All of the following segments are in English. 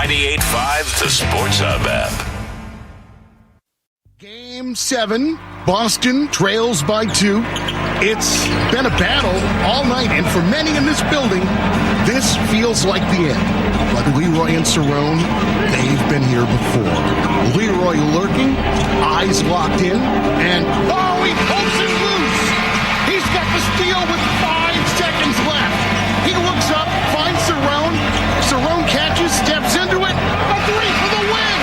98.5, the Sports Hub app. Game 7, Boston trails by 2. It's been a battle all night, and for many in this building, this feels like the end. But Leroy and Cerrone, they've been here before. Leroy lurking, eyes locked in, and he pulls it loose. He's got the steal with 5 seconds left. He looks up, finds Cerrone. Cerrone catches, steps into it. A 3 for the win.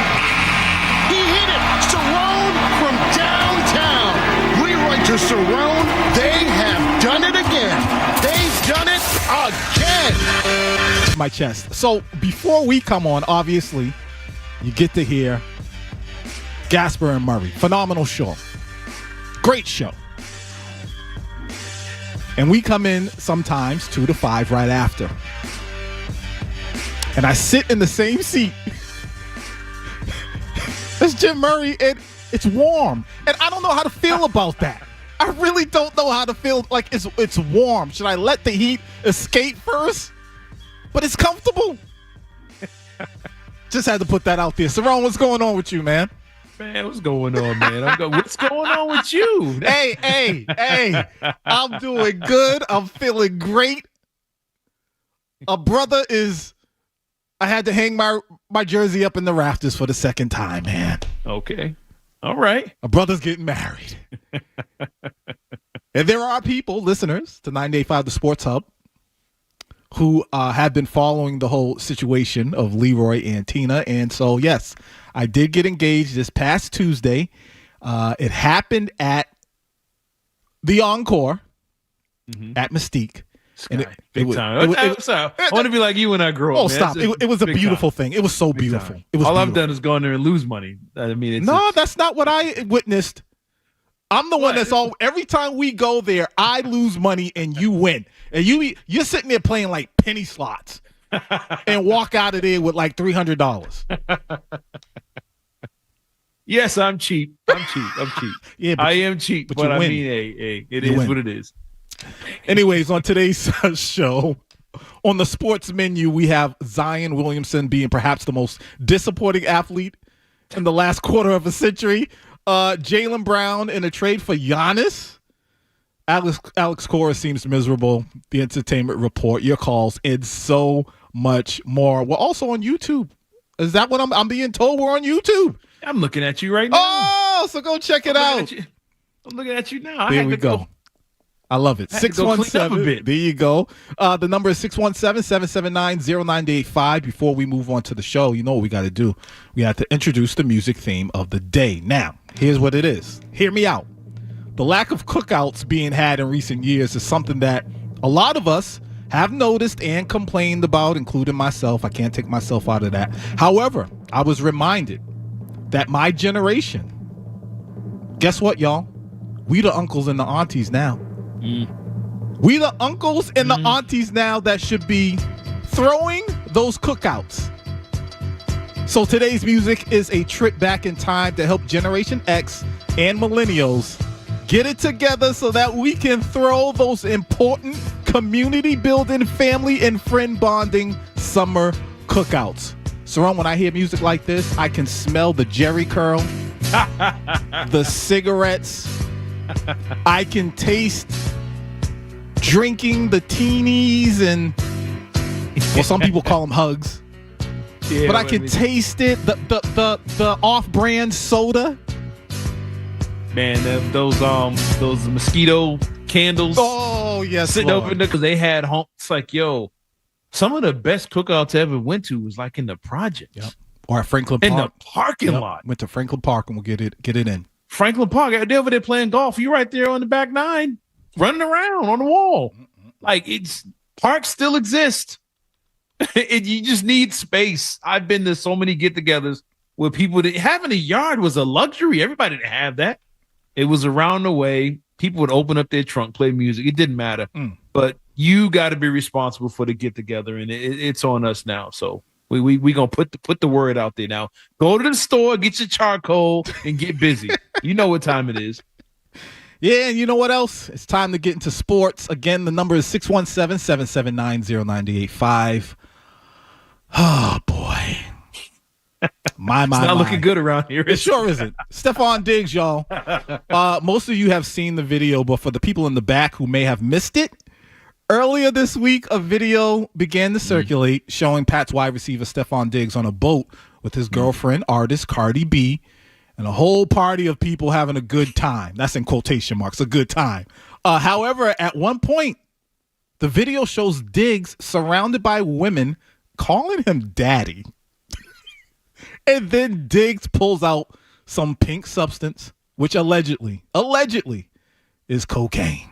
He hit it. Cerrone from downtown. Leroy to Cerrone. They have done it again. They've done it again. My chest. So before we come on, obviously, you get to hear Gasper and Murray. Phenomenal show. Great show. And we come in sometimes 2 to 5 right after. And I sit in the same seat as Jim Murray, and it's warm. And I don't know how to feel about that. I really don't know how to feel. Like, it's warm. Should I let the heat escape first? But it's comfortable. Just had to put that out there. Cerrone, what's going on with you, man? Man, what's going on, man? What's going on with you? Hey. I'm doing good. I'm feeling great. I had to hang my jersey up in the rafters for the second time, man. Okay. All right. A brother's getting married. And there are people, listeners to 98.5 The Sports Hub, who have been following the whole situation of Leroy and Tina. And so, yes, I did get engaged this past Tuesday. It happened at the Encore at Mystique. Sky, big time. I want to be like you when I grow up. Oh, stop. It was a beautiful thing. It was so beautiful. It was all beautiful. I've done is go in there and lose money. I mean, that's not what I witnessed. I'm the one that's every time we go there, I lose money and you win. And you're sitting there playing like penny slots and walk out of there with like $300. Yes, I'm cheap. Yeah, I am cheap, but I mean, it is what it is. Anyways, on today's show, on the sports menu, we have Zion Williamson being perhaps the most disappointing athlete in the last quarter of a century. Jaylen Brown in a trade for Giannis. Alex Cora seems miserable. The Entertainment Report, your calls, and so much more. We're also on YouTube. Is that what I'm being told? We're on YouTube. I'm looking at you right now. Oh, so go check it out. I'm looking at you now. There we go. I love it. 617. There you go. The number is 617-779-0985. Before we move on to the show, you know what we got to do. We have to introduce the music theme of the day. Now, here's what it is. Hear me out. The lack of cookouts being had in recent years is something that a lot of us have noticed and complained about, including myself. I can't take myself out of that. However, I was reminded that my generation, guess what, y'all? We the uncles and the aunties now. We the uncles and the aunties now that should be throwing those cookouts. So today's music is a trip back in time to help Generation X and millennials get it together so that we can throw those important community building, family and friend bonding summer cookouts. Cerrone, when I hear music like this, I can smell the Jerry curl, the cigarettes. I can taste drinking the teenies and, well, some people call them hugs. Yeah, but I can taste it. The off-brand soda. Man, those mosquito candles. Oh yes, sitting over there because they had home. It's like, yo, some of the best cookouts I ever went to was like in the project. Yep. Or at Franklin Park. In the parking lot. Went to Franklin Park and we'll get it in. Franklin Park, they're over there playing golf. You right there on the back nine, running around on the wall. Like, parks still exist. You just need space. I've been to so many get-togethers where people having a yard was a luxury. Everybody didn't have that. It was around the way. People would open up their trunk, play music. It didn't matter. But you got to be responsible for the get-together, and it's on us now. So we gonna put the word out there now. Go to the store, get your charcoal, and get busy. You know what time it is. Yeah, and you know what else? It's time to get into sports. Again, the number is 617-779-0985. Oh, boy. My. Not looking good around here. It sure isn't. Stefon Diggs, y'all. Most of you have seen the video, but for the people in the back who may have missed it, earlier this week, a video began to circulate showing Pat's wide receiver Stefon Diggs on a boat with his girlfriend, artist Cardi B, and a whole party of people having a good time. That's in quotation marks, a good time. However, at one point, the video shows Diggs surrounded by women calling him daddy. And then Diggs pulls out some pink substance, which allegedly is cocaine.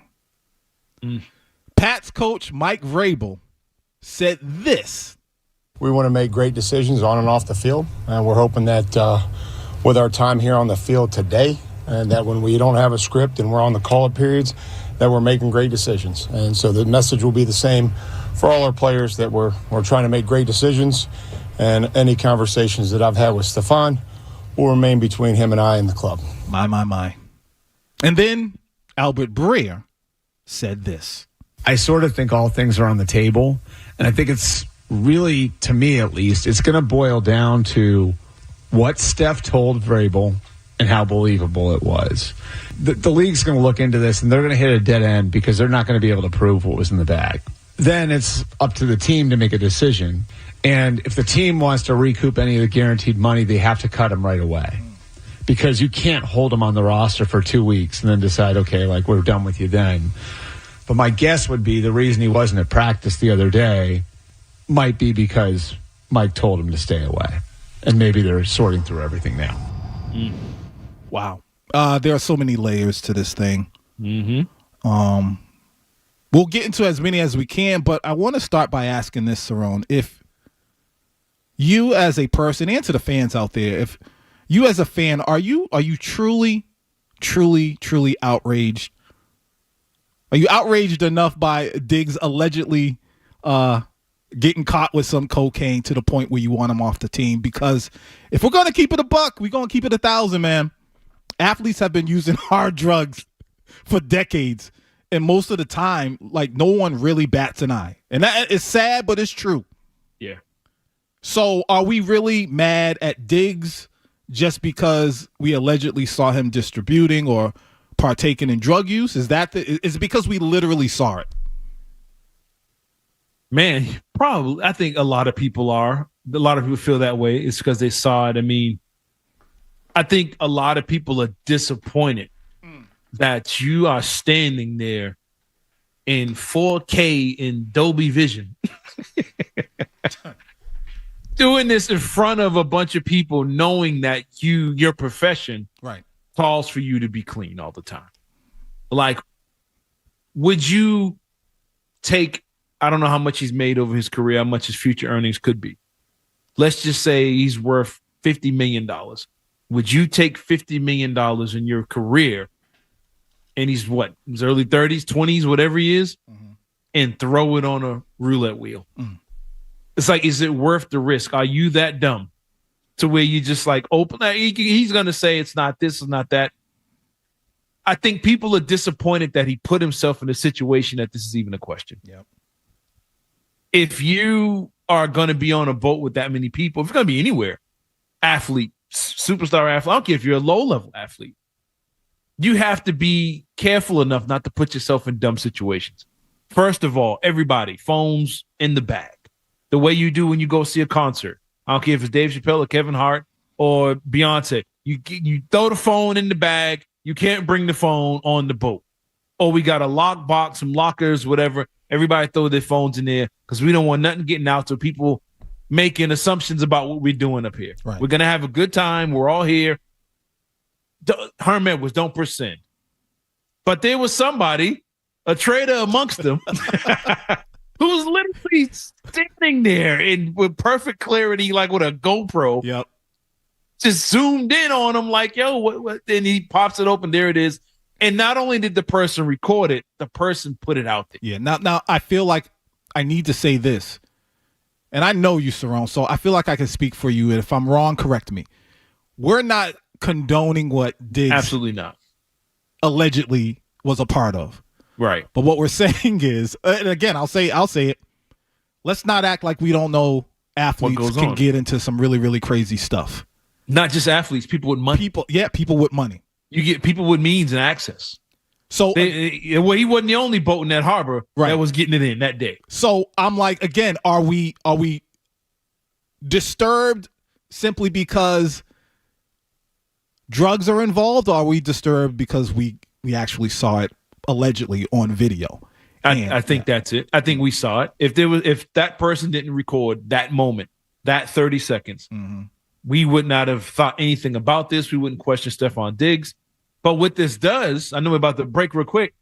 Pat's coach, Mike Vrabel, said this. We want to make great decisions on and off the field, and we're hoping that with our time here on the field today, and that when we don't have a script and we're on the call-up periods, that we're making great decisions. And so the message will be the same for all our players, that we're trying to make great decisions, and any conversations that I've had with Stefon will remain between him and I and the club. My. And then Albert Breer said this. I sort of think all things are on the table, and I think it's really, to me at least, it's going to boil down to what Steph told Vrabel and how believable it was. The league's going to look into this, and they're going to hit a dead end because they're not going to be able to prove what was in the bag. Then it's up to the team to make a decision, and if the team wants to recoup any of the guaranteed money, they have to cut him right away, because you can't hold him on the roster for 2 weeks and then decide, okay, like, we're done with you then. But my guess would be the reason he wasn't at practice the other day might be because Mike told him to stay away. And maybe they're sorting through everything now. Wow. There are so many layers to this thing. We'll get into as many as we can, but I want to start by asking this, Cerrone. If you as a person, and to the fans out there, if you as a fan, are you truly outraged? Are you outraged enough by Diggs allegedly getting caught with some cocaine to the point where you want him off the team? Because if we're going to keep it a buck, we're going to keep it 1,000, man. Athletes have been using hard drugs for decades, and most of the time, like, no one really bats an eye. And that is sad, but it's true. Yeah. So are we really mad at Diggs just because we allegedly saw him distributing or partaking in drug use? Is it because we literally saw it? Man, probably. I think a lot of people are. A lot of people feel that way. It's because they saw it. I mean, I think a lot of people are disappointed that you are standing there in 4K in Dolby Vision doing this in front of a bunch of people, knowing that your profession calls for you to be clean all the time. Like, would you take, I don't know how much he's made over his career, how much his future earnings could be. Let's just say he's worth $50 million. Would you take $50 million in your career, and he's what, his early 30s, 20s, whatever he is, and throw it on a roulette wheel? It's like, is it worth the risk? Are you that dumb to where you just like open that? He's going to say it's not this, it's not that. I think people are disappointed that he put himself in a situation that this is even a question. Yep. If you are going to be on a boat with that many people, if you're going to be anywhere, athlete, superstar athlete, I don't care if you're a low-level athlete, you have to be careful enough not to put yourself in dumb situations. First of all, everybody, phones in the bag. The way you do when you go see a concert. I don't care if it's Dave Chappelle or Kevin Hart or Beyonce. You throw the phone in the bag. You can't bring the phone on the boat. Or we got a lock box, some lockers, whatever. Everybody throw their phones in there because we don't want nothing getting out to people making assumptions about what we're doing up here. Right. We're going to have a good time. We're all here. Herm Edwards, don't present. But there was somebody, a traitor amongst them, who was literally standing there with perfect clarity, like with a GoPro. Yep. Just zoomed in on him like, yo, what? Then he pops it open. There it is. And not only did the person record it, the person put it out there. Yeah. Now I feel like I need to say this. And I know you, Cerrone, so I feel like I can speak for you. And if I'm wrong, correct me. We're not condoning what Diggs absolutely not allegedly was a part of. Right. But what we're saying is, and again, I'll say it. Let's not act like we don't know athletes can get into some really, really crazy stuff. Not just athletes, people with money. People with money. You get people with means and access. So he wasn't the only boat in that harbor that was getting it in that day. So I'm like, again, are we disturbed simply because drugs are involved, or are we disturbed because we actually saw it allegedly on video? I think that's it. I think we saw it. If that person didn't record that moment, that 30 seconds, we would not have thought anything about this. We wouldn't question Stefon Diggs. But what this does, I know we're about to break real quick.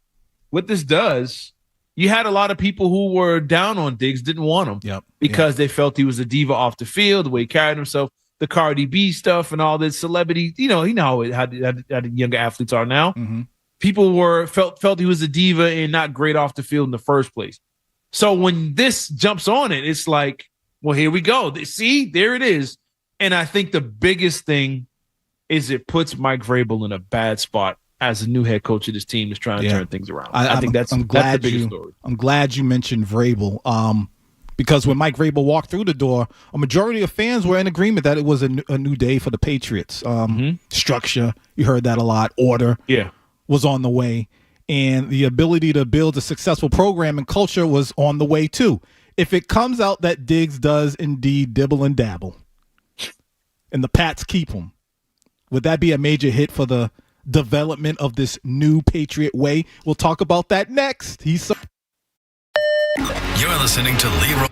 What this does, you had a lot of people who were down on Diggs, didn't want him because they felt he was a diva off the field, the way he carried himself, the Cardi B stuff and all this celebrity. You know how younger athletes are now. People felt he was a diva and not great off the field in the first place. So when this jumps on it, it's like, well, here we go. See, there it is. And I think the biggest thing is it puts Mike Vrabel in a bad spot as a new head coach of this team that's trying to turn things around. I think that's the biggest story. I'm glad you mentioned Vrabel because when Mike Vrabel walked through the door, a majority of fans were in agreement that it was a new day for the Patriots. Structure, you heard that a lot. Order was on the way. And the ability to build a successful program and culture was on the way too. If it comes out that Diggs does indeed dibble and dabble and the Pats keep him, would that be a major hit for the development of this new Patriot way? We'll talk about that next. You're listening to Leroy.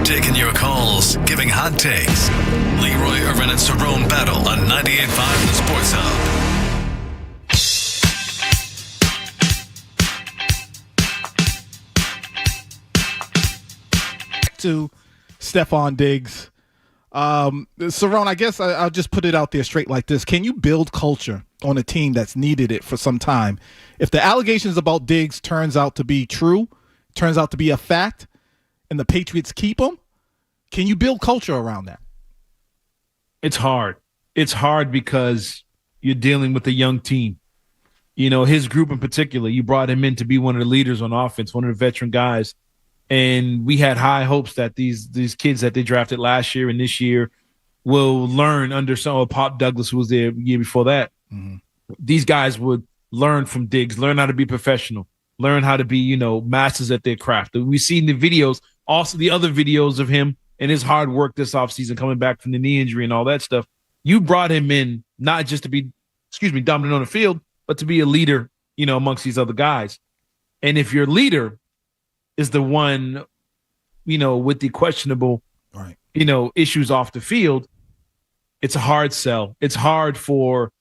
Taking your calls, giving hot takes. Leroy Irvin and Cerrone battle on 98.5 The Sports Hub. To Stefon Diggs. Cerrone, I guess I'll just put it out there straight like this. Can you build culture on a team that's needed it for some time? If the allegations about Diggs turns out to be true, turns out to be a fact, and the Patriots keep him, can you build culture around that? It's hard. It's hard because you're dealing with a young team. You know, his group in particular, you brought him in to be one of the leaders on offense, one of the veteran guys. And we had high hopes that these kids that they drafted last year and this year will learn under some of Pop Douglas, who was there the year before that. Mm-hmm. These guys would learn from Diggs, learn how to be professional, learn how to be, masters at their craft. We've seen the videos, also the other videos of him and his hard work this offseason coming back from the knee injury and all that stuff. You brought him in not just to be, dominant on the field, but to be a leader, amongst these other guys. And if your leader is the one, with the questionable, right, issues off the field, it's a hard sell. It's hard for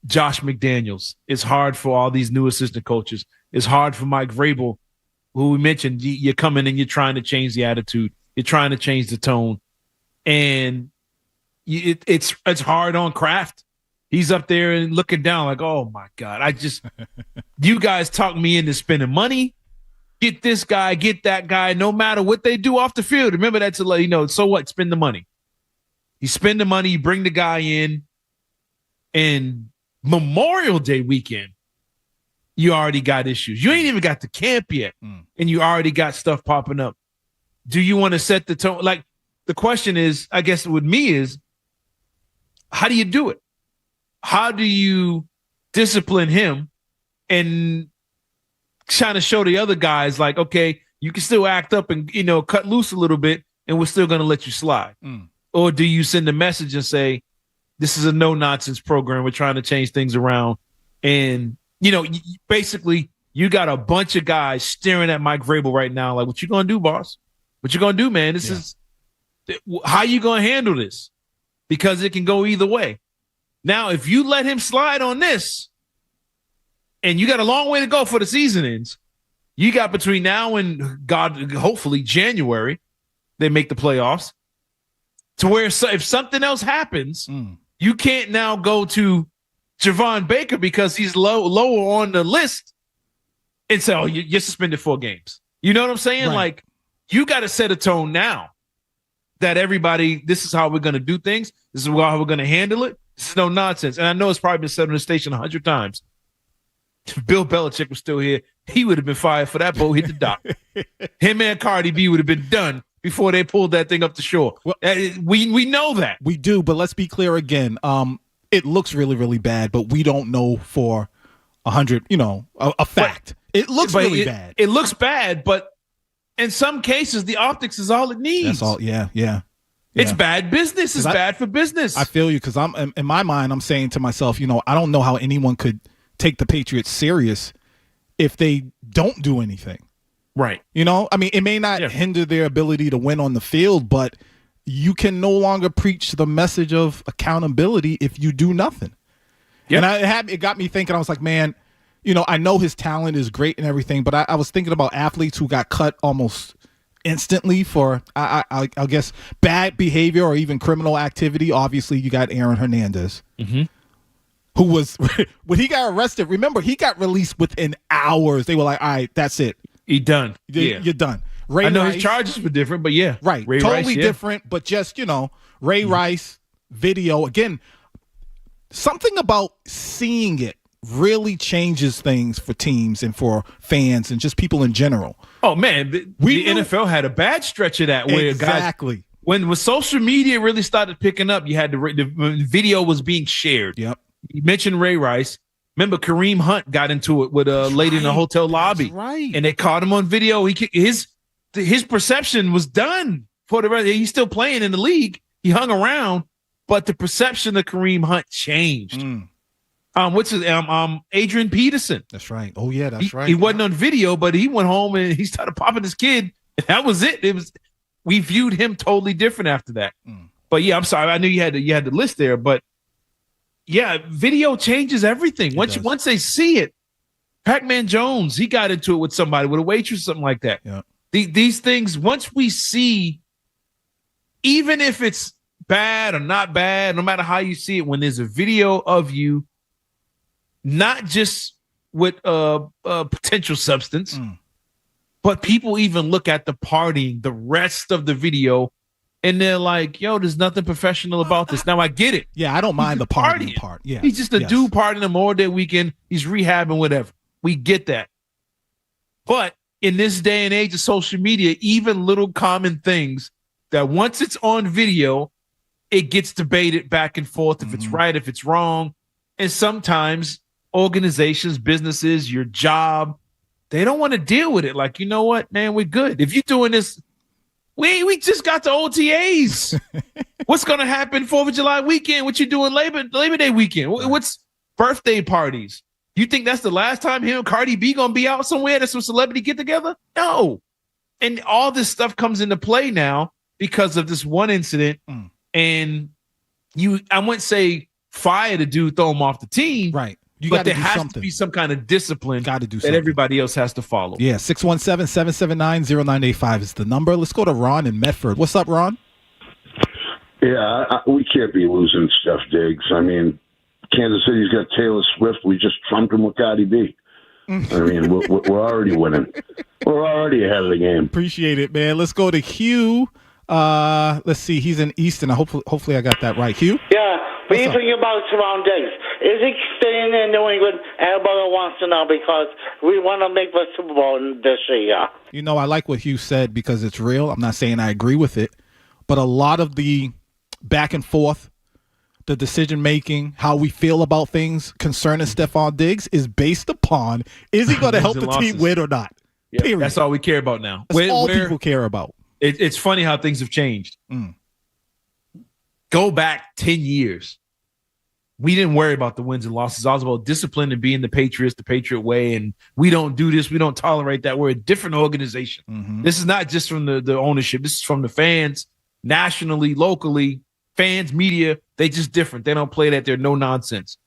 Josh McDaniels. It's hard for all these new assistant coaches. It's hard for Mike Vrabel, who we mentioned. You're coming and you're trying to change the attitude. You're trying to change the tone. And it's hard on Kraft. He's up there and looking down like, oh, my God, you guys talk me into spending money. Get this guy, get that guy, no matter what they do off the field. Remember, that's so what? Spend the money. You spend the money, you bring the guy in, and Memorial Day weekend, you already got issues. You ain't even got the camp yet, and you already got stuff popping up. Do you want to set the tone? Like, the question is, I guess with me is, how do you do it? How do you discipline him and trying to show the other guys like, okay, you can still act up and, cut loose a little bit and we're still going to let you slide? Or do you send a message and say, this is a no nonsense program. We're trying to change things around. And, basically you got a bunch of guys staring at Mike Vrabel right now. Like, what you going to do, boss? What you going to do, man? This is how you going to handle this? Because it can go either way. Now, if you let him slide on this, and you got a long way to go for the season ends. You got between now and hopefully January, they make the playoffs, to where if something else happens, you can't now go to Javon Baker because he's lower on the list and say, oh, you're suspended 4 games. You know what I'm saying? Right. Like, you got to set a tone now that everybody, this is how we're going to do things. This is how we're going to handle it. This is no nonsense. And I know it's probably been said on the station 100 times. If Bill Belichick was still here, he would have been fired for that boat hit the dock. Him and Cardi B would have been done before they pulled that thing up the shore. Well, we know that. We do, but let's be clear again. It looks really, really bad, but we don't know for 100, a fact. It looks really bad. It looks bad, but in some cases, the optics is all it needs. That's all. Yeah. It's bad business. It's bad for business. I feel you, because I'm in my mind, I'm saying to myself, I don't know how anyone could take the Patriots serious if they don't do anything. Right. I mean, it may not hinder their ability to win on the field, but you can no longer preach the message of accountability if you do nothing. Yep. And it got me thinking. I was like, man, I know his talent is great and everything, but I was thinking about athletes who got cut almost instantly for, I guess, bad behavior or even criminal activity. Obviously, you got Aaron Hernandez. Mm-hmm. Who was, when he got arrested, remember, he got released within hours. They were like, all right, that's it. You're done. You're done. I know his charges were different, but yeah. Right. Ray totally Rice, different, but just, Ray Rice video. Again, something about seeing it really changes things for teams and for fans and just people in general. Oh, man. The NFL had a bad stretch of that. Where exactly. Guys, when social media really started picking up, you had the video was being shared. Yep. You mentioned Ray Rice. Remember, Kareem Hunt got into it with a lady in a hotel lobby. That's right. And they caught him on video. His perception was done for the rest. He's still playing in the league. He hung around, but the perception of Kareem Hunt changed. What's his Adrian Peterson? That's right. Oh yeah, that's right. He wasn't on video, but he went home and he started popping his kid. And that was it. we viewed him totally different after that. But yeah, I'm sorry. I knew you had the list there, but yeah, video changes everything. Once they see it, Pac-Man Jones, he got into it with somebody, with a waitress, something like that. Yeah. These things, once we see, even if it's bad or not bad, no matter how you see it, when there's a video of you, not just with a potential substance, but people even look at the partying, the rest of the video, and they're like, yo, there's nothing professional about this. Now I get it. Yeah, I don't mind the partying part. Yeah. He's just a dude partying the Memorial Day weekend. He's rehabbing, whatever. We get that. But in this day and age of social media, even little common things that once it's on video, it gets debated back and forth if it's right, if it's wrong. And sometimes organizations, businesses, your job, they don't want to deal with it. Like, you know what, man, we're good. If you're doing this, we just got to OTAs. What's going to happen 4th of July weekend? What you doing Labor Day weekend? What's birthday parties? You think that's the last time him and Cardi B going to be out somewhere? That's some celebrity get together? No. And all this stuff comes into play now because of this one incident. And I wouldn't say fire the dude, throw him off the team. Right. But there has to be some kind of discipline that everybody else has to follow. Yeah, 617-779-0985 is the number. Let's go to Ron in Medford. What's up, Ron? Yeah, we can't be losing Steph Diggs. I mean, Kansas City's got Taylor Swift. We just trumped him with Cardi B. I mean, we're already winning. We're already ahead of the game. Appreciate it, man. Let's go to Hugh. Let's see. He's in Easton. Hopefully I got that right. Hugh? Yeah. What do you think about Cerrone Diggs? Is he staying in New England? Everybody wants to know because we want to make the Super Bowl this year. You know, I like what Hugh said because it's real. I'm not saying I agree with it, but a lot of the back and forth, the decision-making, how we feel about things concerning Stefon Diggs is based upon, is he going to help the team win or not? Yeah, period. That's all we care about now. That's all people care about. It's funny how things have changed. Go back 10 years. We didn't worry about the wins and losses. I was about discipline and being the Patriots, the Patriot way, and we don't do this. We don't tolerate that. We're a different organization. This is not just from the ownership. This is from the fans, nationally, locally, fans, media. They just different. They don't play that. They're no nonsense.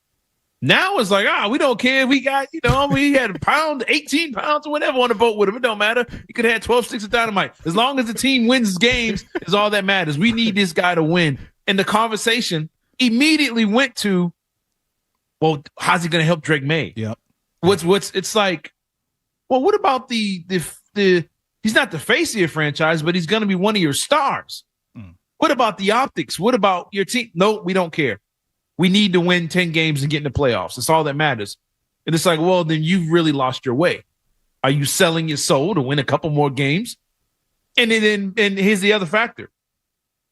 Now it's like, we don't care. We got, we had a pound, 18 pounds or whatever on the boat with him. It don't matter. You could have had 12 sticks of dynamite. As long as the team wins games is all that matters. We need this guy to win. And the conversation immediately went to, well, how's he going to help Drake May? Yep. It's like, well, what about the he's not the face of your franchise, but he's going to be one of your stars. What about the optics? What about your team? No, we don't care. We need to win 10 games and get in the playoffs. That's all that matters. And it's like, well, then you've really lost your way. Are you selling your soul to win a couple more games? And here's the other factor.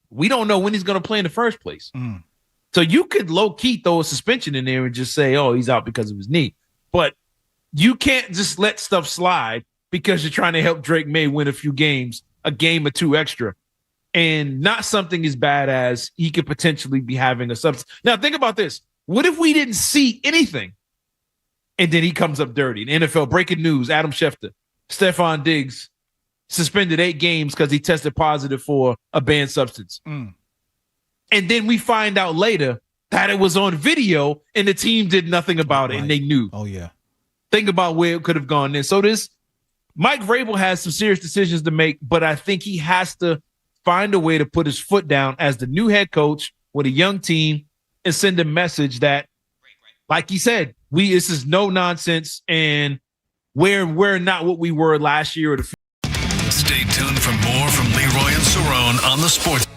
We don't know when he's going to play in the first place. So you could low-key throw a suspension in there and just say, oh, he's out because of his knee. But you can't just let stuff slide because you're trying to help Drake May win a few games, a game or two extra, and not something as bad as he could potentially be having a substance. Now, think about this. What if we didn't see anything and then he comes up dirty? The NFL, breaking news, Adam Schefter, Stefon Diggs suspended 8 games because he tested positive for a banned substance. And then we find out later that it was on video and the team did nothing about it and they knew. Oh, yeah. Think about where it could have gone then. So Mike Vrabel has some serious decisions to make, but I think he has to find a way to put his foot down as the new head coach with a young team and send a message that, like he said, this is no nonsense and we're not what we were last year. Stay tuned for more from Leroy and Cerrone on the Sports.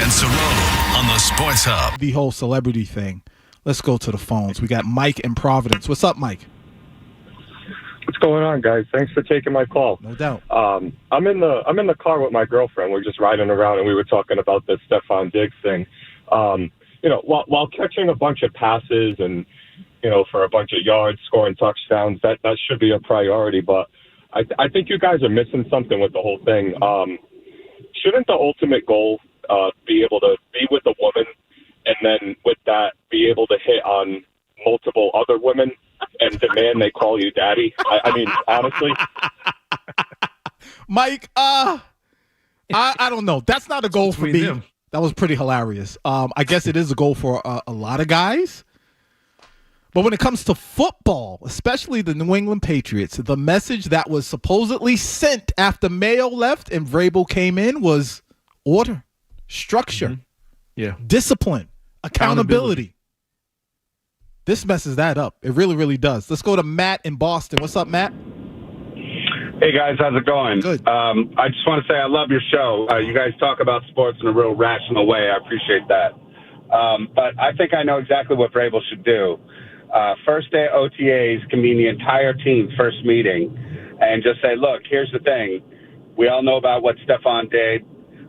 and Cerrone on the Sports Hub. The whole celebrity thing. Let's go to the phones. We got Mike in Providence. What's up, Mike? What's going on, guys? Thanks for taking my call. No doubt. I'm in the car with my girlfriend. We're just riding around, and we were talking about this Stefon Diggs thing. While catching a bunch of passes and for a bunch of yards, scoring touchdowns, that should be a priority. But I think you guys are missing something with the whole thing. Shouldn't the ultimate goal be able to be with a woman, and then with that be able to hit on multiple other women and demand they call you daddy? I mean, honestly. Mike, I don't know. That's not a goal for me. Them. That was pretty hilarious. I guess it is a goal for a lot of guys. But when it comes to football, especially the New England Patriots, the message that was supposedly sent after Mayo left and Vrabel came in was order, structure, discipline, accountability. This messes that up. It really, really does. Let's go to Matt in Boston. What's up, Matt? Hey, guys. How's it going? Good. I just want to say I love your show. You guys talk about sports in a real rational way. I appreciate that. But I think I know exactly what Vrabel should do. First day OTAs can mean the entire team first meeting and just say, look, here's the thing. We all know about what Stefon did.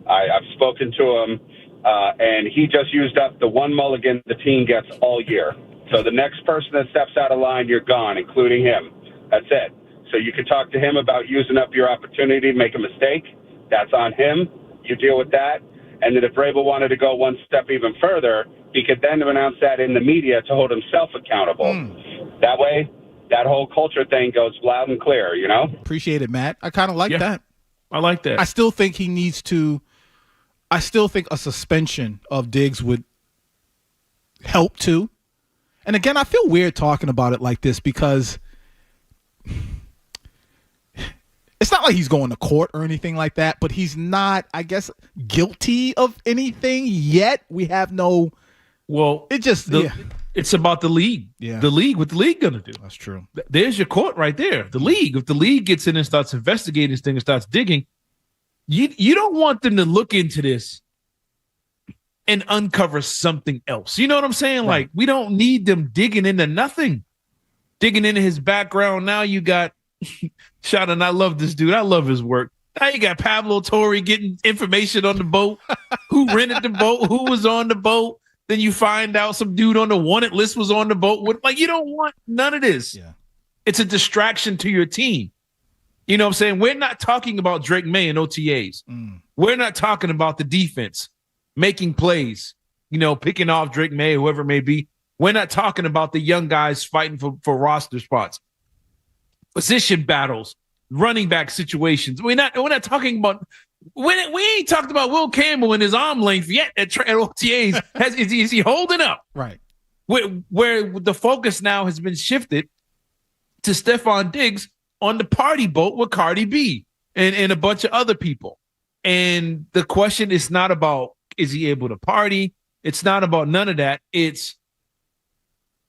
I've spoken to him, and he just used up the one mulligan the team gets all year. So the next person that steps out of line, you're gone, including him. That's it. So you can talk to him about using up your opportunity to make a mistake. That's on him. You deal with that. And then if Vrabel wanted to go one step even further, he could then announce that in the media to hold himself accountable. That way, that whole culture thing goes loud and clear, Appreciate it, Matt. I kind of like that. I like that. I still think he needs to – I still think a suspension of Diggs would help too. And again, I feel weird talking about it like this because it's not like he's going to court or anything like that, but he's not, I guess, guilty of anything yet. We have no – Well, it's about the league. Yeah. The league, what the league going to do. That's true. There's your court right there. The league. If the league gets in and starts investigating this thing and starts digging, you don't want them to look into this and uncover something else. You know what I'm saying? Right. Like, we don't need them digging into nothing. Digging into his background. Now you got Shot, and I love this dude. I love his work. Now you got Pablo Torre getting information on the boat. Who rented the boat? Who was on the boat? Then you find out some dude on the wanted list was on the boat. You don't want none of this. Yeah. It's a distraction to your team. You know what I'm saying? We're not talking about Drake May and OTAs. We're not talking about the defense making plays, picking off Drake May, whoever it may be. We're not talking about the young guys fighting for roster spots, position battles, running back situations. We're not talking about. We ain't talked about Will Campbell and his arm length yet at OTAs. Is he holding up? Right. Where the focus now has been shifted to Stefon Diggs on the party boat with Cardi B and a bunch of other people. And the question is not about, is he able to party? It's not about none of that. It's,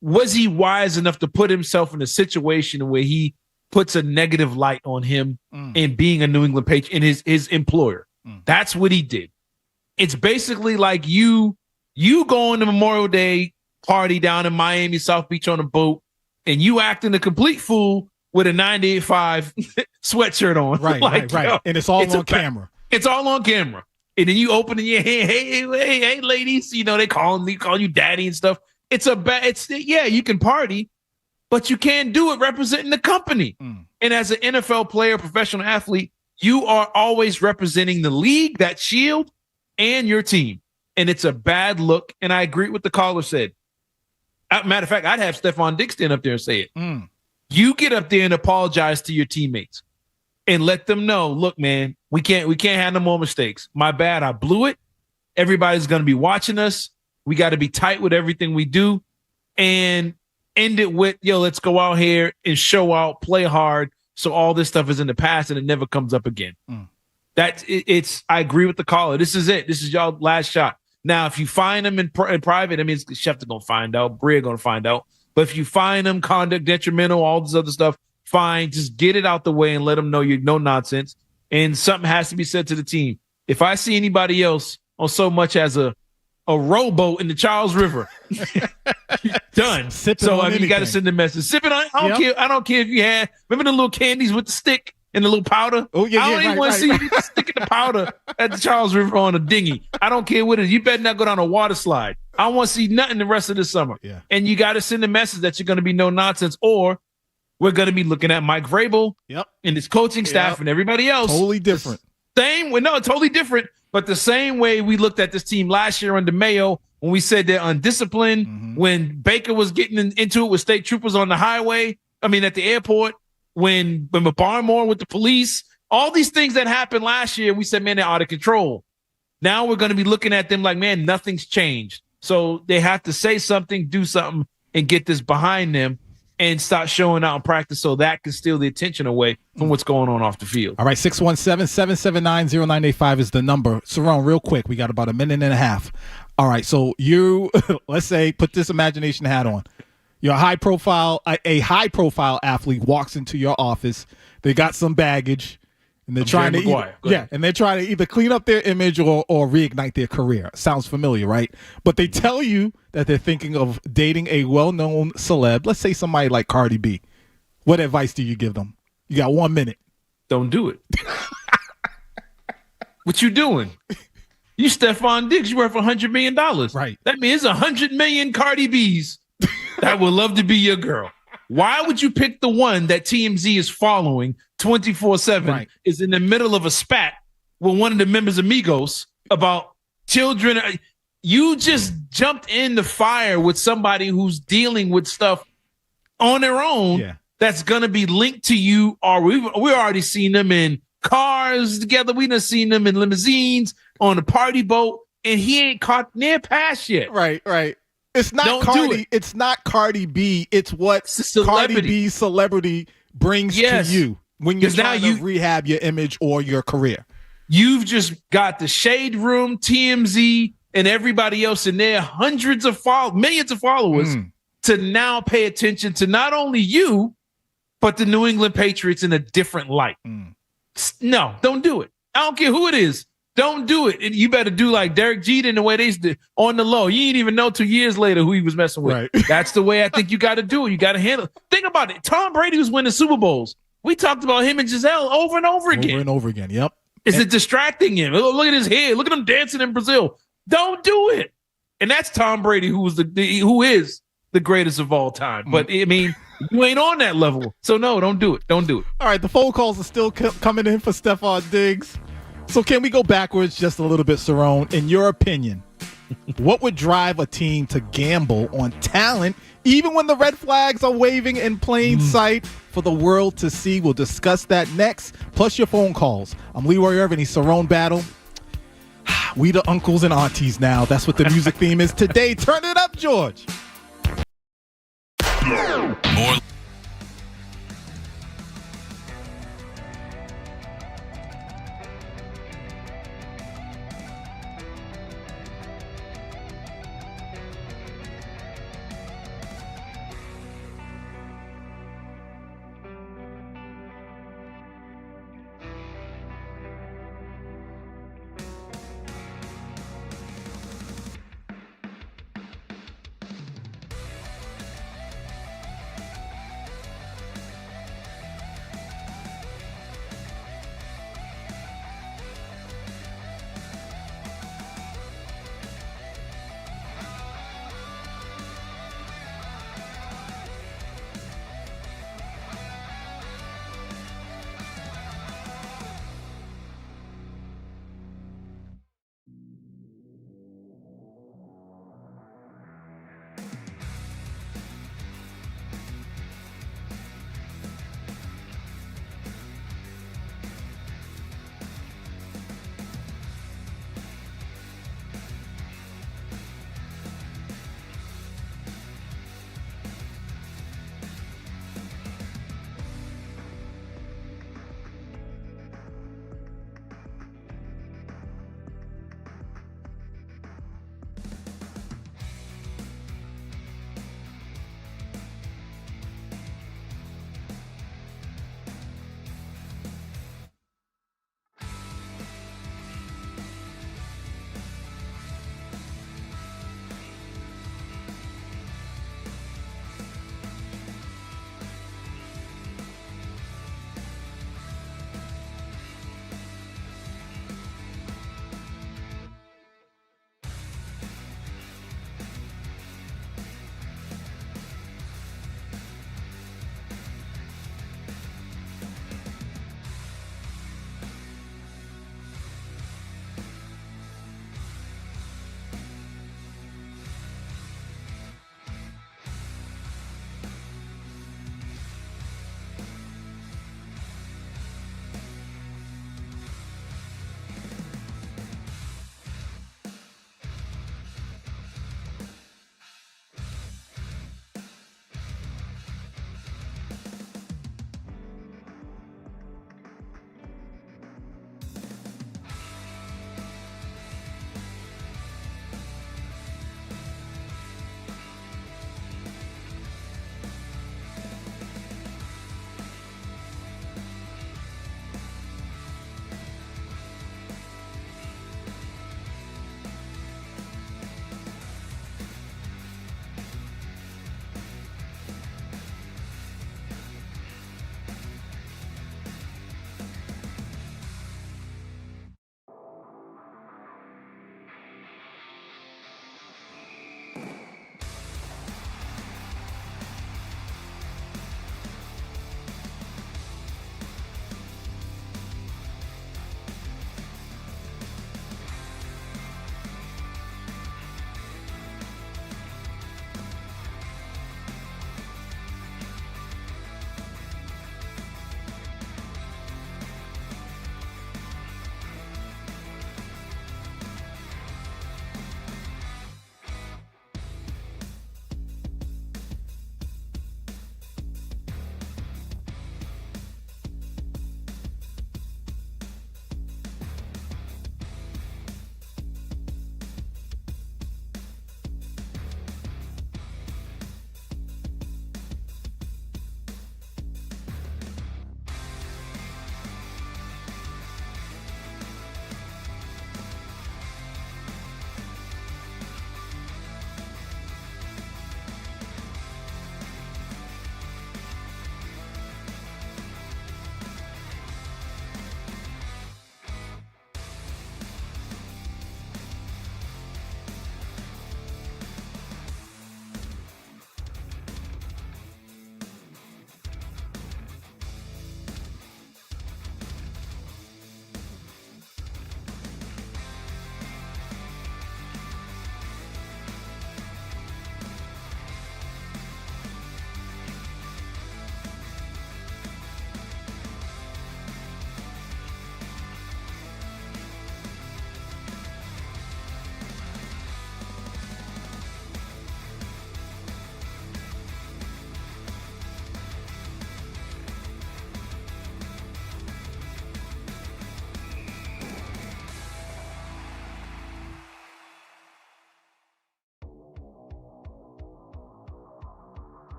was he wise enough to put himself in a situation where he puts a negative light on him and being a New England Patriot and his employer? That's what he did. It's basically like you go on the Memorial Day party down in Miami, South Beach on a boat, and you acting a complete fool with a 98.5 sweatshirt on. Right. And it's all on camera. It's all on camera. And then you open in your hand, hey, ladies, they call you daddy and stuff. You can party, but you can't do it representing the company. And as an NFL player, professional athlete, you are always representing the league, that shield, and your team. And it's a bad look. And I agree with what the caller said. Matter of fact, I'd have Stefon Diggs stand up there and say it. You get up there and apologize to your teammates and let them know, look, man, we can't have no more mistakes. My bad. I blew it. Everybody's going to be watching us. We got to be tight with everything we do, and end it with, let's go out here and show out, play hard. So all this stuff is in the past and it never comes up again. I agree with the caller. This is it. This is y'all last shot. Now, if you find them in private, I mean, Schefter's going to find out. Bria going to find out. But if you find them conduct detrimental, all this other stuff, fine. Just get it out the way and let them know you're no nonsense. And something has to be said to the team. If I see anybody else on so much as a rowboat in the Charles River. Done. Sipping so on you got to anything. send a message. Sipping on. I don't care if you had. Remember the little candies with the stick and the little powder. Oh yeah, I don't even want to see you sticking the powder at the Charles River on a dinghy. I don't care what it is. You better not go down a water slide. I want to see nothing the rest of the summer. Yeah. And you got to send a message that you're going to be no nonsense, or we're going to be looking at Mike Vrabel and his coaching staff and everybody else. Totally different. Totally different. But the same way we looked at this team last year under Mayo when we said they're undisciplined, when Baker was getting into it with state troopers on the highway, at the airport, when Barmore with the police, all these things that happened last year, we said, man, they're out of control. Now we're going to be looking at them like, man, nothing's changed. So they have to say something, do something, and get this behind them and start showing out in practice so that can steal the attention away from what's going on off the field. All right, 617-779-0985 is the number. Cerrone, real quick, we got about a minute and a half. All right, so you, let's say, put this imagination hat on. You're a high-profile athlete walks into your office. They got some baggage, and they're trying to either clean up their image or reignite their career. Sounds familiar, right? But they tell you that they're thinking of dating a well-known celeb. Let's say somebody like Cardi B. What advice do you give them? You got 1 minute. Don't do it. What you doing? You Stefon Diggs. You worth $100 million. Right. That means 100 million Cardi B's that would love to be your girl. Why would you pick the one that TMZ is following 24/7, is in the middle of a spat with one of the members of Migos about children? You just jumped in the fire with somebody who's dealing with stuff on their own that's going to be linked to you. Or we've already seen them in cars together. We done seen them in limousines on a party boat, and he ain't caught near pass yet. Right. It's not Cardi. It's not Cardi B. It's what Cardi B's celebrity brings to you when you're trying to rehab your image or your career. You've just got the Shade Room, TMZ, and everybody else in there, millions of followers, to now pay attention to not only you, but the New England Patriots in a different light. No, don't do it. I don't care who it is. Don't do it. And you better do like Derek Jeter the way they did on the low. You didn't even know 2 years later who he was messing with. Right. That's the way I think you got to do it. You got to handle it. Think about it. Tom Brady was winning Super Bowls. We talked about him and Giselle over and over again. Over and over again, yep. Is it distracting him? Look at his hair. Look at him dancing in Brazil. Don't do it. And that's Tom Brady, who is the greatest of all time. But, you ain't on that level. So, no, don't do it. Don't do it. All right, the phone calls are still coming in for Stefon Diggs. So can we go backwards just a little bit, Cerrone? In your opinion, what would drive a team to gamble on talent, even when the red flags are waving in plain sight for the world to see? We'll discuss that next, plus your phone calls. I'm Leroy Irvin, he's Cerrone Battle. We the uncles and aunties now. That's what the music theme is today. Turn it up, George. More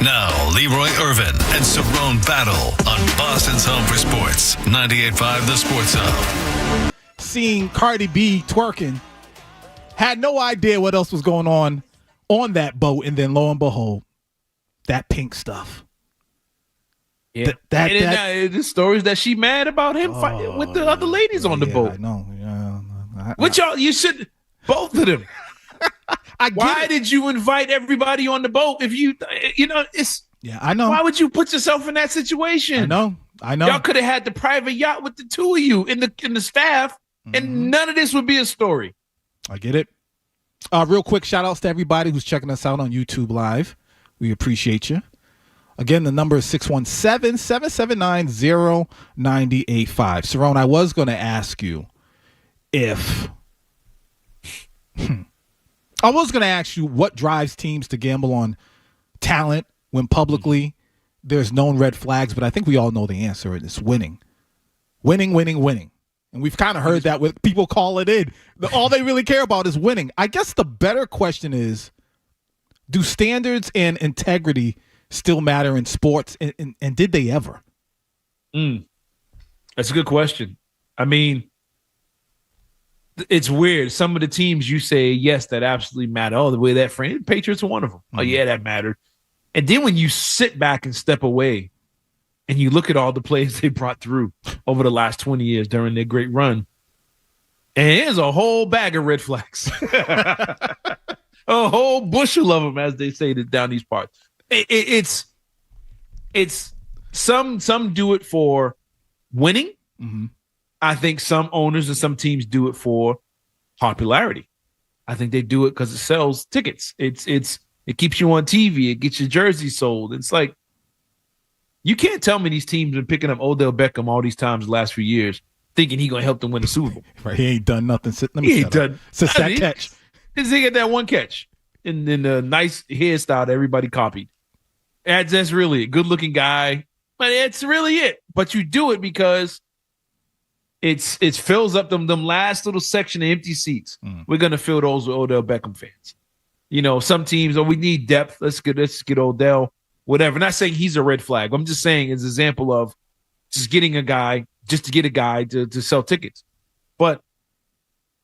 Now, Leroy Irvin and Cerrone battle on Boston's home for sports. 98.5 The Sports Hub. Seeing Cardi B twerking, had no idea what else was going on that boat, and then lo and behold, that pink stuff. Yeah, the stories that she mad about him fighting with the other ladies on the boat. I know. Yeah, Which y'all, you should, both of them. Why did you invite everybody on the boat if it's? Yeah, I know. Why would you put yourself in that situation? I know. Y'all could have had the private yacht with the two of you in the staff, and none of this would be a story. I get it. Real quick, shout outs to everybody who's checking us out on YouTube Live. We appreciate you. Again, the number is 617-779-0985. Cerrone, I was going to ask you what drives teams to gamble on talent when publicly there's known red flags, but I think we all know the answer, and it's winning. Winning. And we've kind of heard that with people call it in. All they really care about is winning. I guess the better question is, do standards and integrity still matter in sports, and did they ever? That's a good question. I mean, it's weird. Some of the teams you say, yes, that absolutely matter. Oh, the way that frame, Patriots are one of them. Oh, yeah, that mattered. And then when you sit back and step away and you look at all the players they brought through over the last 20 years during their great run, and there's a whole bag of red flags. A whole bushel of them, as they say down these parts. It's some do it for winning. Mm-hmm. I think some owners and some teams do it for popularity. I think they do it because it sells tickets. It keeps you on TV. It gets your jersey sold. It's like, you can't tell me these teams are picking up Odell Beckham all these times the last few years, thinking he's gonna help them win the Super Bowl. Right? He ain't done nothing since that catch. He got that one catch in the nice hairstyle that everybody copied. That's really a good-looking guy, but it's really it. But you do it because it fills up them last little section of empty seats. We're gonna fill those with Odell Beckham fans. Some teams, we need depth. Let's get Odell. Whatever. Not saying he's a red flag. I'm just saying it's an example of just getting a guy just to get a guy to sell tickets. But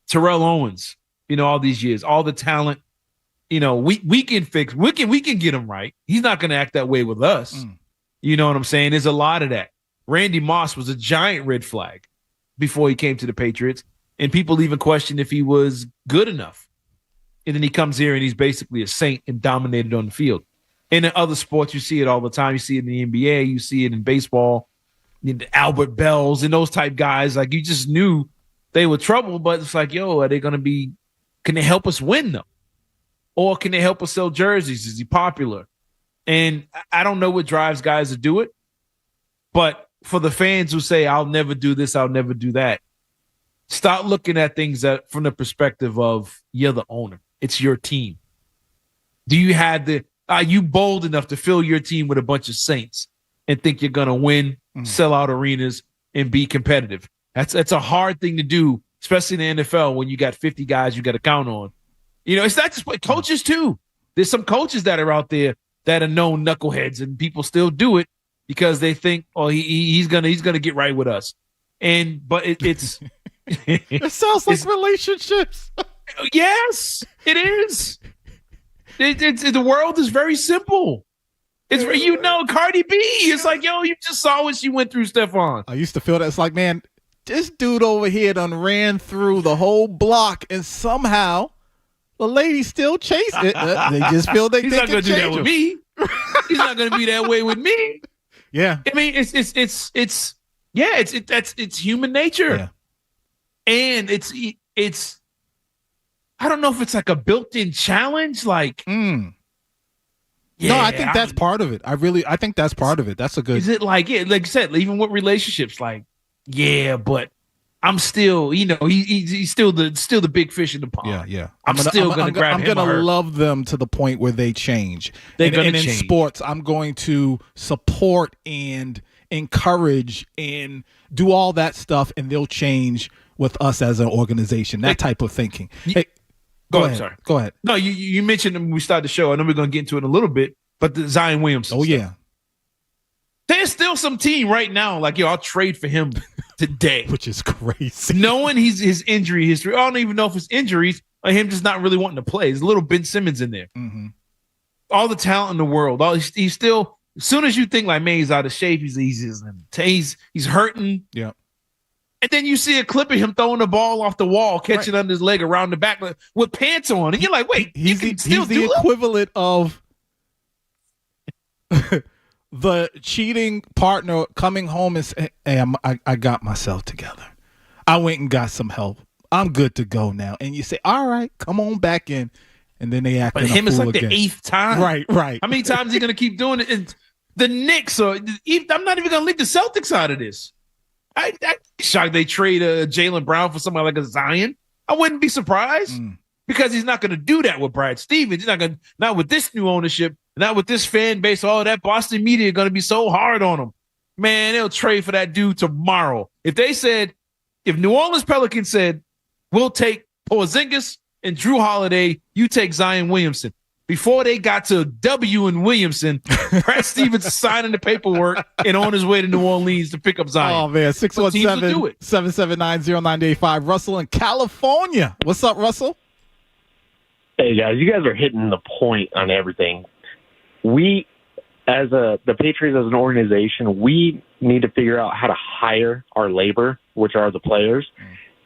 Terrell Owens, all these years, all the talent, we can fix. We can get him right. He's not going to act that way with us. You know what I'm saying? There's a lot of that. Randy Moss was a giant red flag before he came to the Patriots, and people even questioned if he was good enough. And then he comes here and he's basically a saint and dominated on the field. And in other sports, you see it all the time. You see it in the NBA. You see it in baseball. Albert Bells and those type guys. Like, you just knew they were trouble, but it's like, are they going to be – can they help us win, though? Or can they help us sell jerseys? Is he popular? And I don't know what drives guys to do it, but for the fans who say, I'll never do this, I'll never do that, start looking at things from the perspective of, you're the owner. It's your team. Are you bold enough to fill your team with a bunch of saints and think you're going to win, sell out arenas, and be competitive? That's a hard thing to do, especially in the NFL when you got 50 guys you got to count on. It's not just coaches too. There's some coaches that are out there that are known knuckleheads, and people still do it because they think, he's gonna get right with us. But it's it sounds like relationships. Yes, it is. The world is very simple. It's Cardi B. It's like, you just saw what she went through, Stefon. I used to feel that. It's like, man, this dude over here done ran through the whole block, and somehow the lady still chase it. They just feel he's not going to do that with me. He's not going to be that way with me. Yeah, I mean, it's human nature, and it's. I don't know if it's like a built-in challenge, like. No, I think that's part of it. I think that's part of it. That's a good. Is it like, like I said, even with relationships, like, but I'm still, he's still the big fish in the pond. Yeah. I'm still going to grab him. I'm going to love them to the point where they change. And in sports, I'm going to support and encourage and do all that stuff, and they'll change with us as an organization. That type of thinking. Hey, go ahead. Sorry. Go ahead. No, you mentioned when we started the show. I know we're going to get into it in a little bit. but the Zion Williamson. Oh, yeah. There's still some team right now, like, I'll trade for him today. Which is crazy. Knowing his injury history, I don't even know if it's injuries or him just not really wanting to play. There's a little Ben Simmons in there. Mm-hmm. All the talent in the world. He's still, as soon as you think like, man, he's out of shape, he's hurting. Yeah. And then you see a clip of him throwing the ball off the wall, catching under his leg around the back with pants on. And you're like, wait, he's the equivalent of the cheating partner coming home and saying, hey, I got myself together. I went and got some help. I'm good to go now. And you say, all right, come on back in. And then they act like a fool again. But him is like the 8th time. Right. How many times is he going to keep doing it? And the Knicks, I'm not even going to leave the Celtics out of this. I'm shocked they trade Jaylen Brown for somebody like a Zion. I wouldn't be surprised because he's not going to do that with Brad Stevens. He's not with this new ownership, not with this fan base. All that Boston media going to be so hard on him. Man, they'll trade for that dude tomorrow. If New Orleans Pelicans said, we'll take Porzingis and Drew Holiday, you take Zion Williamson. Before they got to W and Williamson, Brad Stevens is signing the paperwork and on his way to New Orleans to pick up Zion. Oh, man, 617-779-0985. Russell in California. What's up, Russell? Hey, guys, you guys are hitting the point on everything. We, the Patriots as an organization, we need to figure out how to hire our labor, which are the players.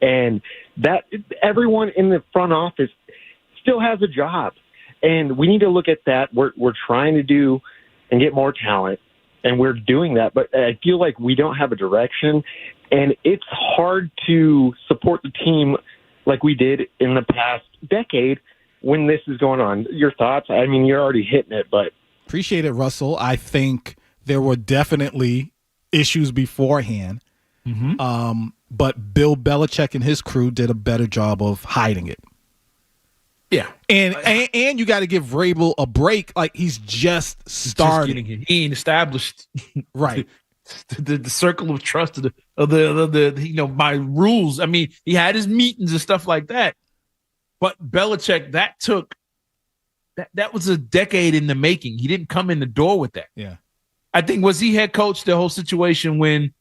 And that everyone in the front office still has a job. And we need to look at that. We're trying to do and get more talent, and we're doing that. But I feel like we don't have a direction, and it's hard to support the team like we did in the past decade when this is going on. Your thoughts? I mean, you're already hitting it, but. Appreciate it, Russell. I think there were definitely issues beforehand, but Bill Belichick and his crew did a better job of hiding it. Yeah, and you got to give Vrabel a break. Like, he's just starting. He ain't established right the circle of trust of the my rules. I mean, he had his meetings and stuff like that. But Belichick, that was a decade in the making. He didn't come in the door with that. Yeah, I think was he head coach the whole situation when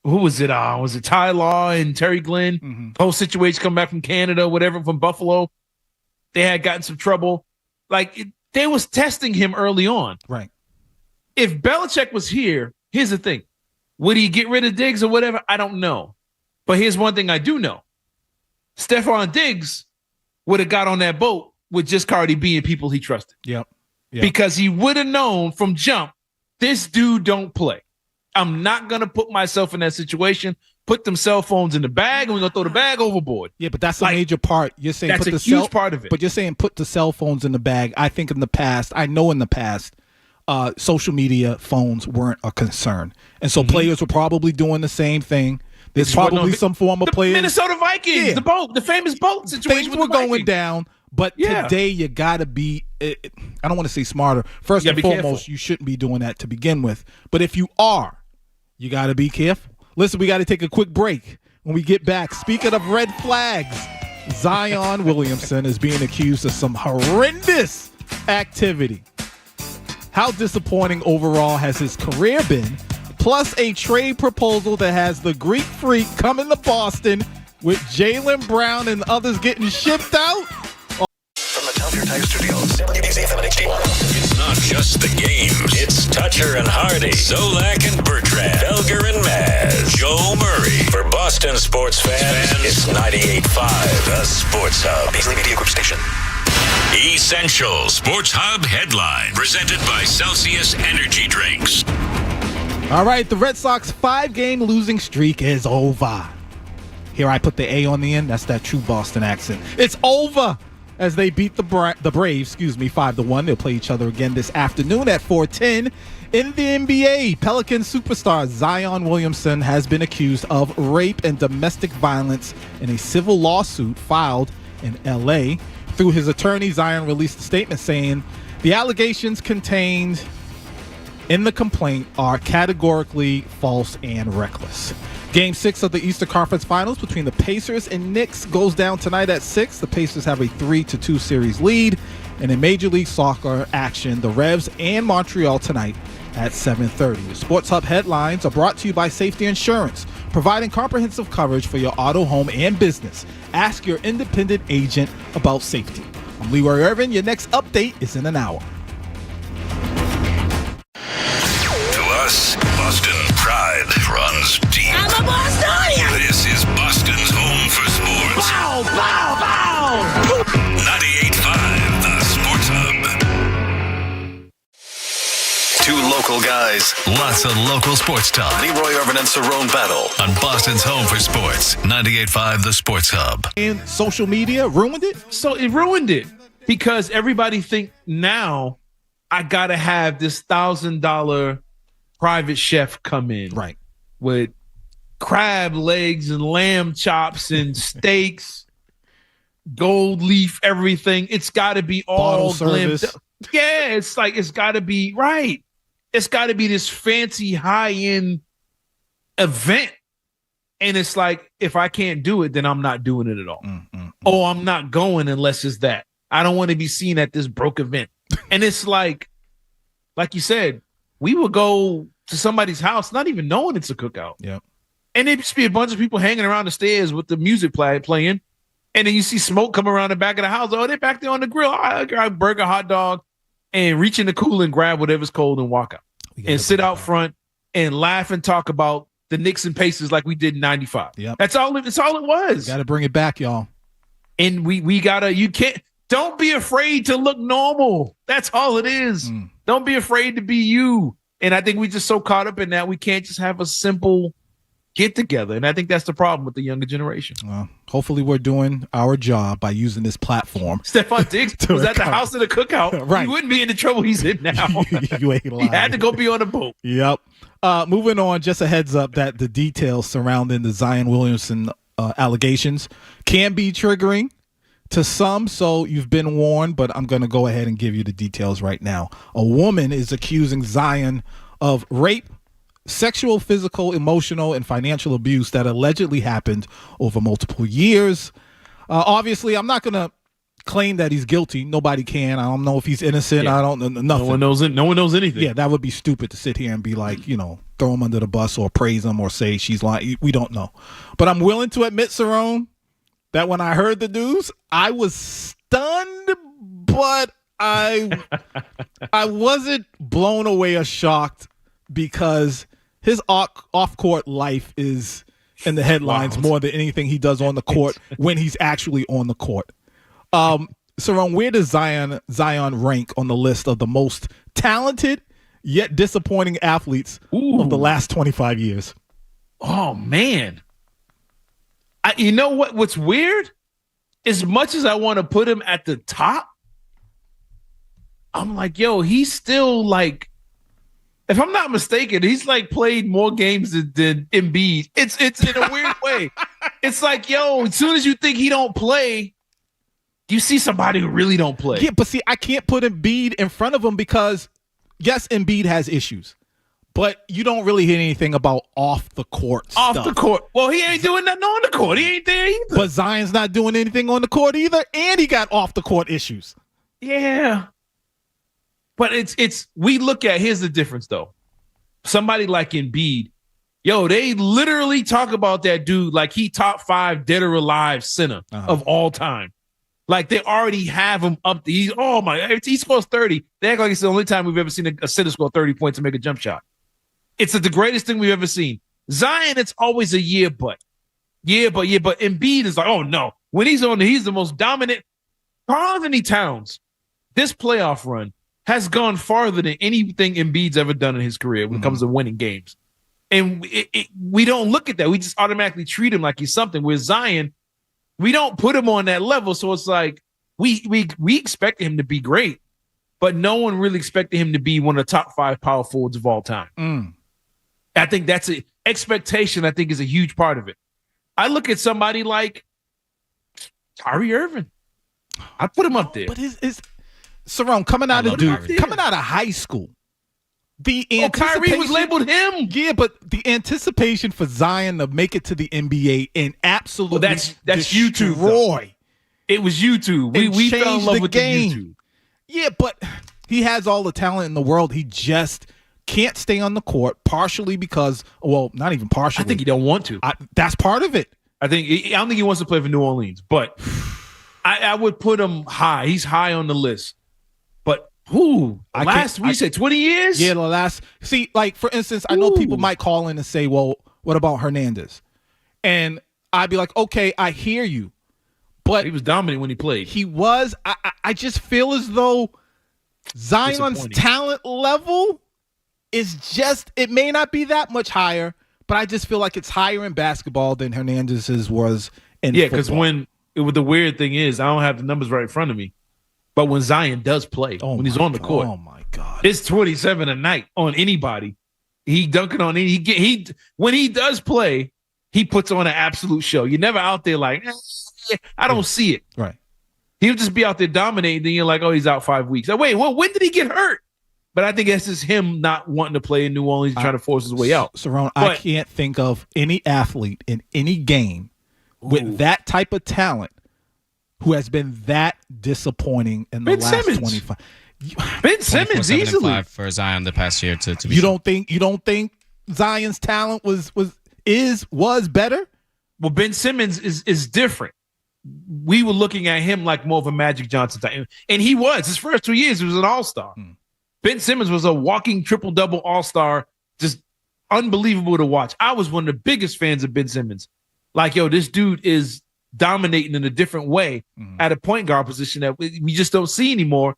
who was it? Was it Ty Law and Terry Glenn? Whole situation come back from Canada, whatever, from Buffalo. They had gotten some trouble. They was testing him early on. Right. If Belichick was here, here's the thing. Would he get rid of Diggs or whatever? I don't know. But here's one thing I do know. Stefon Diggs would have got on that boat with just Cardi B and people he trusted. Yep. Because he would have known from jump, this dude don't play. I'm not going to put myself in that situation. Put them cell phones in the bag, and we're going to throw the bag overboard. Yeah, but that's a major part. You're saying that's a huge part of it. But you're saying put the cell phones in the bag. I think in the past, social media phones weren't a concern. And so players were probably doing the same thing. There's probably some former players. Minnesota Vikings, the famous boat situation. Things were going down. But today you got to be, I don't want to say smarter. First and foremost, you shouldn't be doing that to begin with. But if you are, you got to be careful. Listen, we got to take a quick break. When we get back, speaking of red flags, Zion Williamson is being accused of some horrendous activity. How disappointing overall has his career been? Plus a trade proposal that has the Greek Freak coming to Boston with Jaylen Brown and others getting shipped out. From the Tell Your Type Studios, WBZ-FM and HD1. It's not just the games. It's Toucher and Hardy, Zolak and Bertrand, Felger and Maz, Joe Murray. For Boston sports fans, it's 98.5, the Sports Hub. Beasley Media Group Station. Essential Sports Hub headline, presented by Celsius Energy Drinks. All right, the Red Sox 5-game losing streak is over. Here I put the A on the end. That's that true Boston accent. It's over as they beat the Braves, 5-1. They'll play each other again this afternoon at 4:10. In the NBA, Pelican superstar Zion Williamson has been accused of rape and domestic violence in a civil lawsuit filed in L.A. Through his attorney, Zion released a statement saying the allegations contained in the complaint are categorically false and reckless. Game 6 of the Eastern Conference Finals between the Pacers and Knicks goes down tonight at 6. The Pacers have a 3-2 series lead. And in Major League Soccer action, the Revs and Montreal tonight at 7:30. The Sports Hub headlines are brought to you by Safety Insurance, providing comprehensive coverage for your auto, home, and business. Ask your independent agent about safety. I'm Leroy Irvin. Your next update is in an hour. To us, Boston pride runs deep. I'm a Bostonian! This is Boston's home for sports. Bow, bow, bow! 98.5, the Sports Hub. Two local guys, lots of local sports talk. Leroy Irvin and Cerrone battle on Boston's home for sports. 98.5, the Sports Hub. And social media ruined it? So it ruined it because everybody think now I got to have this $1,000 private chef come in. Right. With crab legs and lamb chops and steaks, gold leaf, everything. It's got to be all service. Yeah, it's like it's got to be right. It's got to be this fancy high-end event. And it's like, if I can't do it, then I'm not doing it at all. Oh, I'm not going unless it's that. I don't want to be seen at this broke event. And it's like you said, we would go to somebody's house not even knowing it's a cookout. Yep. And it'd just be a bunch of people hanging around the stairs with the music playing. And then you see smoke come around the back of the house. Oh, they're back there on the grill. I grab burger, hot dog, and reach in the cooler and grab whatever's cold and walk out. And sit out front and laugh and talk about the Knicks and Pacers like we did in 95. Yep. That's all it was. Got to bring it back, y'all. And we gotta, don't be afraid to look normal. That's all it is. Don't be afraid to be you. And I think we just so caught up in that we can't just have a simple get together. And I think that's the problem with the younger generation. Well, hopefully we're doing our job by using this platform. Stefon Diggs was at the house of the cookout. Right. He wouldn't be in the trouble he's in now. You ain't lying. He had to go be on a boat. Yep. Moving on, just a heads up that the details surrounding the Zion Williamson allegations can be triggering to some, so you've been warned, but I'm going to go ahead and give you the details right now. A woman is accusing Zion of rape, sexual, physical, emotional, and financial abuse that allegedly happened over multiple years. Obviously, I'm not going to claim that he's guilty. Nobody can. I don't know if he's innocent. Yeah. I don't know. Nothing. No one knows anything. Yeah, that would be stupid to sit here and be like, throw him under the bus or praise him or say she's lying. We don't know. But I'm willing to admit, Cerrone, that when I heard the news, I was stunned, but I wasn't blown away or shocked because his off-court life is in the headlines more than anything he does on the court when he's actually on the court. Cerrone, where does Zion rank on the list of the most talented yet disappointing athletes of the last 25 years? Oh, man. You know what's weird? As much as I want to put him at the top, I'm like, yo, he's still like, if I'm not mistaken, he's like played more games than Embiid. It's in a weird way. It's like, yo, as soon as you think he don't play, you see somebody who really don't play. Yeah, but see, I can't put Embiid in front of him because, yes, Embiid has issues. But you don't really hear anything about off the court stuff. Off the court. Well, he ain't doing nothing on the court. He ain't there either. But Zion's not doing anything on the court either, and he got off the court issues. Yeah. But we look at, here's the difference though. Somebody like Embiid, yo, they literally talk about that dude like he top 5 dead or alive center of all time. Like they already have him up. If he scores 30, they act like it's the only time we've ever seen a center score 30 points and make a jump shot. It's the greatest thing we've ever seen. Zion, it's always a year, but Embiid is like, oh no. When he's on, he's the most dominant. Karl-Anthony Towns, this playoff run has gone farther than anything Embiid's ever done in his career when it comes to winning games. And we don't look at that. We just automatically treat him like he's something. With Zion, we don't put him on that level. So it's like we expected him to be great, but no one really expected him to be one of the top 5 power forwards of all time. I think that's an expectation. I think is a huge part of it. I look at somebody like Kyrie Irving. I put him up there. But his Cerrone coming out of high school. Kyrie was labeled him. Yeah, but the anticipation for Zion to make it to the NBA and absolutely that's YouTube. It was YouTube. We fell in love with the YouTube. Yeah, but he has all the talent in the world. He just can't stay on the court, partially because, well, not even partially. I think he don't want to. That's part of it. I don't think he wants to play for New Orleans, but I would put him high. He's high on the list. But we said 20 years? Yeah, the last. See, like, for instance, I know people might call in and say, well, what about Hernandez? And I'd be like, okay, I hear you. But he was dominant when he played. He was. I just feel as though Zion's talent level is just, it may not be that much higher, but I just feel like it's higher in basketball than Hernandez's was in football. Yeah, because the weird thing is, I don't have the numbers right in front of me, but when Zion does play, when he's on the court, oh my God, it's 27 a night on anybody. He dunking on any. When he does play, he puts on an absolute show. You're never out there like, I don't see it. Right. He'll just be out there dominating. Then you're like, oh, he's out 5 weeks. Like, wait, when did he get hurt? But I think that's just him not wanting to play in New Orleans, trying to force his way out. Cerrone, I can't think of any athlete in any game with that type of talent who has been that disappointing in the last 25. Ben Simmons easily for Zion the past year to be. You don't think Zion's talent was better? Well, Ben Simmons is different. We were looking at him like more of a Magic Johnson type, and he was. His first 2 years, he was an all-star. Ben Simmons was a walking triple-double all-star, just unbelievable to watch. I was one of the biggest fans of Ben Simmons. Like, yo, this dude is dominating in a different way at a point guard position that we just don't see anymore.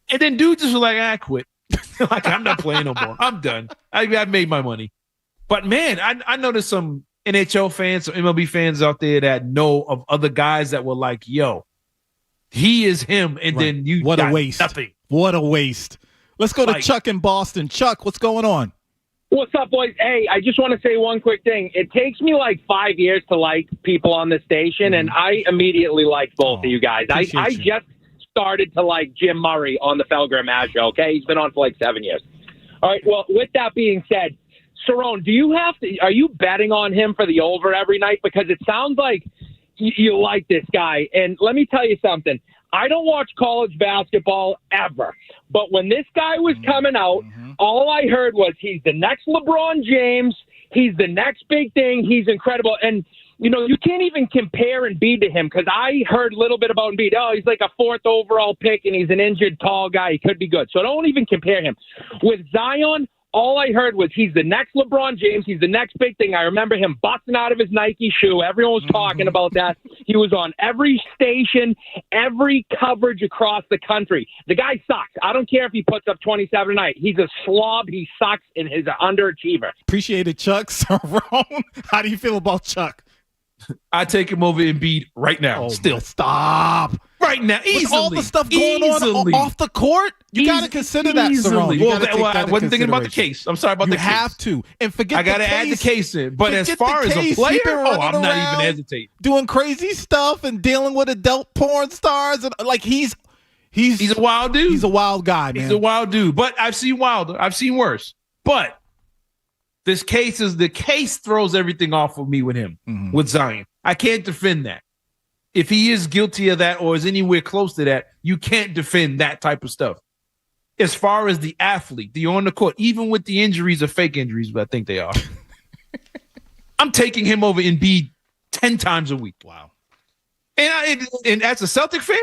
And then dude just was like, I quit. Like, I'm not playing no more. I'm done. I've made my money. But, man, I know there's some NHL fans, some MLB fans out there that know of other guys that were like, yo, he is him. And then you what got a waste. Nothing. What a waste. Let's go to Chuck in Boston. Chuck, what's going on? What's up, boys? Hey, I just want to say one quick thing. It takes me like 5 years to like people on the station, and I immediately like both of you guys. I just started to like Jim Murray on the Felger and Maz show, okay? He's been on for like 7 years. All right, well, with that being said, Cerrone, are you betting on him for the over every night? Because it sounds like you like this guy. And let me tell you something. I don't watch college basketball ever. But when this guy was coming out, all I heard was he's the next LeBron James. He's the next big thing. He's incredible. And, you know, you can't even compare Embiid to him because I heard a little bit about Embiid. Oh, he's like a 4th overall pick and he's an injured tall guy. He could be good. So don't even compare him. With Zion, all I heard was he's the next LeBron James. He's the next big thing. I remember him busting out of his Nike shoe. Everyone was talking about that. He was on every station, every coverage across the country. The guy sucks. I don't care if he puts up 27 a night. He's a slob. He sucks, and he's an underachiever. Appreciate it, Chuck. Cerrone, how do you feel about Chuck? I take him over Embiid right now. Still. Stop. Right now, easily. With all the stuff going on off the court, you got to consider that, Cerrone. I wasn't thinking about the case. I'm sorry about the case. You have to. And forget I got to add the case in. But as far as a player, I'm not even hesitating. Doing crazy stuff and dealing with adult porn stars. And like he's a wild dude. He's a wild guy, man. He's a wild dude. But I've seen wilder. I've seen worse. But the case throws everything off of me with him, with Zion. I can't defend that. If he is guilty of that or is anywhere close to that, you can't defend that type of stuff. As far as the athlete, the on the court, even with the injuries or fake injuries, but I think they are, I'm taking him over Embiid 10 times a week. Wow. And as a Celtic fan,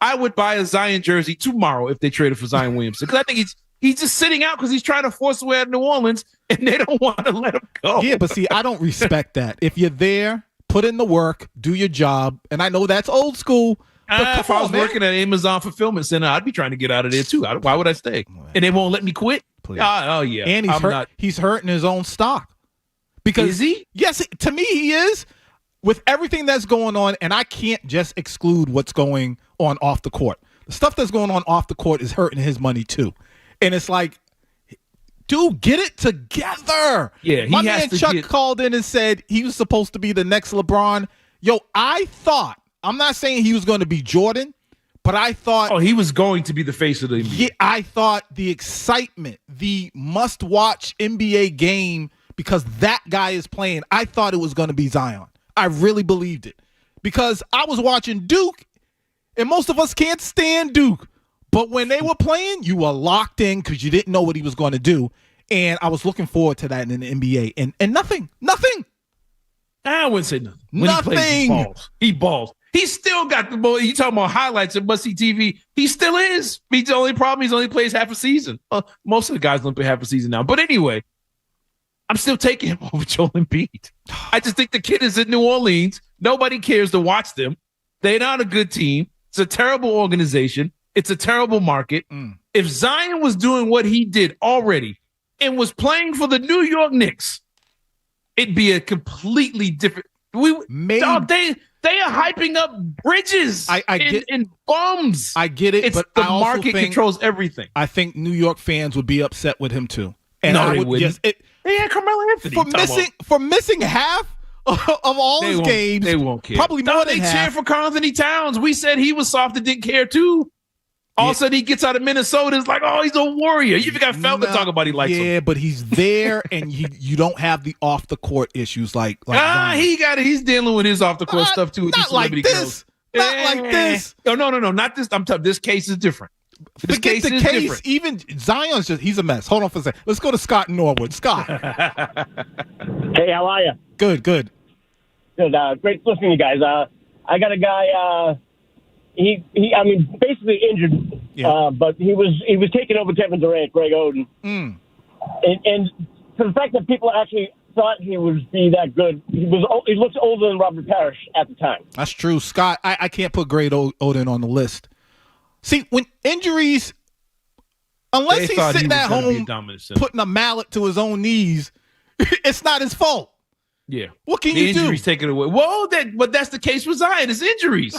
I would buy a Zion jersey tomorrow if they traded for Zion Williamson. Because I think he's just sitting out because he's trying to force away at New Orleans, and they don't want to let him go. Yeah, but see, I don't respect that. If you're there, put in the work, do your job. And I know that's old school. But if I was working at Amazon Fulfillment Center, I'd be trying to get out of there too. Why would I stay? And they won't let me quit? Oh, yeah. And he's hurting his own stock. Because, is he? Yes, to me he is. With everything that's going on, and I can't just exclude what's going on off the court. The stuff that's going on off the court is hurting his money too. And it's like, dude, get it together. Yeah, my man Chuck called in and said he was supposed to be the next LeBron. Yo, I'm not saying he was going to be Jordan, but I thought. Oh, he was going to be the face of the NBA. Yeah, I thought the excitement, the must-watch NBA game, because that guy is playing, I thought it was going to be Zion. I really believed it. Because I was watching Duke, and most of us can't stand Duke. But when they were playing, you were locked in because you didn't know what he was going to do. And I was looking forward to that in the NBA. And nothing. I wouldn't say nothing. When Nothing. He plays, he balls. He still got the ball. You talking about highlights and must-see TV. He still is. He's the only problem. He's only plays half a season. Most of the guys don't play half a season now. But anyway, I'm still taking him over Joel Embiid. I just think the kid is in New Orleans. Nobody cares to watch them. They're not a good team. It's a terrible organization. It's a terrible market. If Zion was doing what he did already and was playing for the New York Knicks, it'd be a completely different. Dog, they are hyping up Bridges and bums. I get it, but the I also market think, controls everything. I think New York fans would be upset with him too. And no, I they would wouldn't. Yeah, Carmelo Anthony for missing half of all his games. They won't care. Probably more than they half. cheer for Karl Anthony Towns. We said he was soft and didn't care too. All of a sudden he gets out of Minnesota. It's like, oh, he's a warrior. You even got Felton to talk about he likes him. Yeah, but he's there, and you don't have the off the court issues like he got it. He's dealing with his off the court stuff too. With Not like this. Girls. Not like this. No, not this. I'm tough. This case is different. This Forget the case. Different. Even Zion's he's a mess. Hold on for a second. Let's go to Scott in Norwood. Scott. Hey, how are you? Good. Good. Great listening to you guys. I got a guy. Basically injured. Yeah. But he was taking over Kevin Durant, Greg Oden. And for the fact that people actually thought he would be that good, he looks older than Robert Parrish at the time. That's true, Scott. I can't put Greg Oden on the list. See, when injuries, unless he's sitting at home putting a mallet to his own knees, it's not his fault. Yeah. What can you do? Injuries take it away. Well, but that's the case with Zion. It's injuries.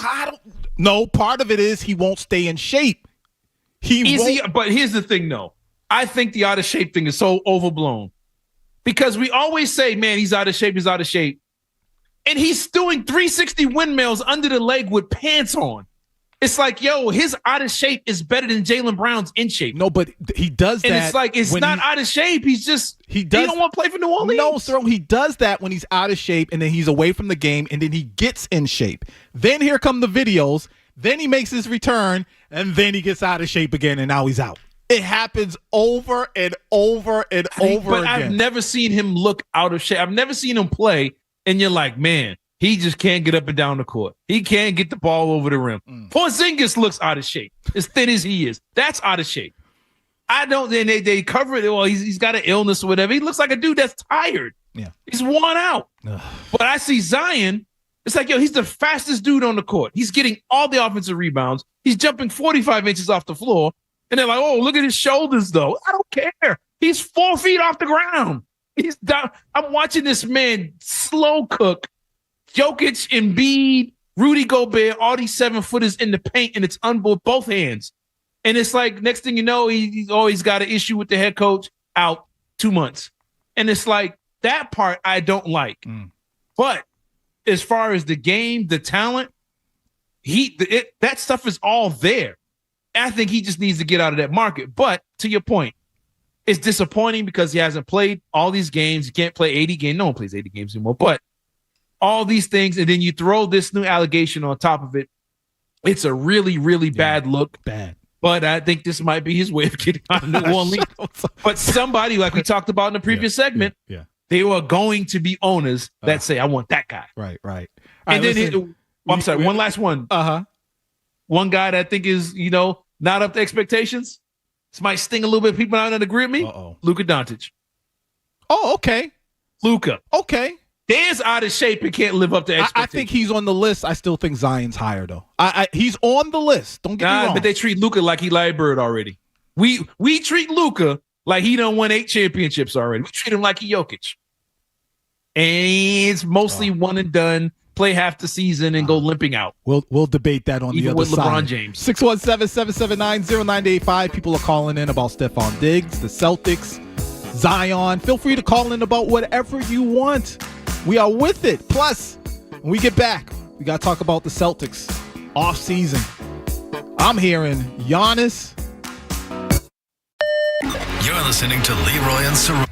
No, part of it is he won't stay in shape. But here's the thing, though. I think the out of shape thing is so overblown because we always say, man, he's out of shape. He's out of shape. And he's doing 360 windmills under the leg with pants on. It's like, yo, his out of shape is better than Jaylen Brown's in shape. No, but he does that. And it's like, it's not out of shape. He don't want to play for New Orleans. No, sir. He does that when he's out of shape and then he's away from the game and then he gets in shape. Then here come the videos. Then he makes his return and then he gets out of shape again and now he's out. It happens over and over and over again. I've never seen him look out of shape. I've never seen him play and you're like, man, he just can't get up and down the court. He can't get the ball over the rim. Porzingis looks out of shape, as thin as he is. That's out of shape. I don't. Then they cover it. Well, he's got an illness or whatever. He looks like a dude that's tired. Yeah, he's worn out. But I see Zion. It's like, yo, he's the fastest dude on the court. He's getting all the offensive rebounds. He's jumping 45 inches off the floor, and they're like, oh, look at his shoulders, though. I don't care. He's 4 feet off the ground. He's down. I'm watching this man slow cook Jokic, Embiid, Rudy Gobert, all these 7-footers in the paint, and it's both hands. And it's like, next thing you know, he's always got an issue with the head coach, out 2 months. And it's like, that part I don't like. But as far as the game, the talent, that stuff is all there. I think he just needs to get out of that market. But to your point, it's disappointing because he hasn't played all these games. He can't play 80 games. No one plays 80 games anymore. But all these things, and then you throw this new allegation on top of it. It's a really, really bad look. Bad. But I think this might be his way of getting out of New Orleans. But somebody, like we talked about in the previous segment, they are going to be owners that say, I want that guy. Right. And then, I'm sorry, one last one. One guy that I think is, not up to expectations. This might sting a little bit. People aren't going to agree with me. Luka Doncic. Oh, okay. Luka. Okay. Dan's out of shape and can't live up to expectations. I think he's on the list. I still think Zion's higher, though. He's on the list. Don't get me wrong. But they treat Luka like he Larry Bird already. We treat Luka like he done won 8 championships already. We treat him like he Jokic. And it's mostly one and done. Play half the season and go limping out. We'll debate that on even the other with LeBron side. James. 617-779-0985. People are calling in about Stefon Diggs, the Celtics, Zion. Feel free to call in about whatever you want. We are with it. Plus, when we get back, we got to talk about the Celtics off season. I'm hearing Giannis. You're listening to Leroy and Cerrone.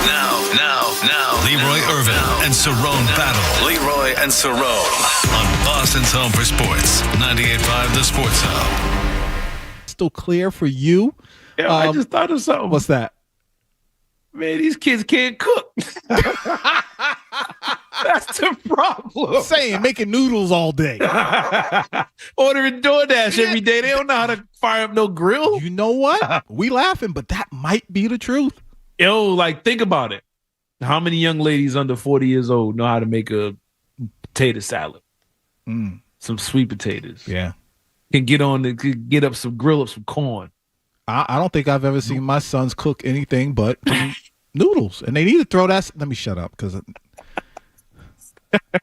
Now, Leroy Irvin and Cerrone battle. Leroy and Cerrone on Boston's Home for Sports, 98.5 The Sports Hub. Still clear for you. Yeah, I just thought of something. What's that? Man, these kids can't cook. That's the problem. Saying making noodles all day. Ordering DoorDash every day. They don't know how to fire up no grill. You know what? We laughing, but that might be the truth. Yo, like, think about it. How many young ladies under 40 years old know how to make a potato salad? Some sweet potatoes. Yeah. Can get grill up some corn. I don't think I've ever seen my sons cook anything but noodles. And they need to throw that. Let me shut up because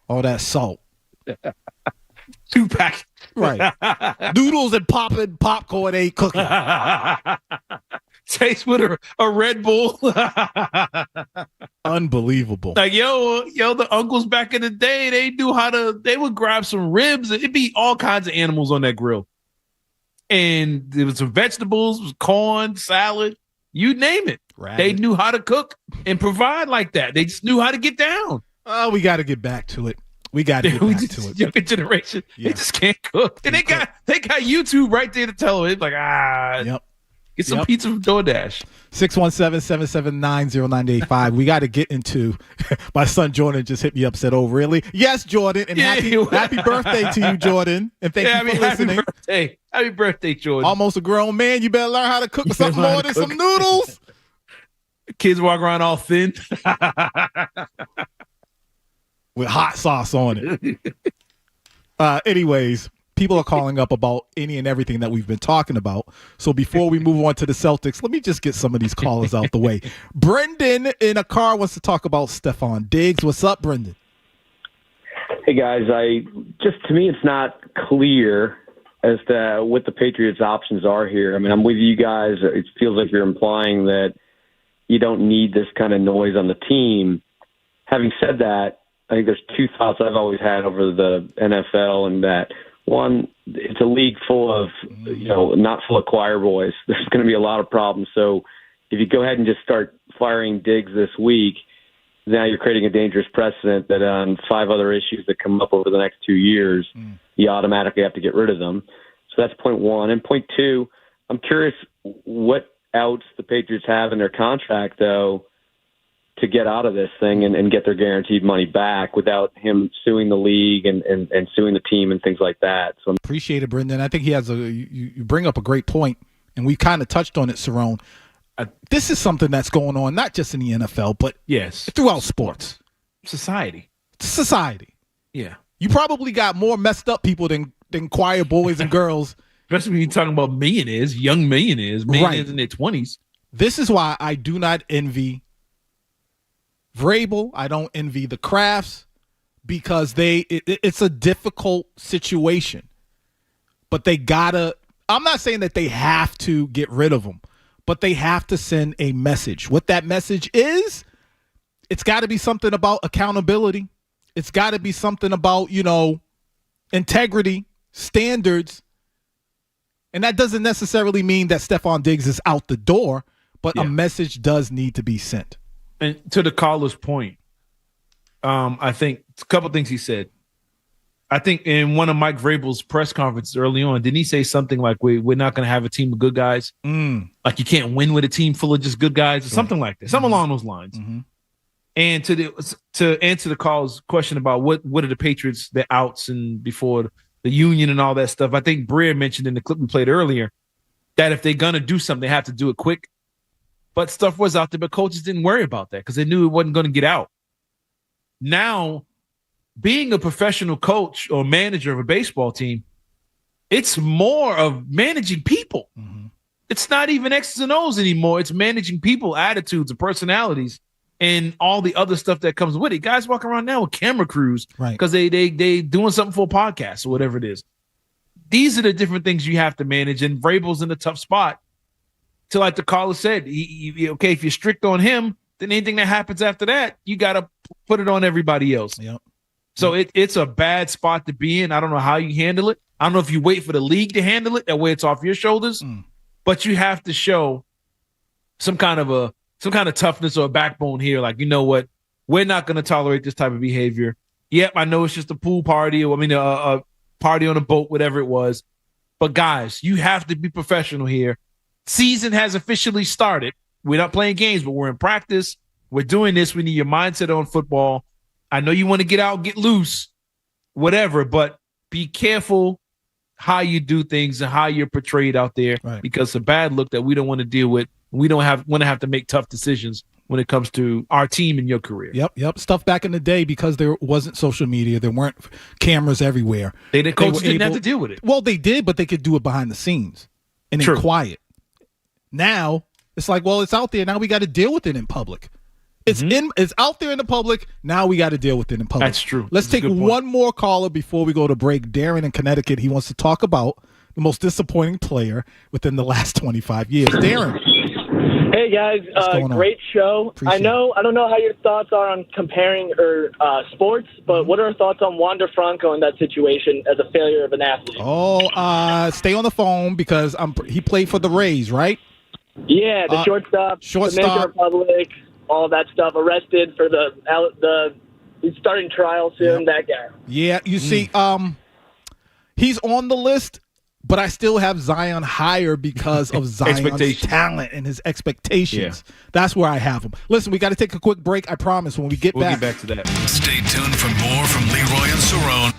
all that salt. 2-pack. Right. Noodles and popcorn ain't cooking. Taste with a Red Bull. Unbelievable. Like, yo, the uncles back in the day, they would grab some ribs. It'd be all kinds of animals on that grill. And there was some vegetables, corn, salad, you name it. Rabbit. They knew how to cook and provide like that. They just knew how to get down. Oh, we got to get back to it. To it. Younger generation, they just can't cook. And they got YouTube right there to tell them. It's like, get some pizza from DoorDash. 617-779-0985. We got to get into my son Jordan just hit me up, said, "Oh, really?" Yes, Jordan. And happy birthday to you, Jordan. And thank you for listening. Happy birthday, Jordan. Almost a grown man. You better learn how to cook something more than some noodles. Kids walk around all thin. With hot sauce on it. Anyways, people are calling up about any and everything that we've been talking about. So before we move on to the Celtics, let me just get some of these callers out the way. Brendan in a car wants to talk about Stefon Diggs. What's up, Brendan? Hey, guys. To me, it's not clear as to what the Patriots' options are here. I mean, I'm with you guys. It feels like you're implying that you don't need this kind of noise on the team. Having said that, I think there's two thoughts I've always had over the NFL, and that one, it's a league full of, not full of choir boys. There's going to be a lot of problems. So if you go ahead and just start firing Diggs this week, now you're creating a dangerous precedent that on 5 other issues that come up over the next 2 years, you automatically have to get rid of them. So that's point one. And point two, I'm curious what outs the Patriots have in their contract, though, to get out of this thing and get their guaranteed money back without him suing the league and suing the team and things like that. So appreciate it, Brendan. I think he has you bring up a great point, and we kind of touched on it, Cerrone. This is something that's going on not just in the NFL, but throughout sports. Society. Yeah. You probably got more messed up people than choir boys and girls. Especially when you're talking about millionaires, young millionaires in their 20s. This is why I do not envy Vrabel. I don't envy the Crafts because it's a difficult situation. But they gotta, I'm not saying that they have to get rid of them, but they have to send a message. What that message is, it's got to be something about accountability. It's got to be something about, integrity, standards. And that doesn't necessarily mean that Stefon Diggs is out the door, but a message does need to be sent. And to the caller's point, I think a couple things he said. I think in one of Mike Vrabel's press conferences early on, didn't he say something like, we're not going to have a team of good guys? Like you can't win with a team full of just good guys or something like that. Something along those lines. And to answer the caller's question about what are the Patriots, their outs and before the union and all that stuff, I think Breer mentioned in the clip we played earlier that if they're going to do something, they have to do it quick. But stuff was out there, but coaches didn't worry about that because they knew it wasn't going to get out. Now, being a professional coach or manager of a baseball team, it's more of managing people. It's not even X's and O's anymore. It's managing people, attitudes, and personalities, and all the other stuff that comes with it. Guys walk around now with camera crews because they doing something for a podcast or whatever it is. These are the different things you have to manage, and Vrabel's in a tough spot. So like the caller said, if you're strict on him, then anything that happens after that, you got to put it on everybody else. So it's a bad spot to be in. I don't know how you handle it. I don't know if you wait for the league to handle it, that way it's off your shoulders. But you have to show some kind of some kind of toughness or a backbone here. Like, you know what? We're not going to tolerate this type of behavior. Yep, I know it's just a pool party, or a party on a boat, whatever it was. But guys, you have to be professional here. Season has officially started. We're not playing games, but we're in practice. We're doing this. We need your mindset on football. I know you want to get out, get loose, whatever, but be careful how you do things and how you're portrayed out there, because it's a bad look that we don't want to deal with. We don't want to have to make tough decisions when it comes to our team and your career. Yep. Stuff back in the day, because there wasn't social media, there weren't cameras everywhere. Coaches didn't have to deal with it. Well, they did, but they could do it behind the scenes and in quiet. Now it's like, well, it's out there. Now we got to deal with it in public. It's out there in the public. Now we got to deal with it in public. That's true. Let's take one more caller before we go to break. Darren in Connecticut. He wants to talk about the most disappointing player within the last 25 years. Darren. Hey guys, great show. I don't know how your thoughts are on comparing sports, but what are your thoughts on Wander Franco in that situation as a failure of an athlete? Stay on the phone, because he played for the Rays, right? Yeah, the shortstop, Dominican Republic, all that stuff. Arrested for he's starting trial soon. That guy. Yeah, you see, he's on the list, but I still have Zion higher because of Zion's talent and his expectations. Yeah. That's where I have him. Listen, we got to take a quick break. I promise when we get back. We'll get back to that. Stay tuned for more from Leroy and Cerrone.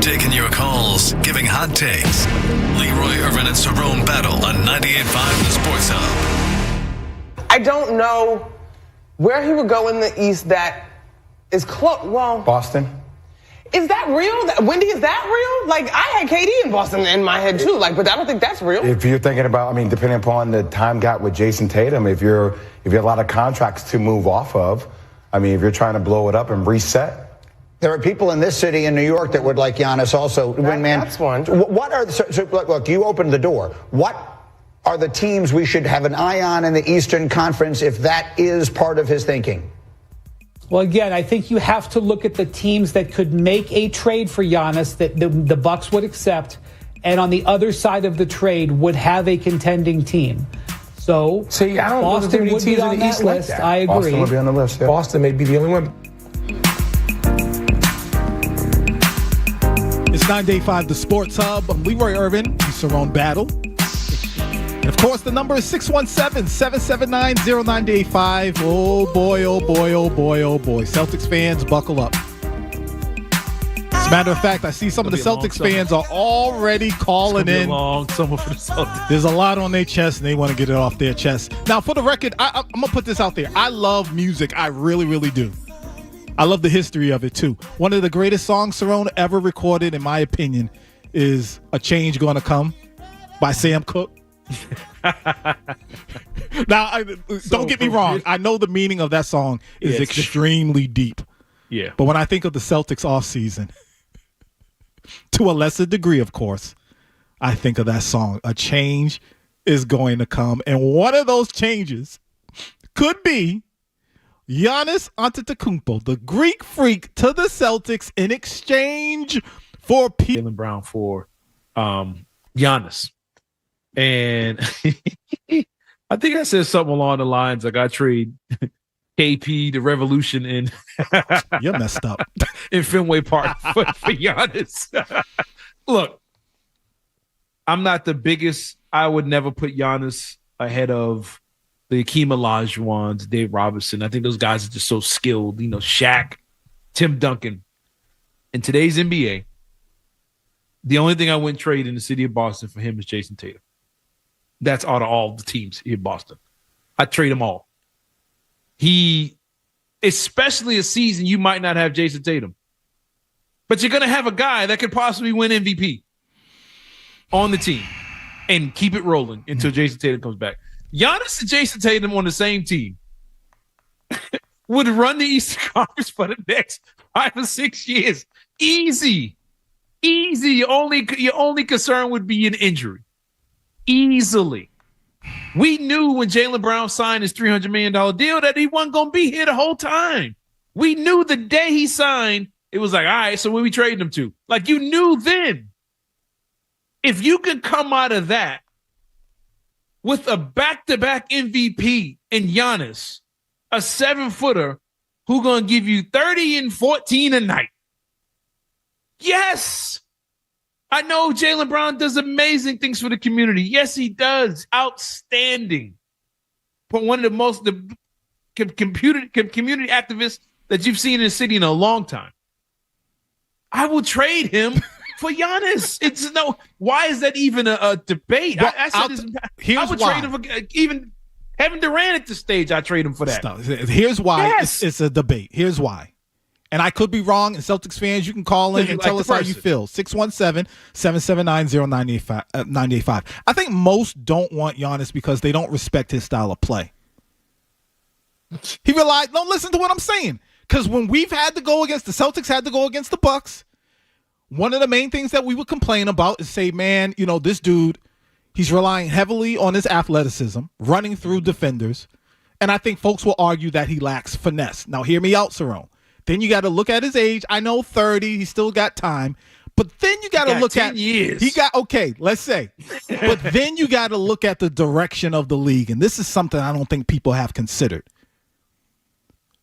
Taking your calls, giving hot takes. Leroy Irvin and Cerrone battle on 98.5 The Sports Hub. I don't know where he would go in the East that is close. Well, Boston. is that real? Wendy, is that real? Like, I had KD in Boston in my head too. Like, but I don't think that's real. If you're thinking about, I mean, depending upon the time gap with Jason Tatum, if you have a lot of contracts to move off of, I mean, if you're trying to blow it up and reset. There are people in this city in New York that would like Giannis also. That's one. What are so look, you opened the door. What are the teams we should have an eye on in the Eastern Conference if that is part of his thinking? Well, again, I think you have to look at the teams that could make a trade for Giannis that the Bucks would accept, and on the other side of the trade would have a contending team. So, see, I don't know if Boston would be on that list. I agree. Boston would be on the list. Yeah. Boston may be the only one. It's 9-5 The Sports Hub. I'm Leroy Irvin. He's Cerrone Battle. And of course, the number is 617-779-0985. Oh boy, oh boy, oh boy, oh boy. Celtics fans, buckle up. As a matter of fact, I see some of the Celtics fans are already calling in. Long summer for the Celtics. There's a lot on their chest, and they want to get it off their chest. Now, for the record, I'm going to put this out there. I love music. I really, really do. I love the history of it, too. One of the greatest songs Cerrone ever recorded, in my opinion, is A Change Gonna Come by Sam Cooke. Now, don't get me wrong. I know the meaning of that song is extremely deep. Yeah. But when I think of the Celtics offseason, to a lesser degree, of course, I think of that song. A change is going to come. And one of those changes could be Giannis Antetokounmpo, the Greek freak, to the Celtics in exchange for Jaylen Brown for Giannis. And I think I said something along the lines like I trade KP, the Revolution, in you're messed up in Fenway Park for Giannis. Look, I'm not the biggest. I would never put Giannis ahead of the Hakeem Olajuwons, Dave Robinson. I think those guys are just so skilled. You know, Shaq, Tim Duncan. In today's NBA, the only thing I wouldn't trade in the city of Boston for him is Jason Tatum. That's out of all the teams in Boston. I'd trade them all. Especially a season you might not have Jason Tatum. But you're going to have a guy that could possibly win MVP on the team and keep it rolling until Jason Tatum comes back. Giannis and Jason Tatum on the same team would run the Eastern Conference for the next 5 or 6 years. Easy. Your only concern would be an injury. Easily. We knew when Jaylen Brown signed his $300 million deal that he wasn't going to be here the whole time. We knew the day he signed, it was like, all right, so where we trading him to? Like, you knew then. If you could come out of that with a back-to-back MVP in Giannis, a 7-footer who going to give you 30 and 14 a night. Yes. I know Jaylen Brown does amazing things for the community. Yes, he does. Outstanding. But one of the most community activists that you've seen in the city in a long time. I will trade him for Giannis. Why is that even a debate? Well, I would trade him for even Kevin Durant at the stage. I trade him for that. Here's why it's a debate. Here's why. And I could be wrong. And Celtics fans, you can call in and tell us how you feel. 617-779-0985. I think most don't want Giannis because they don't respect his style of play. Don't listen to what I'm saying. Because when we've had to go against, the Celtics had to go against the Bucks, one of the main things that we would complain about is say, man, this dude, he's relying heavily on his athleticism, running through defenders. And I think folks will argue that he lacks finesse. Now, hear me out, Cerrone. Then you got to look at his age. I know 30, he still got time. But then you got to look 10 years. Let's say. But then you got to look at the direction of the league. And this is something I don't think people have considered.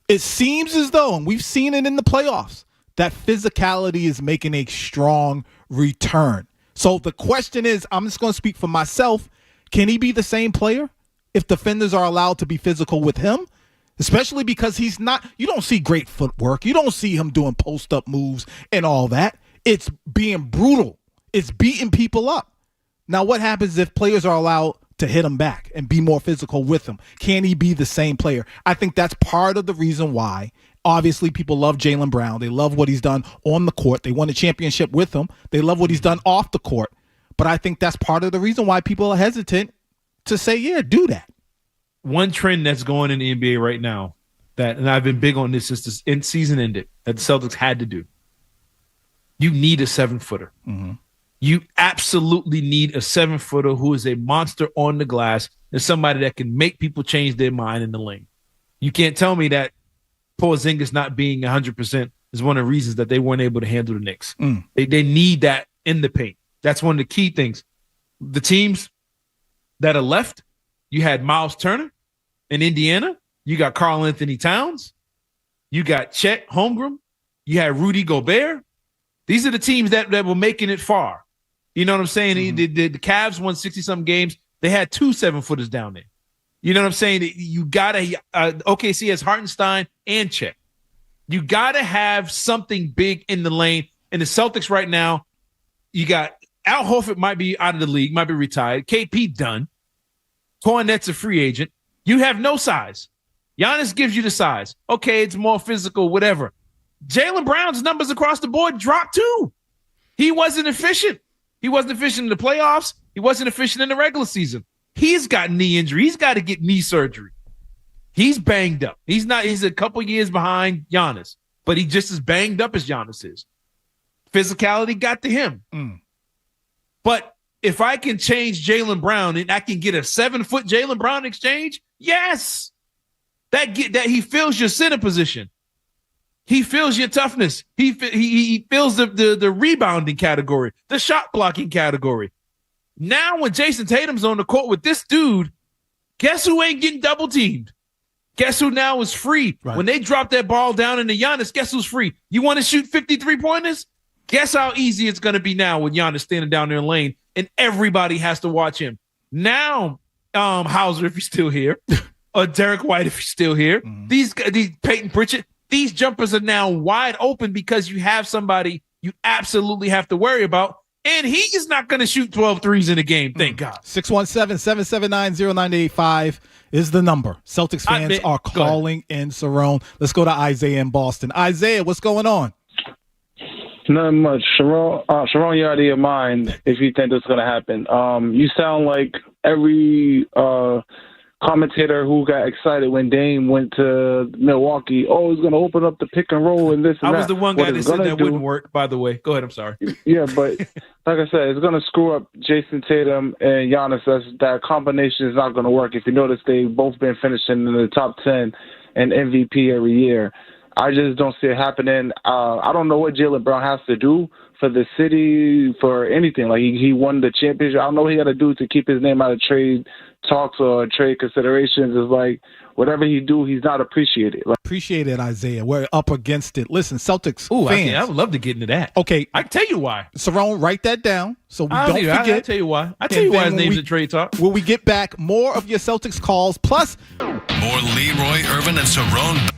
It seems as though, and we've seen it in the playoffs, that physicality is making a strong return. So the question is, I'm just going to speak for myself. Can he be the same player if defenders are allowed to be physical with him? Especially because you don't see great footwork. You don't see him doing post-up moves and all that. It's being brutal. It's beating people up. Now, what happens if players are allowed to hit him back and be more physical with him? Can he be the same player? I think that's part of the reason why. Obviously, people love Jaylen Brown. They love what he's done on the court. They won a championship with him. They love what he's done off the court. But I think that's part of the reason why people are hesitant to say, yeah, do that. One trend that's going in the NBA right now, and I've been big on this since the season ended, that the Celtics had to do. You need a 7-footer. Mm-hmm. You absolutely need a 7-footer who is a monster on the glass and somebody that can make people change their mind in the lane. You can't tell me that Porzingis not being 100% is one of the reasons that they weren't able to handle the Knicks. They need that in the paint. That's one of the key things. The teams that are left, you had Miles Turner in Indiana. You got Karl Anthony Towns. You got Chet Holmgren. You had Rudy Gobert. These are the teams that were making it far. You know what I'm saying? Mm-hmm. The Cavs won 60-something games. They had 2 7-footers down there. You know what I'm saying? You got to OKC has Hartenstein and Chet. You got to have something big in the lane. And the Celtics right now, you got Al Horford might be out of the league, might be retired. KP done. Cornette's a free agent. You have no size. Giannis gives you the size. Okay, it's more physical, whatever. Jaylen Brown's numbers across the board dropped too. He wasn't efficient. He wasn't efficient in the playoffs. He wasn't efficient in the regular season. He's got knee injury. He's got to get knee surgery. He's banged up. He's a couple years behind Giannis, but he just as banged up as Giannis is. Physicality got to him. But if I can change Jaylen Brown and I can get a 7-foot Jaylen Brown exchange, yes. That he fills your center position. He feels your toughness. He feels the rebounding category, the shot blocking category. Now when Jason Tatum's on the court with this dude, guess who ain't getting double teamed? Guess who now is free? Right. When they drop that ball down into Giannis, guess who's free? You want to shoot 53-pointers? Guess how easy it's going to be now with Giannis standing down there in lane and everybody has to watch him. Now, Hauser, if he's still here, or Derek White, if he's still here, these Peyton Pritchard, these jumpers are now wide open because you have somebody you absolutely have to worry about. And he is not going to shoot 12 threes in a game, thank God. 617-779-0985 is the number. Celtics fans are calling in Cerrone. Let's go to Isaiah in Boston. Isaiah, what's going on? Nothing much. Cerrone, you're out of your mind if you think this is going to happen. You sound like every commentator who got excited when Dame went to Milwaukee. Oh, he's going to open up the pick and roll and this and that. I was the one guy that said that wouldn't work, by the way. Go ahead, I'm sorry. Yeah, but like I said, it's going to screw up Jason Tatum and Giannis. That combination is not going to work. If you notice, they've both been finishing in the top 10 and MVP every year. I just don't see it happening. I don't know what Jaylen Brown has to do for the city, for anything. Like, he won the championship. I don't know what he got to do to keep his name out of trade talks or trade considerations. Is like, whatever he do, he's not appreciated. Appreciate it, Isaiah. We're up against it. Listen, Celtics fans. I would love to get into that. Okay. I can tell you why. Cerrone, write that down so we don't forget. I'll tell you why. I'll tell you why his name's a trade talk. When we get back, more of your Celtics calls, plus more Leroy Irvin and Cerrone.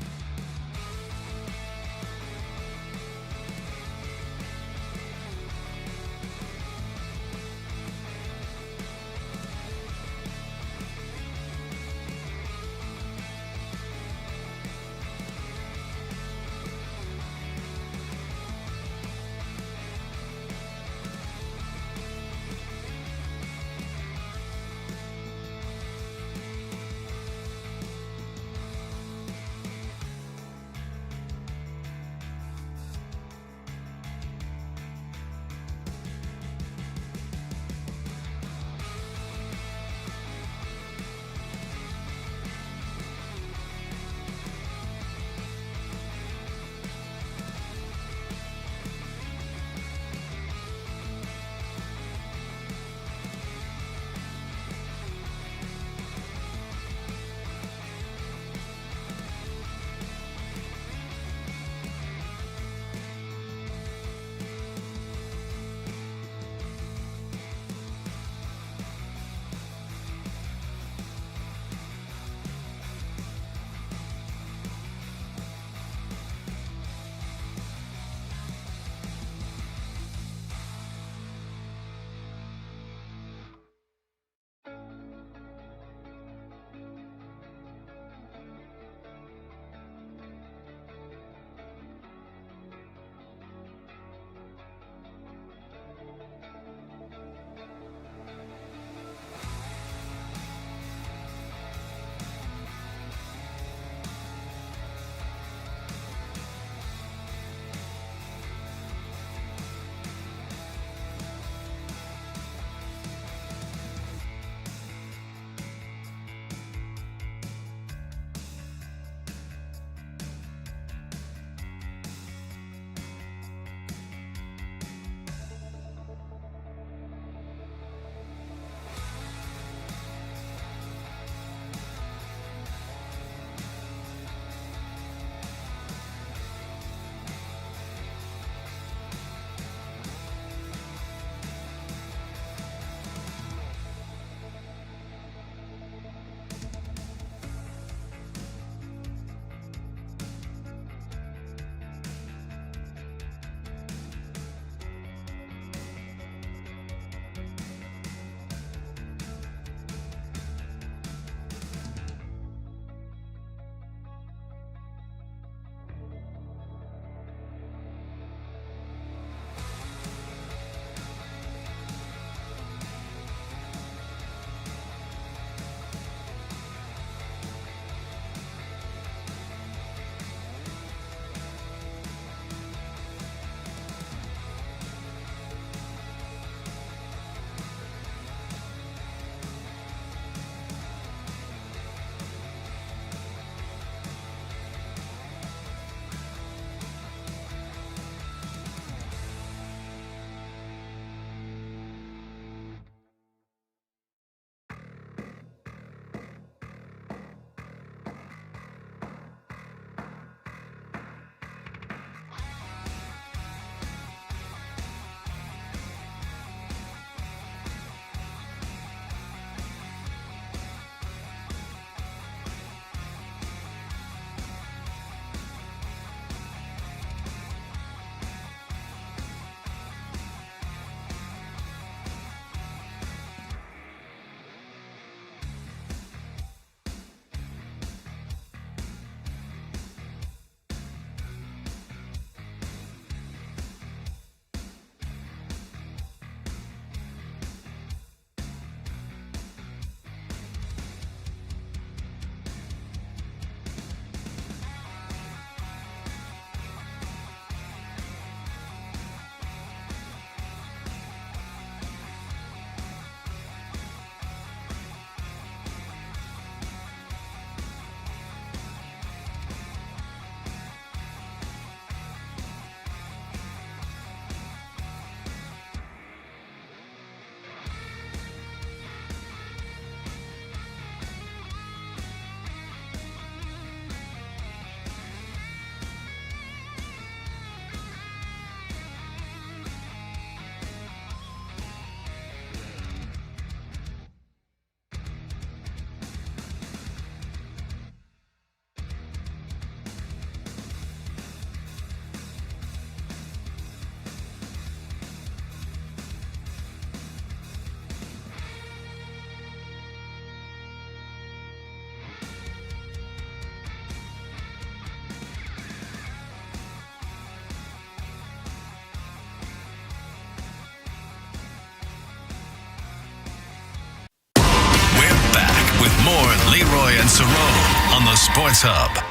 Leroy and Cerrone on the Sports Hub.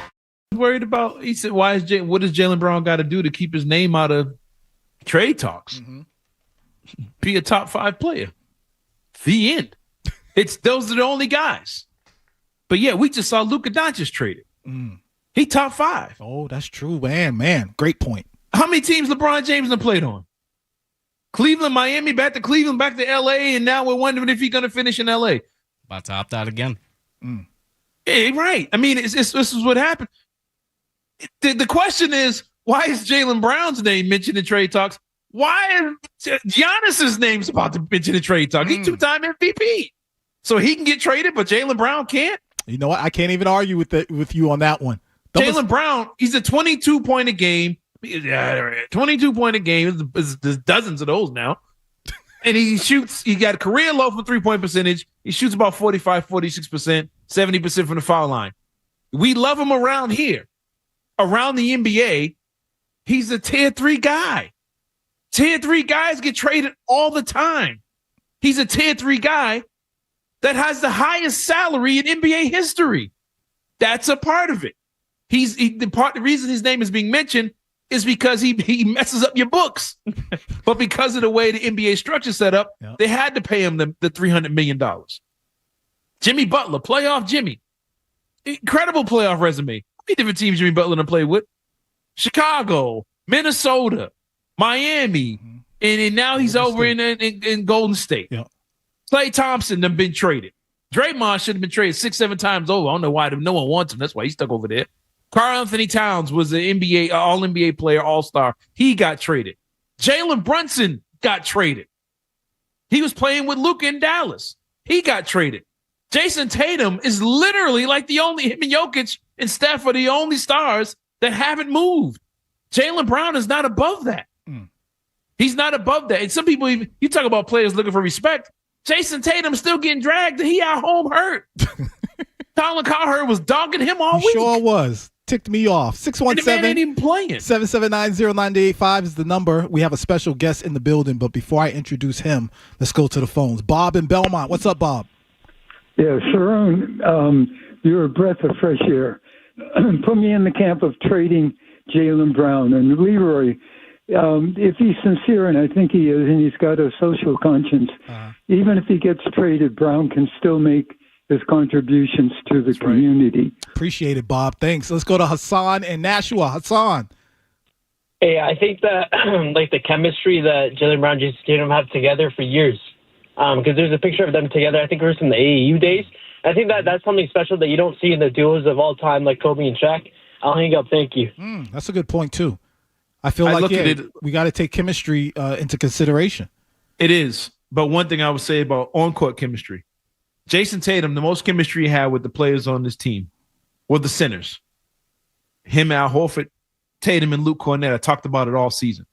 Worried about, he said, what does Jaylen Brown got to do to keep his name out of trade talks? Be a top 5 player. The end. Those are the only guys. But yeah, we just saw Luka Doncic traded. He top 5. Oh, that's true, man. Great point. How many teams LeBron James have played on? Cleveland, Miami, back to Cleveland, back to L.A., and now we're wondering if he's going to finish in L.A. About to opt out again. Yeah, right. I mean, this is what happened. The question is, why is Jaylen Brown's name mentioned in trade talks? Why is Giannis's name's about to be mentioned in trade talks? He's 2-time MVP. So he can get traded, but Jaylen Brown can't? You know what? I can't even argue with you on that one. Jaylen Brown, he's a 22-point a game. 22-point a game. There's dozens of those now. And he got a career low for three-point percentage. He shoots about 45, 46%, 70% from the foul line. We love him around here. Around the NBA, he's a tier 3 guy. Tier 3 guys get traded all the time. He's a tier 3 guy that has the highest salary in NBA history. That's a part of it. The reason his name is being mentioned is because he messes up your books. But because of the way the NBA structure set up, they had to pay him the $300 million. Jimmy Butler, playoff Jimmy. Incredible playoff resume. How many different teams Jimmy Butler done played with? Chicago, Minnesota, Miami, and now he's over in Golden State. Klay Thompson done been traded. Draymond should have been traded 6-7 times over. I don't know why no one wants him. That's why he's stuck over there. Karl Anthony Towns was an NBA, all-NBA player, all-star. He got traded. Jalen Brunson got traded. He was playing with Luka in Dallas. He got traded. Jason Tatum is literally like him and Jokic and Steph are the only stars that haven't moved. Jaylen Brown is not above that. He's not above that. And some people, you talk about players looking for respect. Jason Tatum's still getting dragged. He at home hurt. Colin Cowherd was dogging him all week. Sure was. Ticked me off. 617 ain't even playing. 779-0985 is the number. We have a special guest in the building, but before I introduce him, let's go to the phones. Bob in Belmont. What's up, Bob? Yeah, Cerrone, you're a breath of fresh air. Put me in the camp of trading Jaylen Brown. And Leroy, if he's sincere, and I think he is, and he's got a social conscience, even if he gets traded, Brown can still make his contributions to the community. Right. Appreciate it, Bob. Thanks. Let's go to Hassan in Nashua. Hassan. Hey, I think that like the chemistry that Jaylen Brown and Jason Tatum have together for years, because there's a picture of them together. I think it was from the AAU days. I think that's something special that you don't see in the duos of all time, like Kobe and Shaq. I'll hang up. Thank you. That's a good point, too. I feel like we got to take chemistry into consideration. It is. But one thing I would say about on-court chemistry, Jason Tatum, the most chemistry he had with the players on this team were the centers. Him, Al Horford, Tatum, and Luke Cornett. I talked about it all season.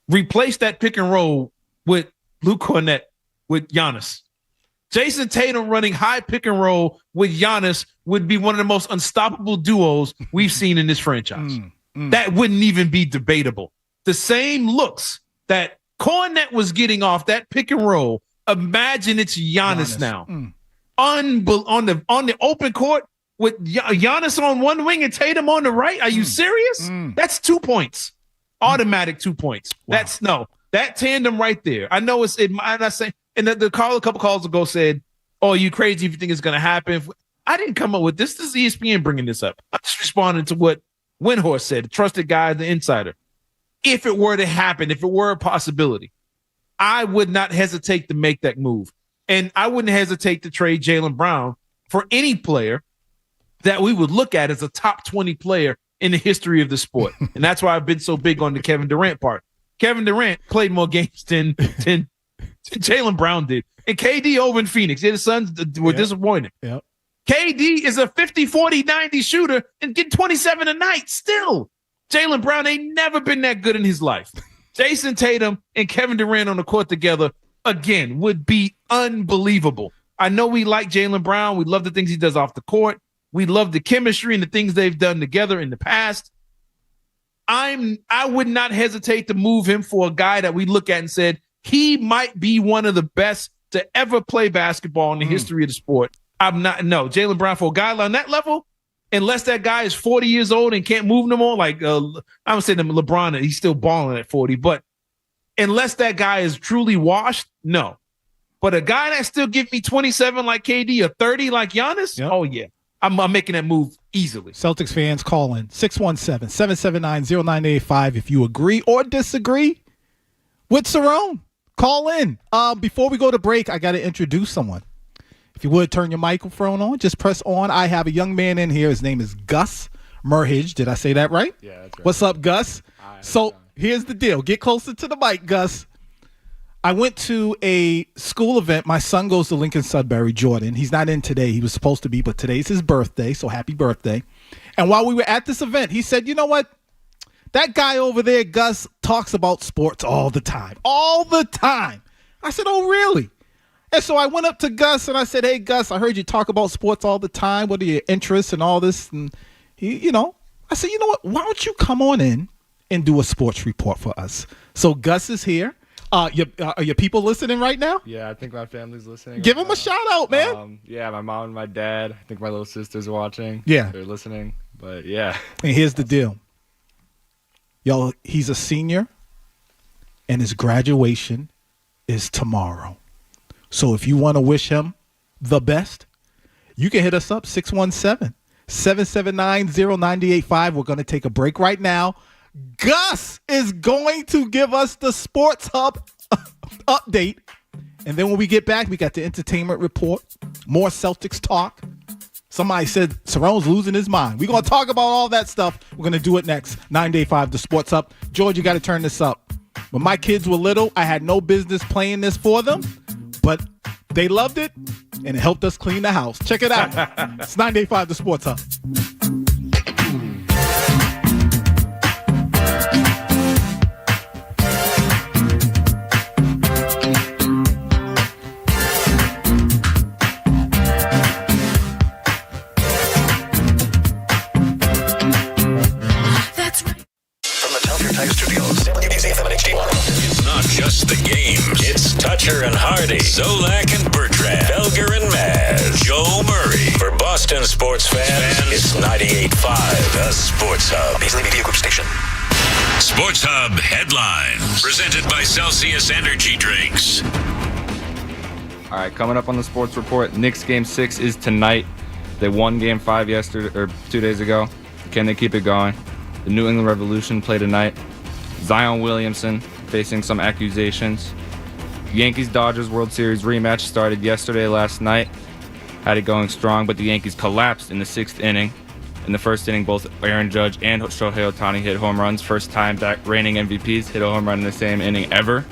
Replace that pick and roll with Luke Cornett with Giannis. Jason Tatum running high pick and roll with Giannis would be one of the most unstoppable duos we've seen in this franchise. That wouldn't even be debatable. The same looks that Cornett was getting off that pick and roll, imagine it's Giannis now. On the open court with Giannis on one wing and Tatum on the right. Are you serious? That's 2 points. Automatic 2 points. Wow. That tandem right there. I know I'm not saying, and the call a couple calls ago said, "Oh, you crazy if you think it's going to happen." I didn't come up with this. This is ESPN bringing this up. I'm just responding to what Windhorst said, the trusted guy, the insider. If it were to happen, if it were a possibility, I would not hesitate to make that move. And I wouldn't hesitate to trade Jaylen Brown for any player that we would look at as a top 20 player in the history of the sport. And that's why I've been so big on the Kevin Durant part. Kevin Durant played more games than Jaylen Brown did. And KD over in Phoenix. The Suns were disappointed. Yep. KD is a 50, 40, 90 shooter and get 27 a night still. Jaylen Brown ain't never been that good in his life. Jason Tatum and Kevin Durant on the court together, again, would be unbelievable. I know we like Jaylen Brown. We love the things he does off the court. We love the chemistry and the things they've done together in the past. I would not hesitate to move him for a guy that we look at and said, he might be one of the best to ever play basketball in the history of the sport. I'm not. No, Jaylen Brown, for a guy on that level, unless that guy is 40 years old and can't move no more, like I would say to LeBron, he's still balling at 40. But unless that guy is truly washed, no. But a guy that still give me 27 like KD or 30 like Giannis, oh yeah, I'm making that move easily. Celtics fans, call in 617-779-0985 if you agree or disagree with Cerrone. Call in. Before we go to break, I got to introduce someone. If you would, turn your microphone on. Just press on. I have a young man in here. His name is Gus Merhige. Did I say that right? Yeah, that's right. What's up, Gus? So here's the deal. Get closer to the mic, Gus. I went to a school event. My son goes to Lincoln Sudbury, Jordan. He's not in today. He was supposed to be, but today's his birthday, so happy birthday. And while we were at this event, he said, you know what? That guy over there, Gus, talks about sports all the time. All the time. I said, oh, really? And so I went up to Gus and I said, hey, Gus, I heard you talk about sports all the time. What are your interests and all this? And he, I said, you know what? Why don't you come on in and do a sports report for us? So Gus is here. Are your people listening right now? Yeah, I think my family's listening. Give them a shout out, man. Yeah, my mom and my dad. I think my little sister's watching. Yeah. They're listening. But yeah. And here's the deal. Yo, he's a senior and his graduation is tomorrow. So if you want to wish him the best, you can hit us up, 617-779-0985. We're going to take a break right now. Gus is going to give us the Sports Hub update. And then when we get back, we got the entertainment report, more Celtics talk. Somebody said Cerrone's losing his mind. We're going to talk about all that stuff. We're going to do it next. 9-5, the Sports Hub. George, you got to turn this up. When my kids were little, I had no business playing this for them, but they loved it, and it helped us clean the house. Check it out. It's 9-5, the Sports Hub. It's not just the games. It's Toucher and Hardy, Zolak and Bertrand, Felger and Maz, Joe Murray. For Boston sports fans, it's 98.5, the Sports Hub. Beasley Media Group Station. Sports Hub headlines, presented by Celsius Energy Drinks. All right, coming up on the sports report, Knicks Game 6 is tonight. They won Game 5 yesterday or 2 days ago. Can they keep it going? The New England Revolution play tonight. Zion Williamson facing some accusations. Yankees-Dodgers World Series rematch started last night. Had it going strong, but the Yankees collapsed in the 6th inning. In the first inning, both Aaron Judge and Shohei Ohtani hit home runs. First time that reigning MVPs hit a home run in the same inning ever.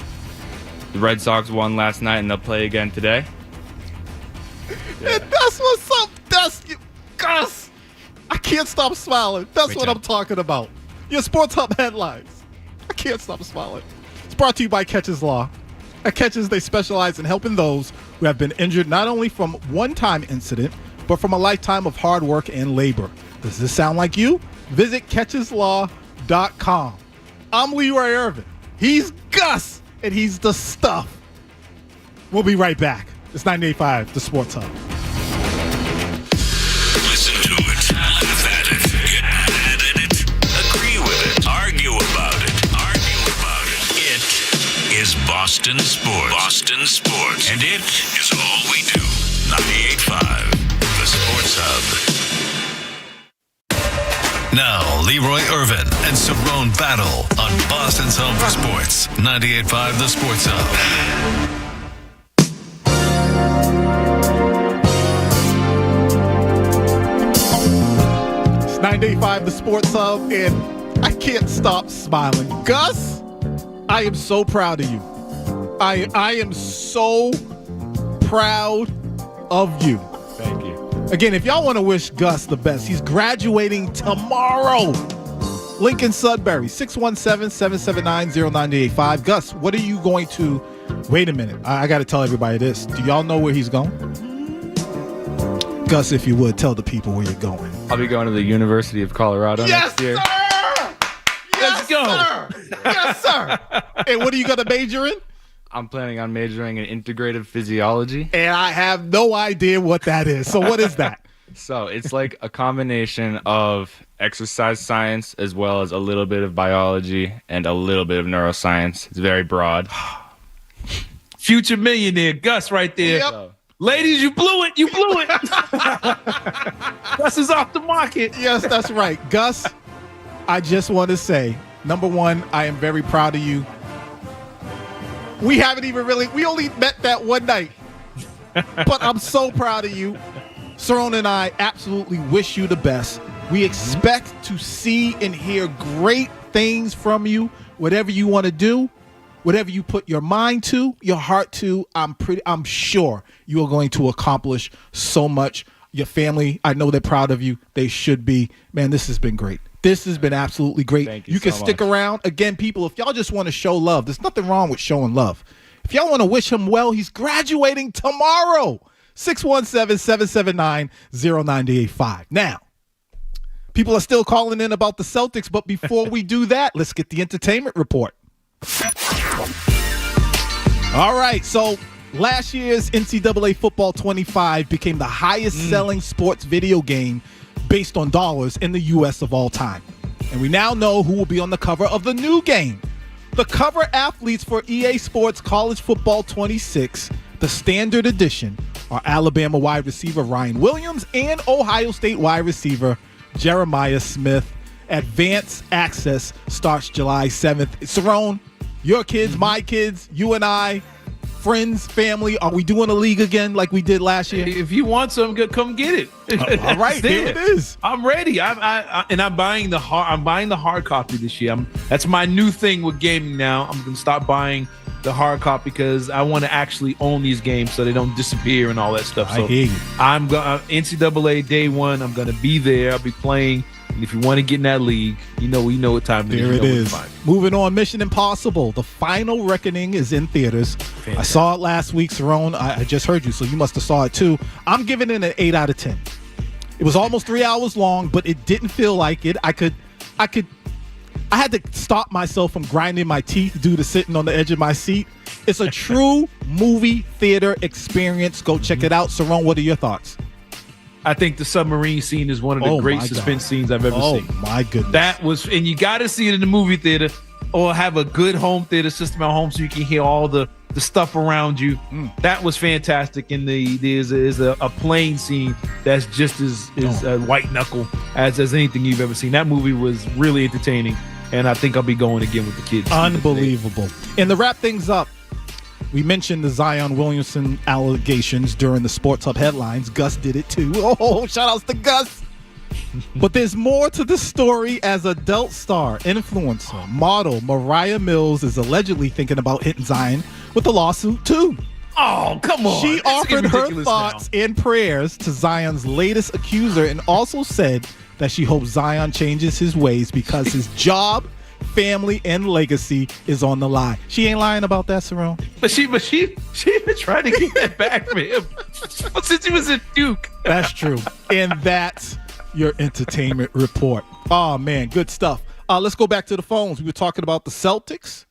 The Red Sox won last night, and they'll play again today. Yeah. And that's what's up. Gus, I can't stop smiling. That's what I'm talking about. Your Sports Hub headlines. I can't stop smiling. It's brought to you by Catches Law. At Catches, they specialize in helping those who have been injured not only from one-time incident, but from a lifetime of hard work and labor. Does this sound like you? Visit catcheslaw.com. I'm Leroy Irvin. He's Gus, and he's the stuff. We'll be right back. It's 98.5, the Sports Hub. Listen to it, laugh at it, get mad at it, agree with it, argue about it. It is Boston Sports. Boston Sports. And it is all we do. 98.5, the Sports Hub. Now, Leroy Irvin and Cerrone battle on Boston's Home for Sports. 98.5, the Sports Hub. It's 98.5, the Sports Hub, and I can't stop smiling. Gus, I am so proud of you. I am so proud of you. Thank you. Again, if y'all want to wish Gus the best, he's graduating tomorrow. Lincoln Sudbury, 617-779-0985. Gus, what are you going to... Wait a minute. I got to tell everybody this. Do y'all know where he's going? Gus, if you would, tell the people where you're going. I'll be going to the University of Colorado next year. Sir! Let's go. Sir. Yes, sir. And what are you going to major in? I'm planning on majoring in integrative physiology. And I have no idea what that is. So what is that? So it's like a combination of exercise science as well as a little bit of biology and a little bit of neuroscience. It's very broad. Future millionaire Gus right there. Yep. Ladies, you blew it. You blew it. Gus is off the market. Yes, that's right. Gus, I just want to say, number one, I am very proud of you. We only met that one night. But I'm so proud of you. Cerrone and I absolutely wish you the best. We expect to see and hear great things from you. Whatever you want to do, whatever you put your mind to, your heart to, I'm sure you are going to accomplish so much. Your family, I know they're proud of you. They should be. Man, this has been great. This has been absolutely great. Thank you can so stick much. around. Again, people, if y'all just want to show love, there's nothing wrong with showing love. If y'all want to wish him well, he's graduating tomorrow. 617-779-0985. Now, people are still calling in about the Celtics, but before we do that, let's get the entertainment report. All right, so last year's NCAA Football 25 became the highest-selling sports video game based on dollars in the U.S. of all time. And we now know who will be on the cover of the new game. The cover athletes for EA Sports College Football 26, the standard edition, are Alabama wide receiver Ryan Williams and Ohio State wide receiver Jeremiah Smith. Advanced access starts July 7th. Cerrone, your kids, my kids, you and I, friends, family, are we doing a league again like we did last year? If you want some, come get it. All right, here it is. I'm ready. I'm buying the hard copy this year. That's my new thing with gaming now. I'm gonna stop buying the hard copy because I want to actually own these games so they don't disappear and all that stuff. So I hear you. I'm going NCAA day one. I'm gonna be there. I'll be playing. And if you want to get in that league, you know what time it is. There it is. Moving on, Mission Impossible. The Final Reckoning is in theaters. Fantastic. I saw it last week, Cerrone. I just heard you, so you must have saw it too. I'm giving it an 8 out of 10. It was almost 3 hours long, but it didn't feel like it. I had to stop myself from grinding my teeth due to sitting on the edge of my seat. It's a true movie theater experience. Go check it out. Cerrone, what are your thoughts? I think the submarine scene is one of the great suspense scenes I've ever seen. Oh, my goodness. That was, and you got to see it in the movie theater or have a good home theater system at home so you can hear all the stuff around you. That was fantastic. And there's a plane scene that's just as white knuckle as anything you've ever seen. That movie was really entertaining. And I think I'll be going again with the kids. Unbelievable. And to wrap things up, we mentioned the Zion Williamson allegations during the Sports Hub headlines. Gus did it too. Oh, shout outs to Gus. But there's more to the story as adult star, influencer, model Mariah Mills is allegedly thinking about hitting Zion with a lawsuit too. Oh, come on. She offered her thoughts and prayers to Zion's latest accuser and also said that she hopes Zion changes his ways because his job, family, and legacy is on the line. She ain't lying about that, Cerrone. But she been trying to get that back from him since he was at Duke. That's true. And that's your entertainment report. Oh, man, good stuff. Let's go back to the phones. We were talking about the Celtics,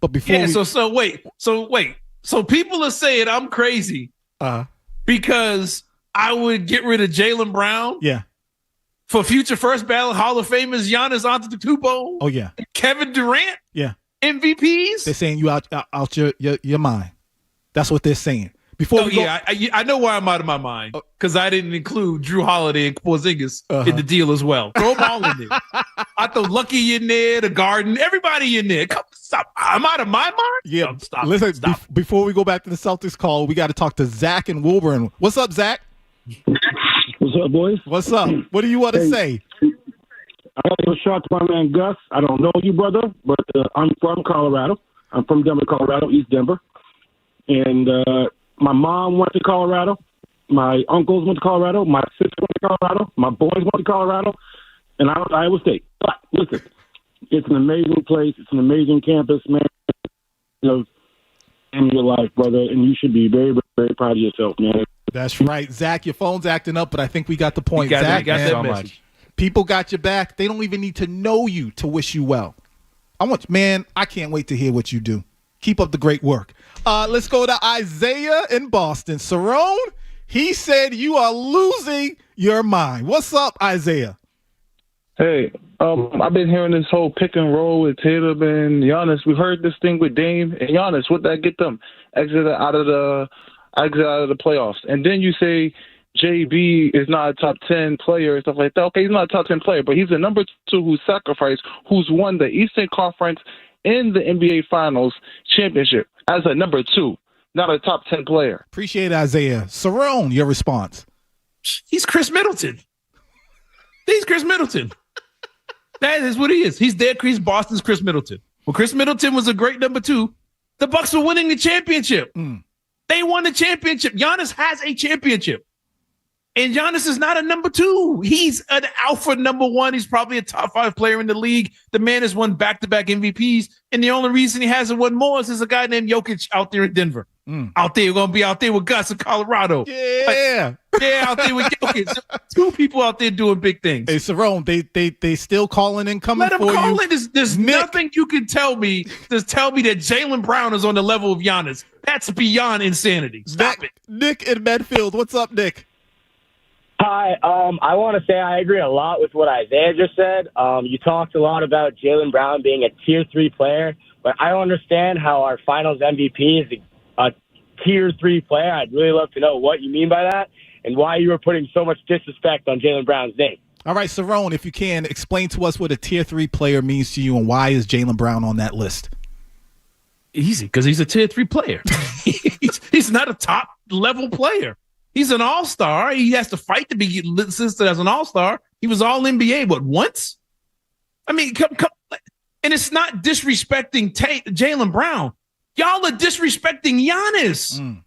but before so wait. So people are saying I'm crazy because I would get rid of Jaylen Brown. Yeah. For future first ballot Hall of Famers, Giannis Antetokounmpo. Oh, yeah. Kevin Durant. Yeah. MVPs. They're saying you out your mind. That's what they're saying. I know why I'm out of my mind because I didn't include Drew Holiday and Porzingis in the deal as well. Throw them all in there. I throw Lucky in there, the Garden, everybody in there. Come, stop. I'm out of my mind. Yeah. Stop. Before we go back to the Celtics call, we got to talk to Zach in Woburn. What's up, Zach? What's up, boys? What's up? What do you want to say? I got to give a shout out to my man Gus. I don't know you, brother, but I'm from Colorado. I'm from Denver, Colorado, East Denver. And my mom went to Colorado. My uncles went to Colorado. My sister went to Colorado. My boys went to Colorado. And I was Iowa State. But listen, it's an amazing place. It's an amazing campus, man. In your life, brother, and you should be very, very proud of yourself, man. That's right. Zach, your phone's acting up, but I think we got the point. Zach, man, so much. People got your back. They don't even need to know you to wish you well. I can't wait to hear what you do. Keep up the great work. Let's go to Isaiah in Boston. Cerrone, he said you are losing your mind. What's up, Isaiah? Hey, I've been hearing this whole pick and roll with Tatum and Giannis. We heard this thing with Dame and Giannis. Would that get them exit out of the playoffs? And then you say JB is not a top 10 player and stuff like that. Okay, he's not a top 10 player, but he's a number 2 who's sacrificed, who's won the Eastern Conference in the NBA Finals championship as a number 2, not a top 10 player. Appreciate it, Isaiah. Cerrone, your response. He's Chris Middleton. That is what he is. He's Boston's Chris Middleton. Well, Chris Middleton was a great number 2. The Bucks were winning the championship. They won the championship. Giannis has a championship. And Giannis is not a number 2. He's an alpha number 1. He's probably a top 5 player in the league. The man has won back-to-back MVPs. And the only reason he hasn't won more is there's a guy named Jokic out there in Denver. Out there, going to be out there with Gus in Colorado. Yeah. Out there with Jokic. 2 people out there doing big things. Hey, Cerrone, they still calling in, coming for you. Let them call in. There's nothing you can tell me that Jaylen Brown is on the level of Giannis. That's beyond insanity. Stop it. Nick in Medfield. What's up, Nick? Hi. I want to say I agree a lot with what Isaiah just said. You talked a lot about Jaylen Brown being a tier 3 player, but I don't understand how our finals MVP is a tier 3 player. I'd really love to know what you mean by that and why you were putting so much disrespect on Jaylen Brown's name. All right, Cerrone, if you can, explain to us what a tier 3 player means to you and why is Jaylen Brown on that list? Easy, because he's a tier 3 player. he's not a top level player. He's an all-star. He has to fight to be listed as an all-star. He was all NBA, once? I mean, come. And it's not disrespecting Jaylen Brown. Y'all are disrespecting Giannis.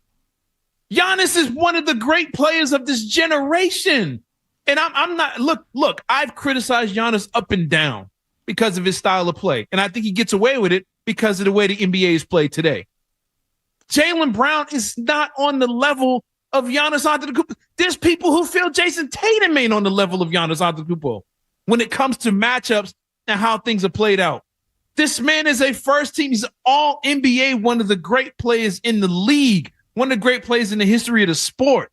Giannis is one of the great players of this generation. And I'm not, look, I've criticized Giannis up and down because of his style of play. And I think he gets away with it because of the way the NBA is played today. Jaylen Brown is not on the level of Giannis Antetokounmpo. There's people who feel Jason Tatum ain't on the level of Giannis Antetokounmpo when it comes to matchups and how things are played out. This man is a first team. He's all NBA, one of the great players in the league, one of the great players in the history of the sport.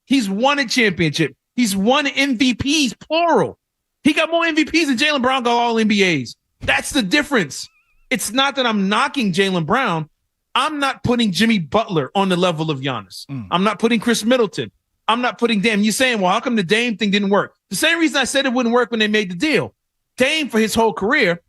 He's won a championship. He's won MVPs, plural. He got more MVPs than Jaylen Brown got all NBAs. That's the difference. It's not that I'm knocking Jaylen Brown. I'm not putting Jimmy Butler on the level of Giannis. I'm not putting Chris Middleton. I'm not putting Dame. You're saying, well, how come the Dame thing didn't work? The same reason I said it wouldn't work when they made the deal. Dame, for his whole career,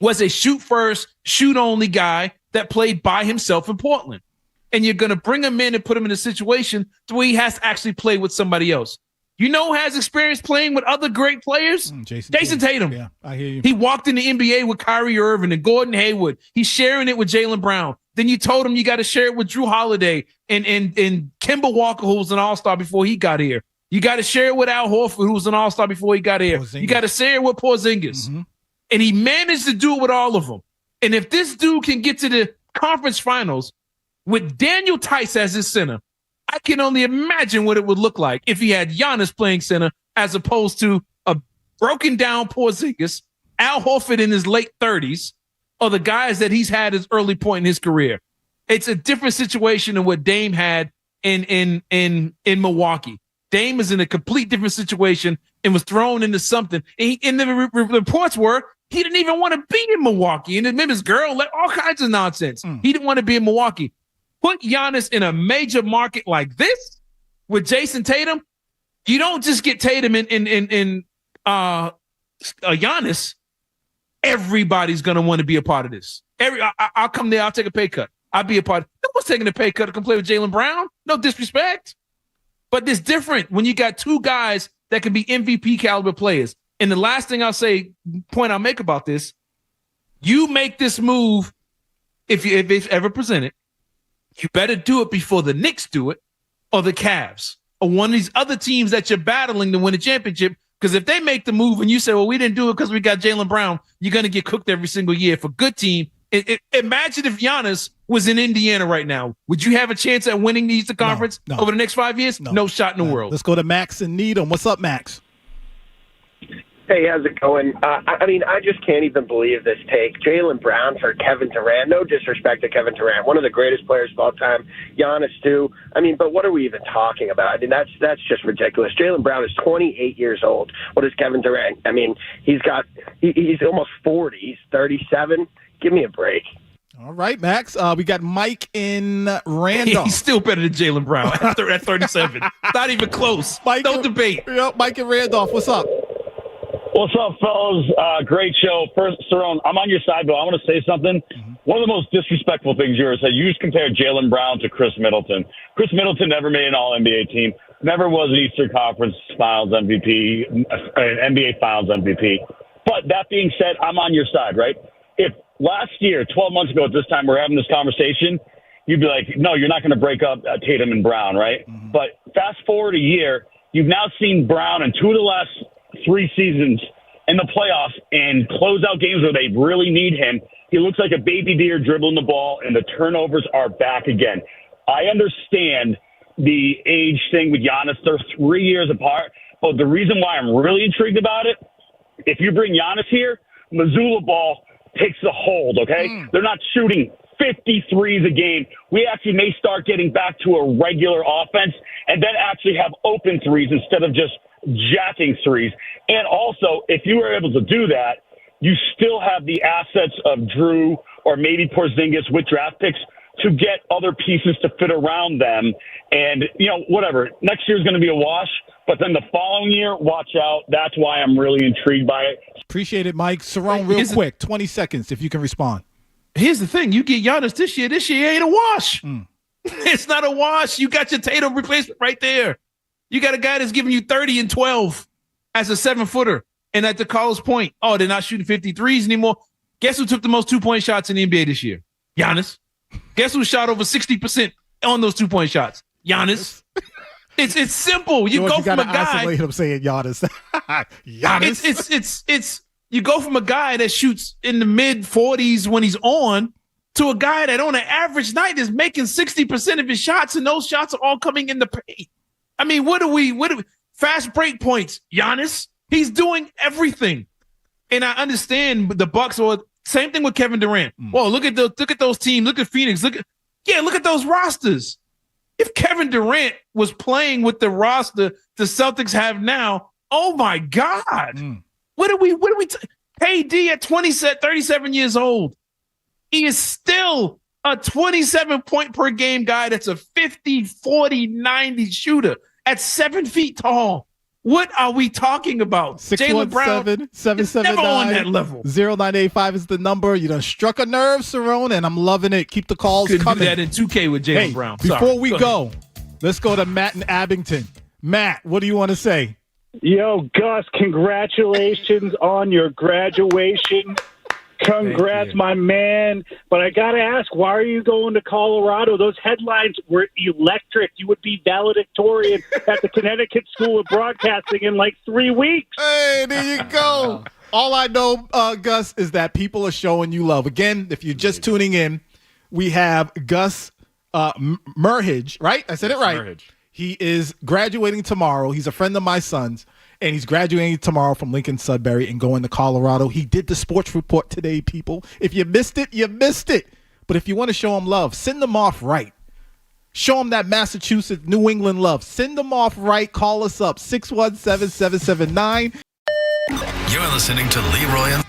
was a shoot-first, shoot-only guy that played by himself in Portland. And you're going to bring him in and put him in a situation where he has to actually play with somebody else. You know who has experience playing with other great players? Jason Tatum. Yeah, I hear you. He walked in the NBA with Kyrie Irvin and Gordon Hayward. He's sharing it with Jaylen Brown. Then you told him you got to share it with Drew Holiday and Kemba Walker, who was an all-star before he got here. You got to share it with Al Horford, who was an all-star before he got here. You got to share it with Porzingis. And he managed to do it with all of them. And if this dude can get to the conference finals with Daniel Tice as his center, I can only imagine what it would look like if he had Giannis playing center as opposed to a broken down Porzingis, Al Horford in his late 30s, or the guys that he's had his early point in his career. It's a different situation than what Dame had in Milwaukee. Dame is in a complete different situation and was thrown into something. And the reports were he didn't even want to be in Milwaukee. And then his girl, all kinds of nonsense. He didn't want to be in Milwaukee. Put Giannis in a major market like this with Jason Tatum. You don't just get Tatum in Giannis. Everybody's going to want to be a part of this. I'll come there. I'll take a pay cut. I'll be a part. No one's taking a pay cut to come play with Jaylen Brown. No disrespect. But it's different when you got 2 guys that can be MVP caliber players. And the last thing point I'll make about this, you make this move if it's ever presented. You better do it before the Knicks do it or the Cavs or one of these other teams that you're battling to win a championship. Because if they make the move and you say, well, we didn't do it because we got Jaylen Brown, you're going to get cooked every single year. For a good team, imagine if Giannis was in Indiana right now. Would you have a chance at winning the Eastern Conference over the next 5 years? No shot in the world. Let's go to Max and Needham. What's up, Max? Hey, how's it going? I mean, I just can't even believe this take. Jaylen Brown for Kevin Durant. No disrespect to Kevin Durant, one of the greatest players of all time. Giannis too. I mean, but what are we even talking about? I mean, that's just ridiculous. Jaylen Brown is 28 years old. What is Kevin Durant? I mean, he's almost 40. He's 37. Give me a break. All right, Max. We got Mike in Randolph. He's still better than Jaylen Brown at 37. Not even close. No debate. Mike in Randolph, what's up? What's up, fellas? Great show. First, Cerrone, I'm on your side, but I want to say something. One of the most disrespectful things you ever said, you just compared Jaylen Brown to Chris Middleton. Chris Middleton never made an All-NBA team, never was an Eastern Conference Finals MVP, an NBA Finals MVP. But that being said, I'm on your side, right? If last year, 12 months ago at this time, we're having this conversation, you'd be like, no, you're not going to break up Tatum and Brown, right? But fast forward a year, you've now seen Brown in 2 of the last 3 seasons in the playoffs and close out games where they really need him. He looks like a baby deer dribbling the ball, and the turnovers are back again. I understand the age thing with Giannis. They're 3 years apart, but the reason why I'm really intrigued about it, if you bring Giannis here, Missoula ball takes the hold, okay? They're not shooting 53s a game. We actually may start getting back to a regular offense and then actually have open threes instead of just jacking threes. And also, if you were able to do that, you still have the assets of Drew or maybe Porzingis with draft picks to get other pieces to fit around them. And, whatever. Next year's going to be a wash, but then the following year, watch out. That's why I'm really intrigued by it. Appreciate it, Mike. Cerrone, real quick, 20 seconds if you can respond. Here's the thing. You get Giannis this year ain't a wash. It's not a wash. You got your Tatum replacement right there. You got a guy that's giving you 30 and 12 as a 7-footer. And at the Carlos point, they're not shooting 53s anymore. Guess who took the most 2-point shots in the NBA this year? Giannis. Guess who shot over 60% on those 2-point shots? Giannis. It's simple. You go from a guy. Isolate him saying Giannis. Giannis. It's you go from a guy that shoots in the mid 40s when he's on to a guy that on an average night is making 60% of his shots, and those shots are all coming in the paint. I mean, what do we fast break points? Giannis, he's doing everything. And I understand the Bucks, or same thing with Kevin Durant. Well, look at those teams. Look at Phoenix. Look at those rosters. If Kevin Durant was playing with the roster the Celtics have now, oh my God. What do we KD at 37 years old. He is still a 27-point per game guy that's a 50, 40, 90 shooter at 7 feet tall. What are we talking about? Jaylen Brown is never on that level. 0985 is the number. You done struck a nerve, Cerrone, and I'm loving it. Keep the calls coming. Do that in 2K with Jaylen Brown. Before we go, let's go to Matt in Abington. Matt, what do you want to say? Yo, Gus, congratulations on your graduation. Congrats, my man. But I got to ask, why are you going to Colorado? Those headlines were electric. You would be valedictorian at the Connecticut School of Broadcasting in like 3 weeks. Hey, there you go. All I know, Gus, is that people are showing you love. Again, if you're just tuning in, we have Gus Merhage, right? I said it right. Merhage. He is graduating tomorrow. He's a friend of my son's. And he's graduating tomorrow from Lincoln Sudbury and going to Colorado. He did the sports report today, people. If you missed it, you missed it. But if you want to show him love, send them off right. Show them that Massachusetts, New England love. Send them off right. Call us up, 617-779. You're listening to Leroy and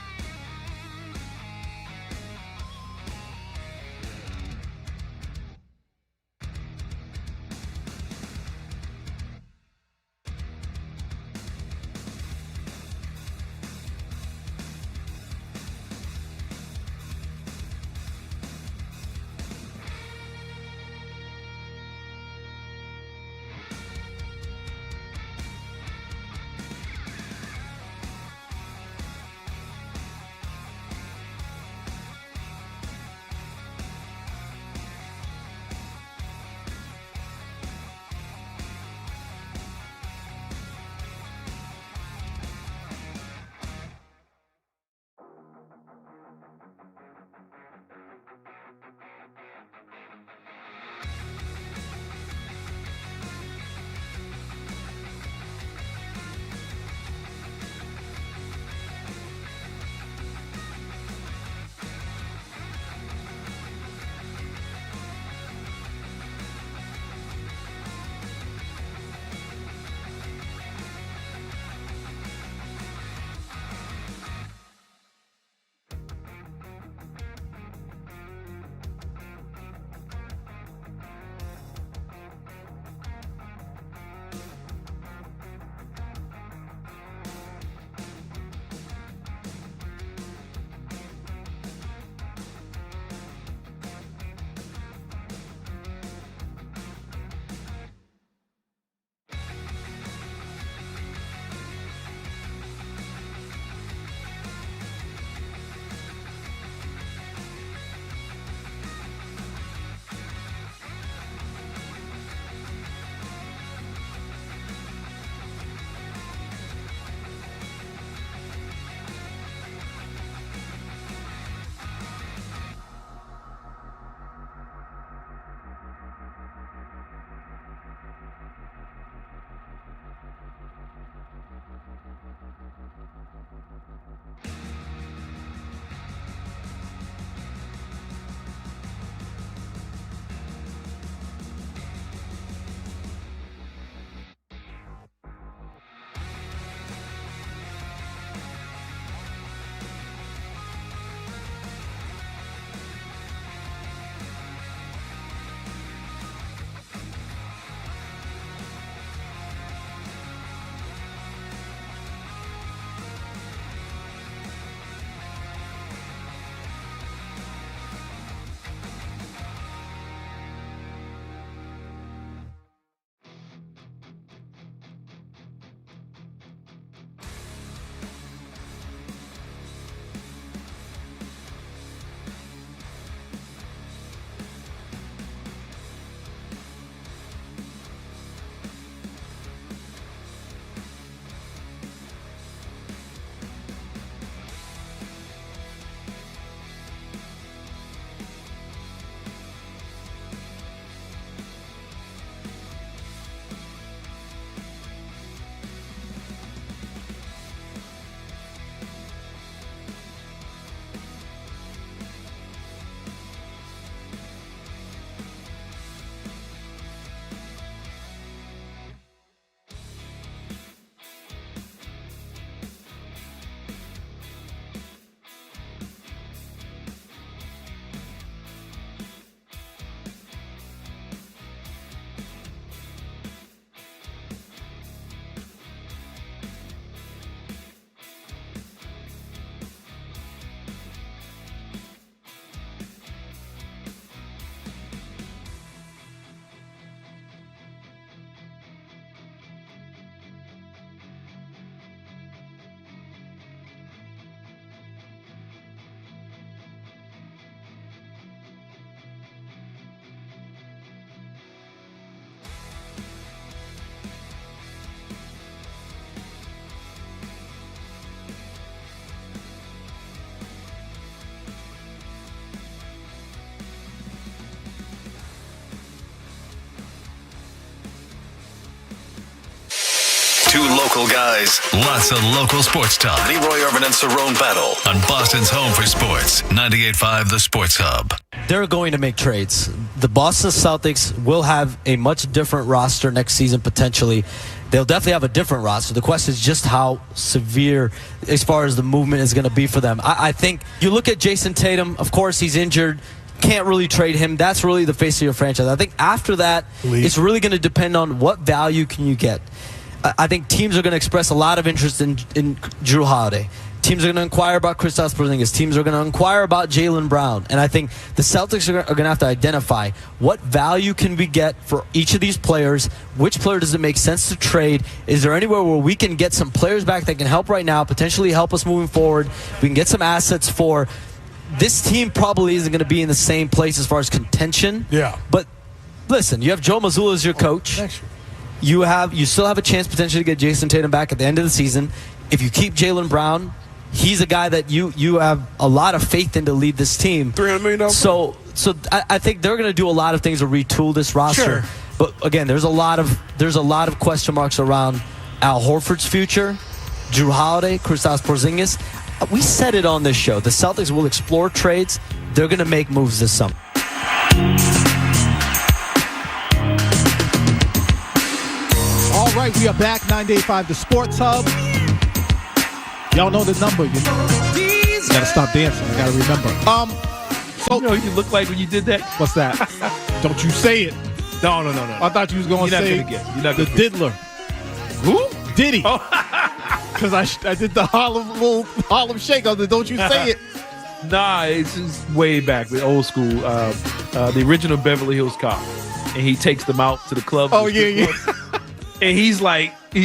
local guys, lots of local sports talk. Leroy Irvin and Cerrone battle on Boston's home for sports. 98.5 The Sports Hub. They're going to make trades. The Boston Celtics will have a much different roster next season, potentially. They'll definitely have a different roster. The question is just how severe as far as the movement is going to be for them. I think you look at Jason Tatum, of course, he's injured. Can't really trade him. That's really the face of your franchise. I think after that, it's really going to depend on what value can you get. I think teams are going to express a lot of interest in Jrue Holiday. Teams are going to inquire about Kristaps Porzingis. Teams are going to inquire about Jaylen Brown. And I think the Celtics are going to have to identify what value can we get for each of these players. Which player does it make sense to trade? Is there anywhere where we can get some players back that can help right now, potentially help us moving forward? We can get some assets for this team. Probably isn't going to be in the same place as far as contention. Yeah. But listen, you have Joe Mazzulla as your coach. You still have a chance potentially to get Jason Tatum back at the end of the season. If you keep Jaylen Brown, he's a guy that you have a lot of faith in to lead this team. $300 million. So I think they're going to do a lot of things to retool this roster. Sure. But again, there's a lot of question marks around Al Horford's future, Jrue Holiday, Kristaps Porzingis. We said it on this show. The Celtics will explore trades. They're going to make moves this summer. All right, we are back. 98.5 The Sports Hub. Y'all know the number. You gotta stop dancing. I gotta remember. So you know what you look like when you did that? What's that? Don't you say it. No. I thought you was going to say the Diddler. Who? Diddy. Because I did the Harlem Shake. Don't you say it. Nah, it's just way back, the old school, the original Beverly Hills Cop. And he takes them out to the club. Oh, yeah. And he's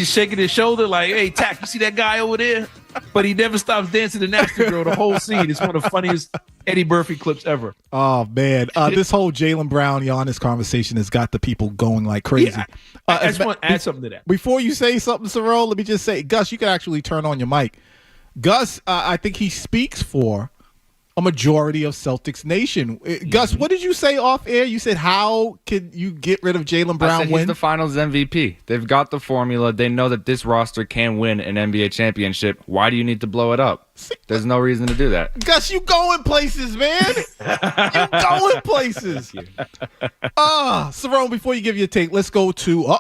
shaking his shoulder like, hey, Tack, you see that guy over there? But he never stops dancing the Nasty Girl the whole scene. It's one of the funniest Eddie Murphy clips ever. Oh, man. This whole Jaylen Brown, Giannis conversation has got the people going like crazy. Yeah, I just want to add something to that. Before you say something, Cerrone, let me just say, Gus, you can actually turn on your mic. Gus, I think he speaks for a majority of Celtics Nation. Gus, what did you say off air? You said, how can you get rid of Jaylen Brown? He's the Finals MVP. They've got the formula. They know that this roster can win an NBA championship. Why do you need to blow it up? There's no reason to do that. Gus, you going places, man. You going places. Cerrone, before you give your take, let's go to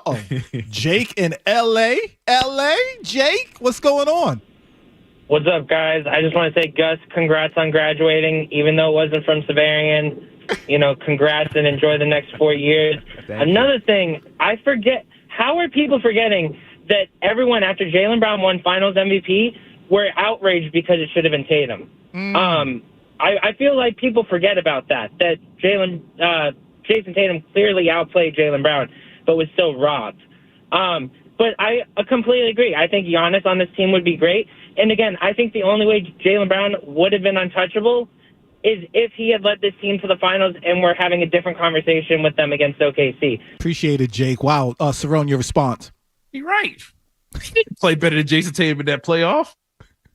Jake in L.A. Jake, what's going on? What's up, guys? I just want to say, Gus, congrats on graduating, even though it wasn't from Severian. Congrats and enjoy the next 4 years. Another thing, I forget, how are people forgetting that everyone after Jaylen Brown won Finals MVP were outraged because it should have been Tatum? I feel like people forget about that Jason Tatum clearly outplayed Jaylen Brown, but was still robbed. But I completely agree. I think Giannis on this team would be great. And again, I think the only way Jaylen Brown would have been untouchable is if he had led this team to the finals and we're having a different conversation with them against OKC. Appreciate it, Jake. Wow. Cerrone, your response. You're right. He didn't play better than Jason Tatum in that playoff.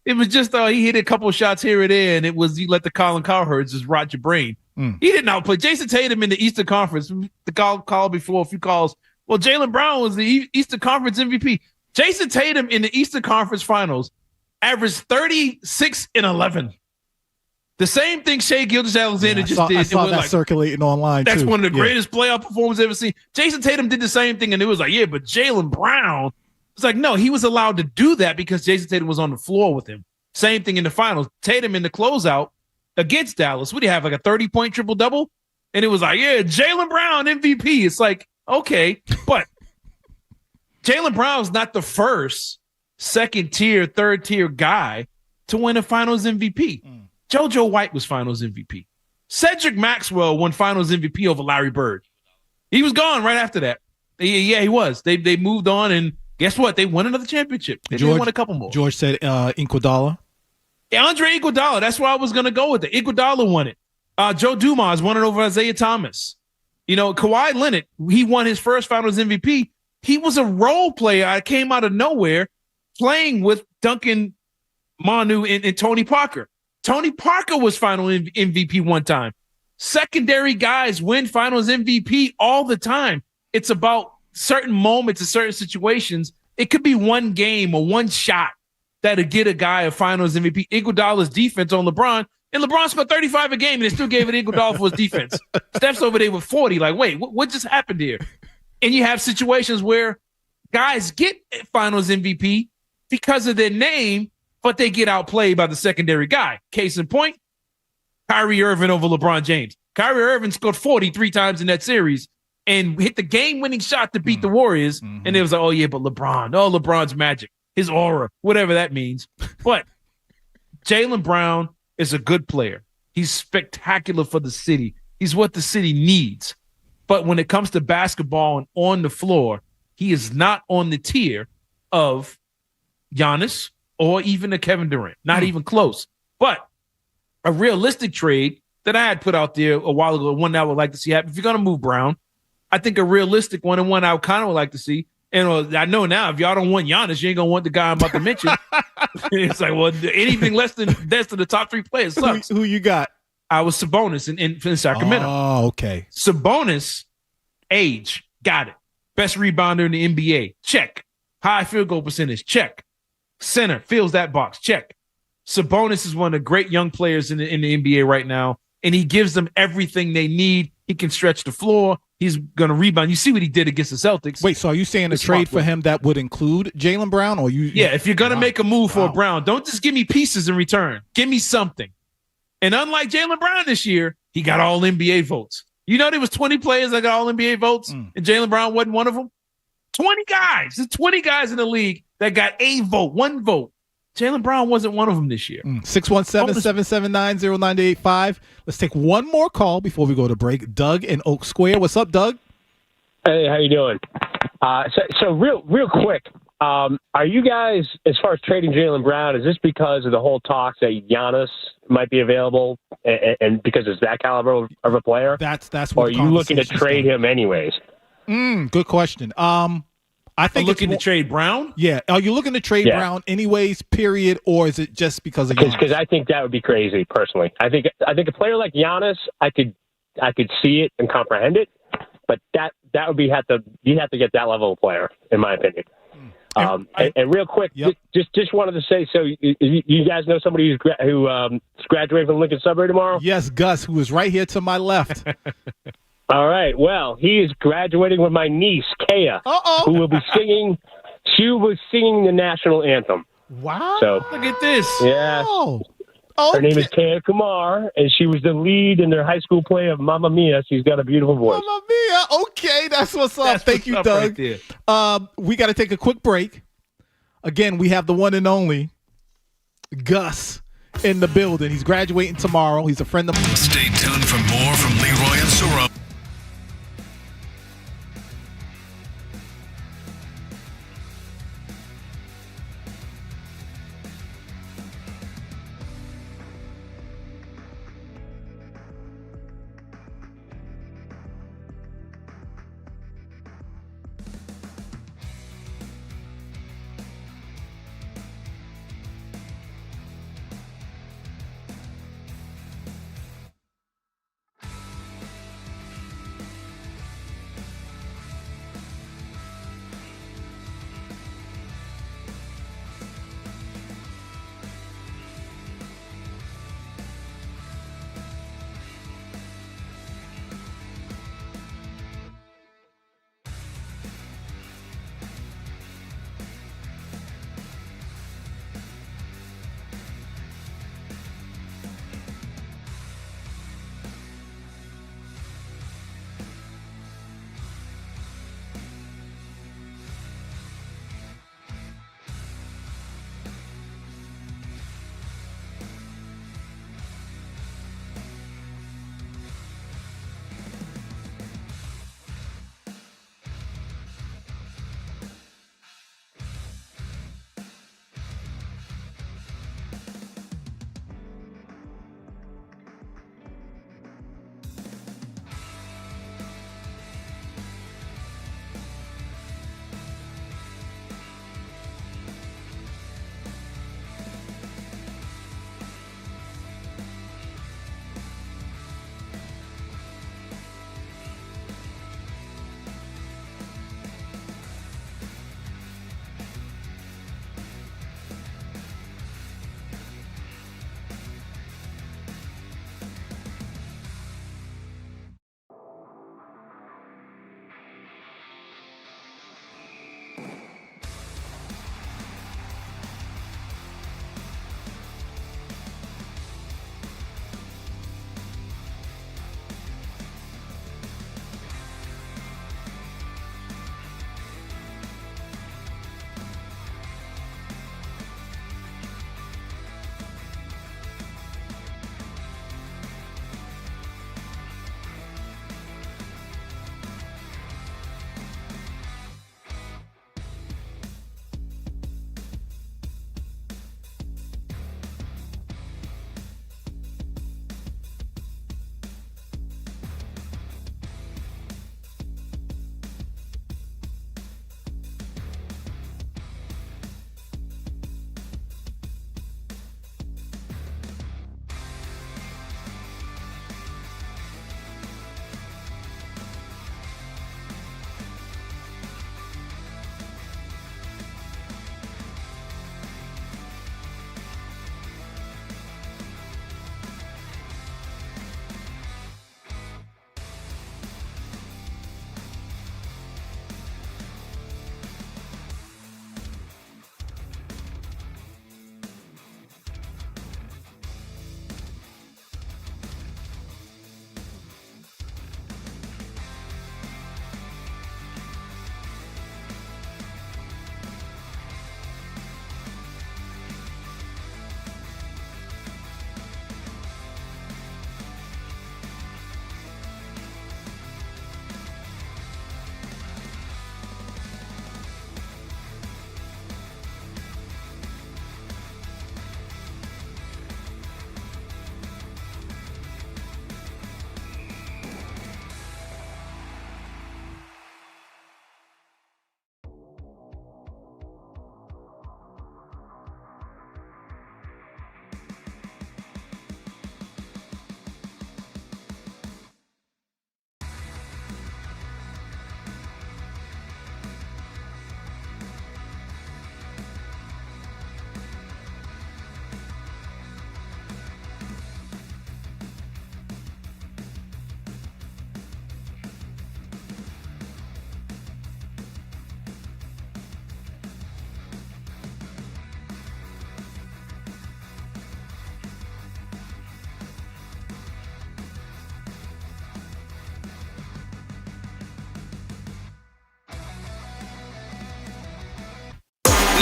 It was just he hit a couple of shots here and there, and it was you let the Colin Cowherds just rot your brain. He didn't outplay Jason Tatum in the Eastern Conference. The call before a few calls. Well, Jaylen Brown was the Eastern Conference MVP. Jason Tatum in the Eastern Conference Finals averaged 36 and 11. The same thing Shai Gilgeous-Alexander did. I saw that circulating online, that's too. One of the greatest playoff performances I've ever seen. Jason Tatum did the same thing, and it was like, yeah, but Jaylen Brown. It's like, no, he was allowed to do that because Jason Tatum was on the floor with him. Same thing in the finals. Tatum in the closeout against Dallas. What do you have, like a 30-point triple-double? And it was like, yeah, Jaylen Brown MVP. It's like, okay, but Jaylen Brown's not the first second-tier, third-tier guy to win a Finals MVP. JoJo White was Finals MVP. Cedric Maxwell won Finals MVP over Larry Bird. He was gone right after that. Yeah, he was. They moved on, and guess what? They won another championship. They won a couple more. George said Iguodala. Andre Iguodala. That's where I was going to go with it. Iguodala won it. Joe Dumars won it over Isaiah Thomas. Kawhi Leonard, he won his first Finals MVP. He was a role player. I came out of nowhere playing with Duncan Manu and Tony Parker. Tony Parker was Final MVP one time. Secondary guys win Finals MVP all the time. It's about certain moments and certain situations It could be one game or one shot that'll get a guy a Finals MVP. Iguodala's defense on LeBron, and LeBron scored 35 a game, and they still gave it Iguodala for his defense. Steph's over there with 40. Like, wait, what just happened here? And you have situations where guys get Finals MVP because of their name, but they get outplayed by the secondary guy. Case in point, Kyrie Irvin over LeBron James. Kyrie Irvin scored 43 times in that series and hit the game-winning shot to beat the Warriors. And it was like, oh, yeah, but LeBron's magic, his aura, whatever that means. But Jaylen Brown is a good player. He's spectacular for the city. He's what the city needs. But when it comes to basketball and on the floor, he is not on the tier of Giannis or even a Kevin Durant. Not even close. But a realistic trade that I had put out there a while ago, one that I would like to see happen. If you're going to move Brown, I think a realistic one and one I kind of would like to see. And I know now if y'all don't want Giannis, you ain't going to want the guy I'm about to mention. It's like, well, anything less than the top three players sucks. Who you got? I was Sabonis in Sacramento. Oh, okay. Sabonis, age, got it. Best rebounder in the NBA, check. High field goal percentage, check. Center, fills that box, check. Sabonis is one of the great young players in the NBA right now, and he gives them everything they need. He can stretch the floor. He's going to rebound. You see what he did against the Celtics. Wait, so are you saying a trade for him that would include Jaylen Brown? Or you? Yeah, if you're going to make a move for Brown, don't just give me pieces in return. Give me something. And unlike Jaylen Brown this year, he got all NBA votes. You know there was 20 players that got all NBA votes, and Jaylen Brown wasn't one of them? 20 guys. There's 20 guys in the league that got a vote, one vote. Jaylen Brown wasn't one of them this year. 617-779-0985. Let's take one more call before we go to break. Doug in Oak Square. What's up, Doug? Hey, how you doing? So real quick, are you guys, as far as trading Jaylen Brown, is this because of the whole talk that Giannis might be available and because it's that caliber of a player? That's what. Or are you looking to trade him anyways? Good question. I think looking to trade Brown. Yeah, are you looking to trade Brown anyways? Period, or is it just because of because I think that would be crazy. Personally, I think a player like Giannis, I could see it and comprehend it, but that would be you have to get that level of player, in my opinion. And real quick, just wanted to say, so you guys know somebody who's graduating from Lincoln Sudbury tomorrow? Yes, Gus, who is right here to my left. All right. Well, he is graduating with my niece, Kaya, who will be singing. She was singing the national anthem. Wow! So look at this. Yeah. Her name is Kaya Kumar, and she was the lead in their high school play of Mamma Mia. She's got a beautiful voice. Mamma Mia. Okay, that's what's up. Thank you, Doug. Right, we got to take a quick break. Again, we have the one and only Gus in the building. He's graduating tomorrow. He's a friend of mine. Stay tuned for more from Leroy and Cerrone.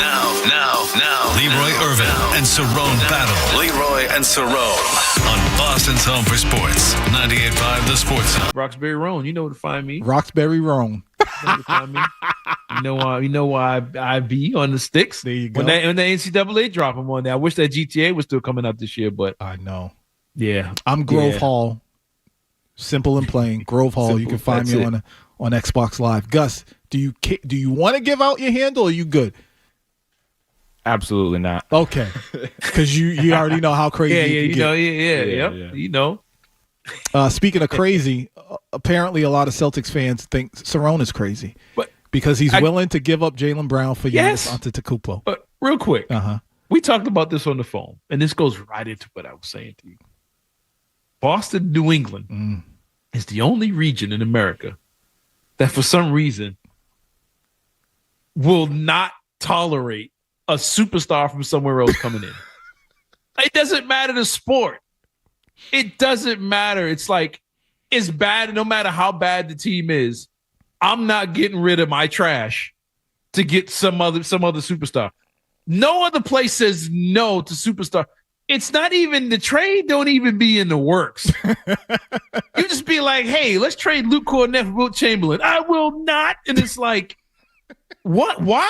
Now, Leroy Irvin and Cerrone battle. Leroy and Cerrone on Boston's home for sports. 98.5 The Sports Hub. Roxbury Roan, you know where to find me. Roxbury Roan. You know why I be on the sticks. There you go. When the NCAA drop them on there. I wish that GTA was still coming out this year, but I know. Yeah. I'm Grove Hall. Simple and plain. Grove Hall. You can find me on Xbox Live. Gus, do you want to give out your handle or are you good? Absolutely not. Okay. Because you already know how crazy you know. Speaking of crazy, apparently a lot of Celtics fans think Cerrone is crazy. Because he's willing to give up Jaylen Brown for Giannis Antetokounmpo. But real quick, we talked about this on the phone, and this goes right into what I was saying to you. Boston, New England is the only region in America that for some reason will not tolerate a superstar from somewhere else coming in. It doesn't matter the sport. It doesn't matter. It's like, it's bad, no matter how bad the team is. I'm not getting rid of my trash to get some other superstar. No other place says no to superstar. It's not even the trade. Don't even be in the works. You just be like, hey, let's trade Luke Cornett for Wilt Chamberlain. I will not. And it's like, what? Why?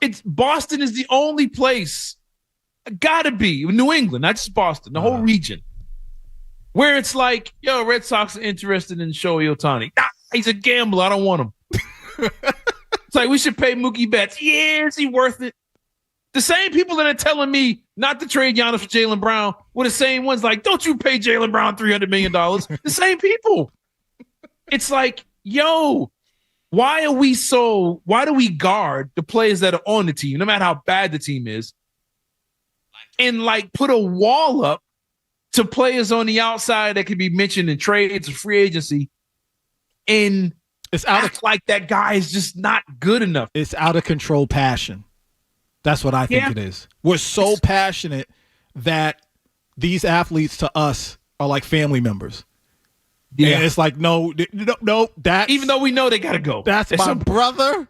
It's Boston is the only place. Gotta be New England, not just Boston, the whole region, where it's like, yo, Red Sox are interested in Shohei Ohtani. He's a gambler. I don't want him. It's like, we should pay Mookie Betts. Yeah, is he worth it? The same people that are telling me not to trade Giannis for Jaylen Brown were the same ones like, don't you pay Jaylen Brown $300 million. The same people. It's like, yo, why do we guard the players that are on the team, no matter how bad the team is, and like put a wall up to players on the outside that can be mentioned in trades or free agency, and it's like that guy is just not good enough. It's out of control passion. That's what I think it is. We're so passionate that these athletes to us are like family members. Yeah. And it's like, no, that even though we know they gotta go. That's my brother.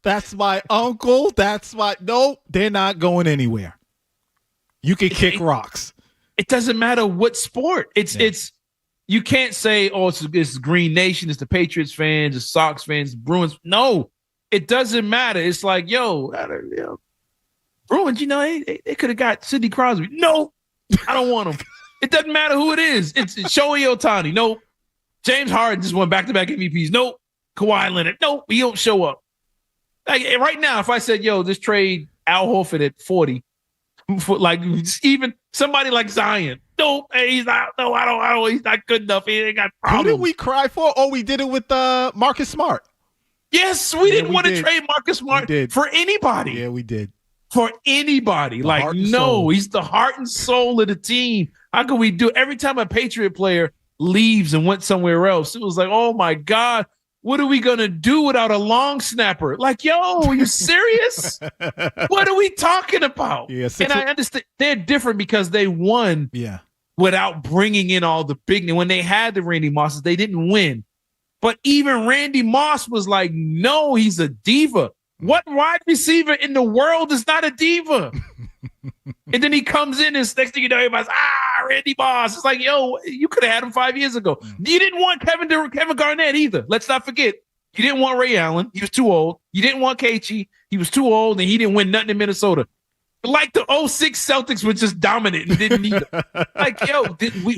That's my uncle. They're not going anywhere. You can kick rocks. It doesn't matter what sport. It's you can't say, oh, it's Green Nation, it's the Patriots fans, it's Sox fans, Bruins. No, it doesn't matter. It's like, yo, Bruins, they could have got Sidney Crosby. No, I don't want him. It doesn't matter who it is. It's Shohei Ohtani. No. James Harden just won back-to-back MVPs. Nope. Kawhi Leonard. Nope. He don't show up. Like right now, if I said, yo, just trade Al Horford at 40, for like even somebody like Zion. Nope. Hey, he's not. No, I don't. He's not good enough. He ain't got problems. Who did we cry for? Oh, we did it with Marcus Smart. Yes, we didn't want to trade Marcus Smart for anybody. Yeah, we did. For anybody. Like, no, he's the heart and soul of the team. How can we do it? Every time a Patriot player leaves and went somewhere else, it was like, oh my God, what are we going to do without a long snapper? Like, yo, are you serious? What are we talking about? Yeah, and I understand they're different because they won without bringing in all the big. When they had the Randy Mosses, they didn't win. But even Randy Moss was like, no, he's a diva. What wide receiver in the world is not a diva? And then he comes in and next thing you know, everybody's, Randy Moss. It's like, yo, you could have had him 5 years ago. You didn't want Kevin Garnett either. Let's not forget. You didn't want Ray Allen. He was too old. You didn't want KG. He was too old, and he didn't win nothing in Minnesota. Like the 06 Celtics were just dominant and didn't need it. Like, yo,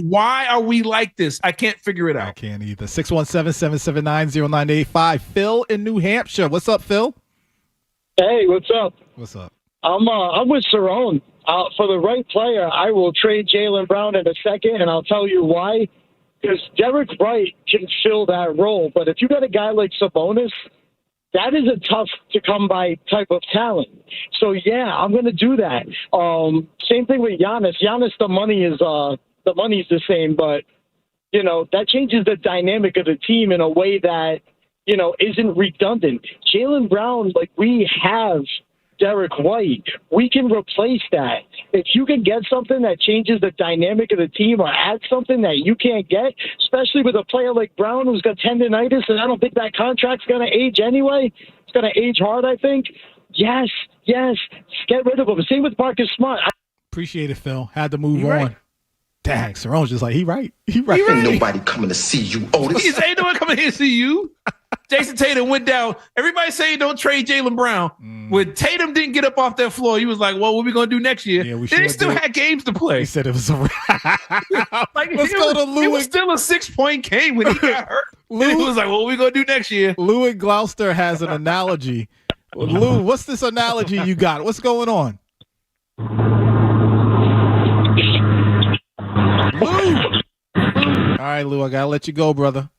why are we like this? I can't figure it out. I can't either. 617-779-0985. Phil in New Hampshire. What's up, Phil? Hey, what's up? What's up? I'm with Cerrone. For the right player, I will trade Jaylen Brown in a second, and I'll tell you why. Because Derek Wright can fill that role, but if you got a guy like Sabonis, that is a tough-to-come-by type of talent. So, yeah, I'm going to do that. Same thing with Giannis. Giannis, the money's the same, but, that changes the dynamic of the team in a way that, isn't redundant. Jaylen Brown, we have Derek White. We can replace that. If you can get something that changes the dynamic of the team or add something that you can't get, especially with a player like Brown who's got tendinitis, and I don't think that contract's going to age anyway. It's going to age hard, I think. Yes. Get rid of him. Same with Marcus Smart. Appreciate it, Phil. Had to move He on. right. Dang, Cerrone's just like, he right. He right. Ain't nobody coming to see you, Otis. Ain't no one coming here to see you. Jason Tatum went down. Everybody saying don't trade Jaylen Brown. When Tatum didn't get up off that floor, he was like, well, what are we going to do next year? Yeah, they still had games to play. He said it was a Like, Let's go to Lou. It was still a 6-point game when he got hurt. Lou was like, what are we going to do next year? Lou in Gloucester has an analogy. Lou, what's this analogy you got? What's going on? Lou! All right, Lou, I got to let you go, brother.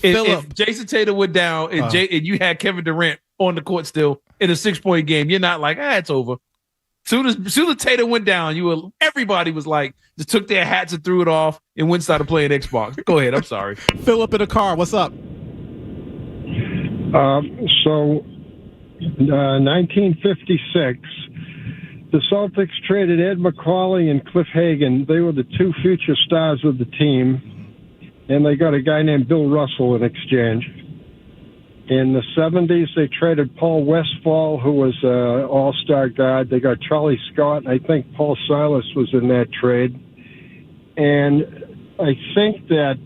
If Jason Tatum went down and you had Kevin Durant on the court still in a 6-point game, you're not like, it's over. Soon as Tatum went down, everybody was like, just took their hats and threw it off and went and started playing Xbox. Go ahead, I'm sorry. Philip in the car, what's up? 1956, the Celtics traded Ed McCauley and Cliff Hagan. They were the two future stars of the team, and they got a guy named Bill Russell in exchange. In the 70s, they traded Paul Westphal, who was an all-star guard. They got Charlie Scott, and I think Paul Silas was in that trade. And I think that,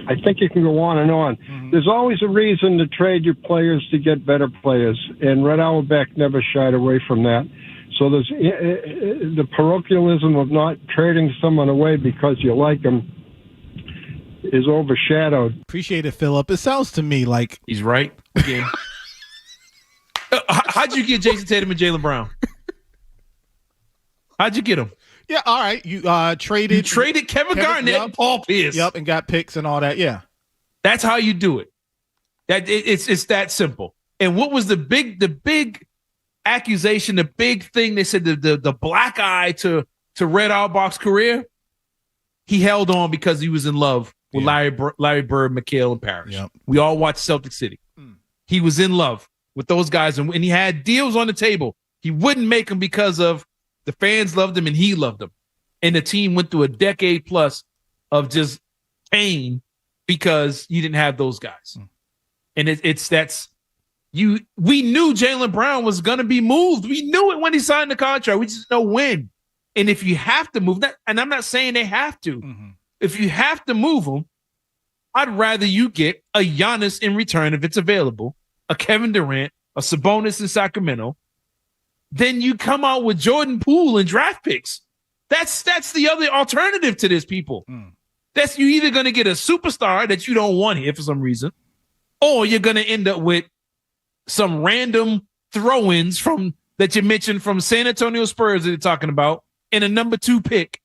I think you can go on and on. There's always a reason to trade your players to get better players, and Red Auerbach never shied away from that. So there's the parochialism of not trading someone away because you like them is overshadowed. Appreciate it, Philip. It sounds to me like he's right. Okay. How'd you get Jason Tatum and Jaylen Brown? How'd you get them? Yeah, all right. You traded. You traded Kevin Garnett and Paul Pierce. Yep, and got picks and all that. Yeah, that's how you do it. It's that simple. And what was the big accusation? The big thing they said the black eye to Red Auerbach's career. He held on because he was in love with Larry Bird, McHale, and Parrish. Yep. We all watched Celtic City. He was in love with those guys, and he had deals on the table. He wouldn't make them because of the fans loved him and he loved them. And the team went through a decade plus of just pain because you didn't have those guys. And we knew Jaylen Brown was going to be moved. We knew it when he signed the contract. We just know when. And if you have to move that, and I'm not saying they have to, if you have to move them, I'd rather you get a Giannis in return if it's available, a Kevin Durant, a Sabonis in Sacramento, then you come out with Jordan Poole and draft picks. That's the other alternative to this, people. That's you either going to get a superstar that you don't want here for some reason, or you're going to end up with some random throw-ins from that you mentioned from San Antonio Spurs that you're talking about, and a number 2 pick,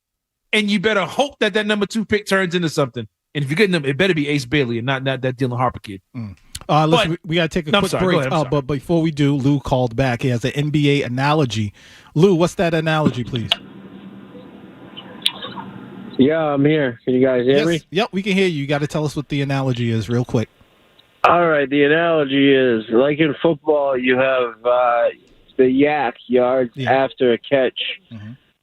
and you better hope that number 2 pick turns into something. And if you're getting them, it better be Ace Bailey and not that Dylan Harper kid. Listen, we got to take a quick break. But before we do, Lou called back. He has an NBA analogy. Lou, what's that analogy, please? Yeah, I'm here. Can you guys hear me? Yep, we can hear you. You got to tell us what the analogy is real quick. All right, the analogy is like in football, you have the yak yards after a catch.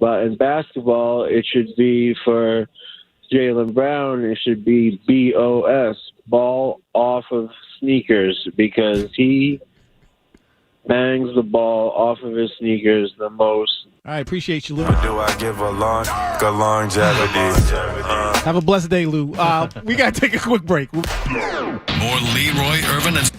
But in basketball, it should be for Jaylen Brown, it should be BOS, ball off of sneakers, because he bangs the ball off of his sneakers the most. All right, appreciate you, Lou. Do I give a longevity? Have a blessed day, Lou. We got to take a quick break. More Leroy Irvin and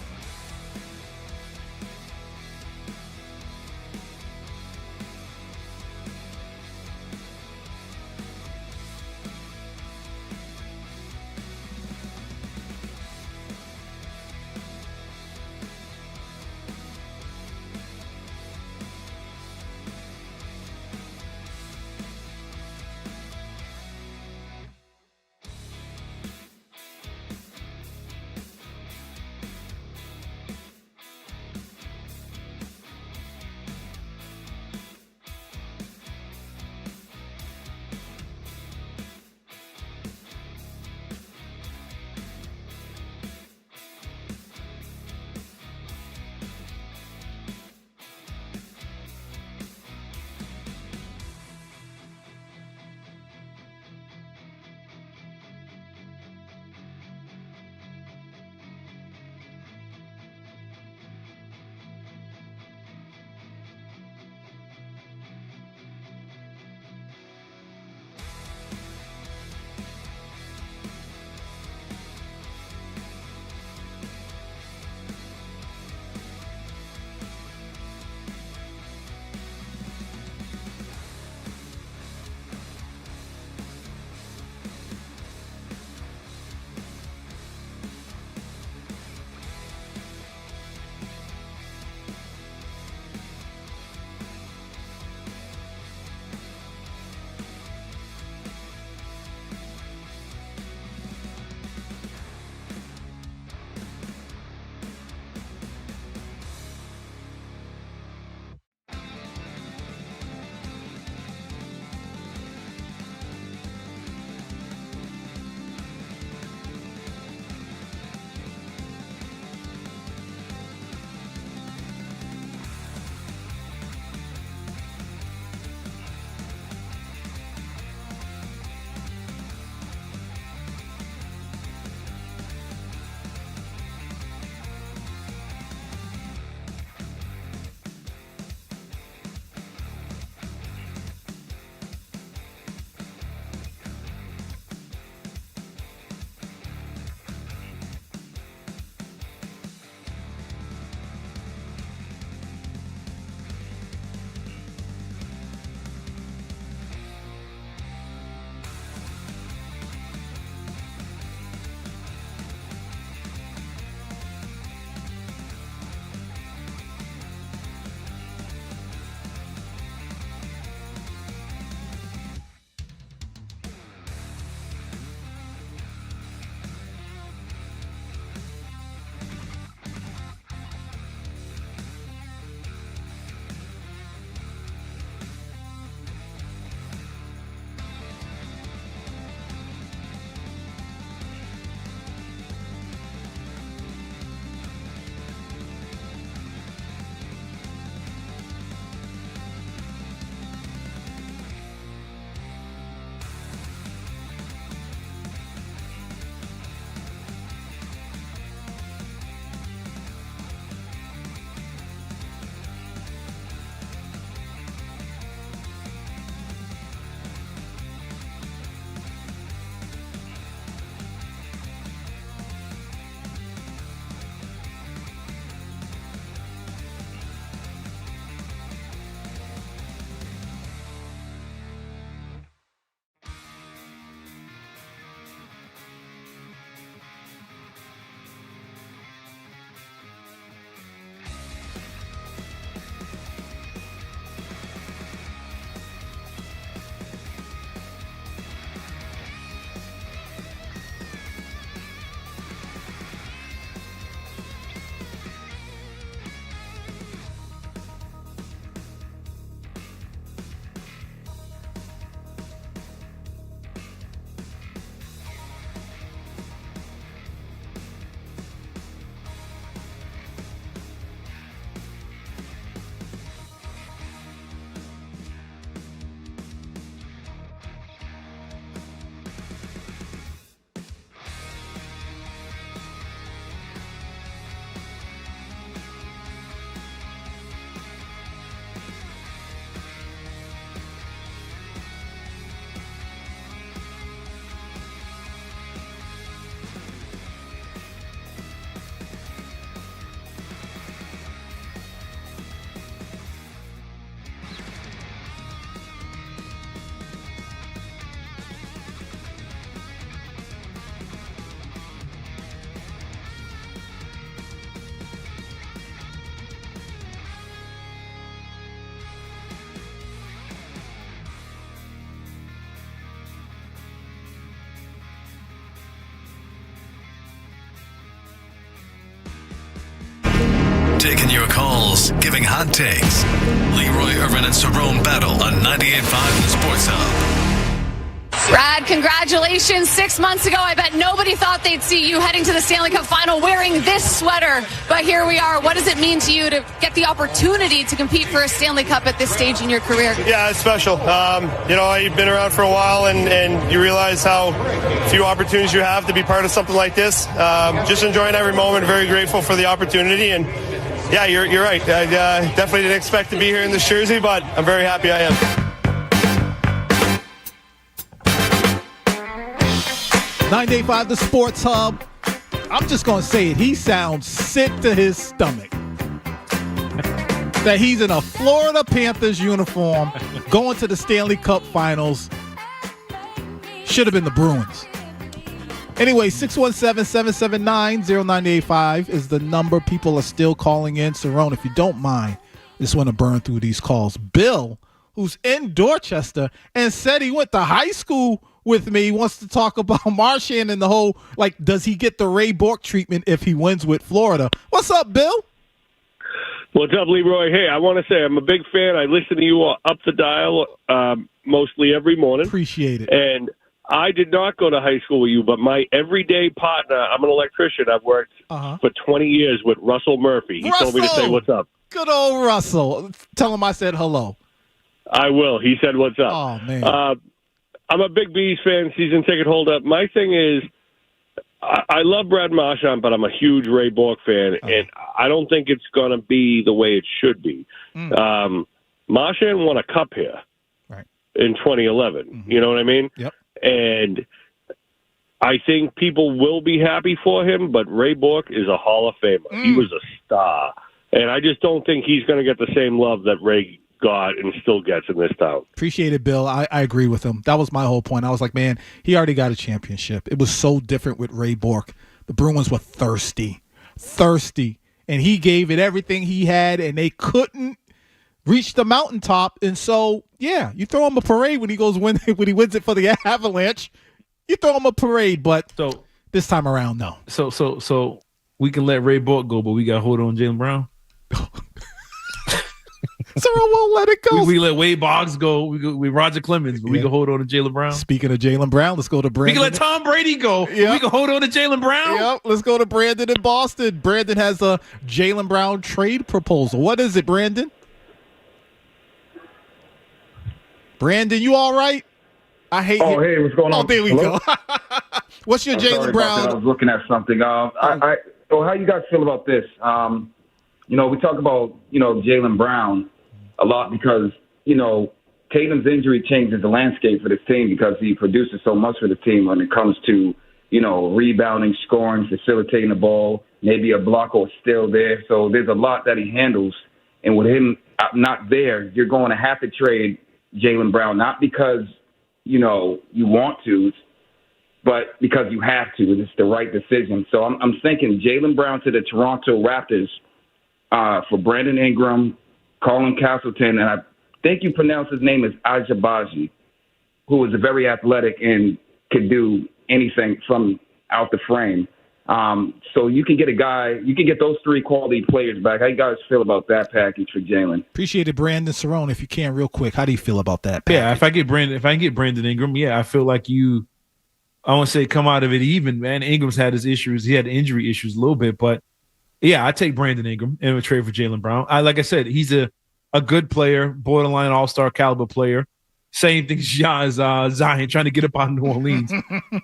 Taking your calls, giving hot takes. Leroy Irvin and Cerrone battle on 98.5 The Sports Hub. Brad, congratulations. 6 months ago, I bet nobody thought they'd see you heading to the Stanley Cup Final wearing this sweater. But here we are. What does it mean to you to get the opportunity to compete for a Stanley Cup at this stage in your career? Yeah, it's special. You've been around for a while, and you realize how few opportunities you have to be part of something like this. Just enjoying every moment. Very grateful for the opportunity. And yeah, you're right. I definitely didn't expect to be here in this jersey, but I'm very happy I am. 98.5 The Sports Hub. I'm just going to say it. He sounds sick to his stomach. That he's in a Florida Panthers uniform going to the Stanley Cup Finals. Should have been the Bruins. Anyway, 617-779-0985 is the number. People are still calling in. Cerrone, if you don't mind, I just want to burn through these calls. Bill, who's in Dorchester and said he went to high school with me, wants to talk about Marchand and the whole, does he get the Ray Bork treatment if he wins with Florida? What's up, Bill? What's up, Leroy? Hey, I want to say I'm a big fan. I listen to you up the dial mostly every morning. Appreciate it. And I did not go to high school with you, but my everyday partner, I'm an electrician. I've worked for 20 years with Russell Murphy. He told me to say what's up. Good old Russell. Tell him I said hello. I will. He said what's up. Oh, man. I'm a big Bees fan, season ticket holder. My thing is, I love Brad Marchand, but I'm a huge Ray Bork fan, and I don't think it's going to be the way it should be. Marchand won a cup here in 2011. Mm-hmm. You know what I mean? Yep. And I think people will be happy for him, but Ray Bork is a Hall of Famer. He was a star, and I just don't think he's going to get the same love that Ray got and still gets in this town. Appreciate it, Bill. I agree with him. That was my whole point. I was like, man, he already got a championship. It was so different with Ray Bork. The Bruins were thirsty, and he gave it everything he had, and they couldn't reach the mountaintop. And so, yeah, you throw him a parade when he wins it for the Avalanche. You throw him a parade, but this time around, no. So we can let Ray Bork go, but we got to hold on Jaylen Brown. Cerrone won't let it go. We let Wade Boggs go. We Roger Clemens, but we can hold on to Jaylen Brown. Speaking of Jaylen Brown, let's go to Brandon. We can let Tom Brady go. Yep. We can hold on to Jaylen Brown. Yep. Let's go to Brandon in Boston. Brandon has a Jaylen Brown trade proposal. What is it, Brandon? Brandon, you all right? I hate you. Hey, what's going on? Oh, there we go. What's your Jaylen Brown? I was looking at something. How you guys feel about this? We talk about, Jaylen Brown a lot because, Tatum's injury changes the landscape for this team because he produces so much for the team when it comes to, rebounding, scoring, facilitating the ball, maybe a block or steal there. So there's a lot that he handles. And with him not there, you're going to have to trade Jaylen Brown, not because, you want to, but because you have to. It's the right decision. So I'm thinking Jaylen Brown to the Toronto Raptors for Brandon Ingram, Colin Castleton, and I think you pronounce his name as Ajabaji, who is very athletic and could do anything from out the frame. So you can get those three quality players back. How you guys feel about that package for Jaylen? Appreciate it, Brandon. Cerrone, if you can, real quick, how do you feel about that package? Yeah, if I can get Brandon Ingram, I feel like I won't say come out of it even, man. Ingram's had his issues. He had injury issues a little bit, but yeah, I take Brandon Ingram and trade for Jaylen Brown. Like I said, he's a good player, borderline all-star caliber player. Same thing as Zion trying to get up out of New Orleans.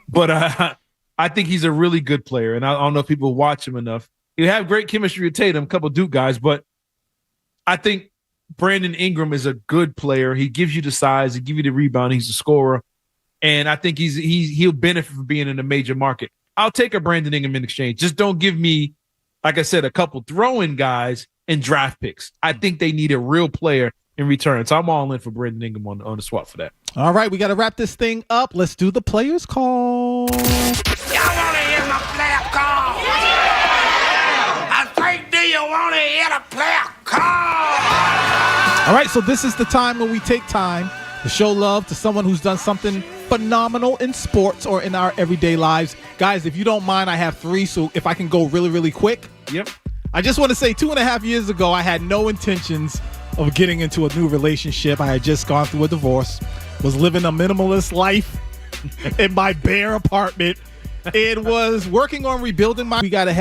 But I think he's a really good player, and I don't know if people watch him enough. You have great chemistry with Tatum, a couple of Duke guys, but I think Brandon Ingram is a good player. He gives you the size, he gives you the rebound, he's a scorer, and I think he'll benefit from being in a major market. I'll take a Brandon Ingram in exchange. Just don't give me, like I said, a couple throw-in guys and draft picks. I think they need a real player in return. So I'm all in for Brandon Ingram on the swap for that. All right, we got to wrap this thing up. Let's do the players call. Y'all want to hear my player call? Yeah. I think, do you want to hear the player call? All right, so this is the time when we take time to show love to someone who's done something phenomenal in sports or in our everyday lives. Guys, if you don't mind, I have three, so if I can go really, really quick. Yep. I just want to say 2.5 years ago, I had no intentions of getting into a new relationship. I had just gone through a divorce, was living a minimalist life in my bare apartment. It was working on rebuilding we got to head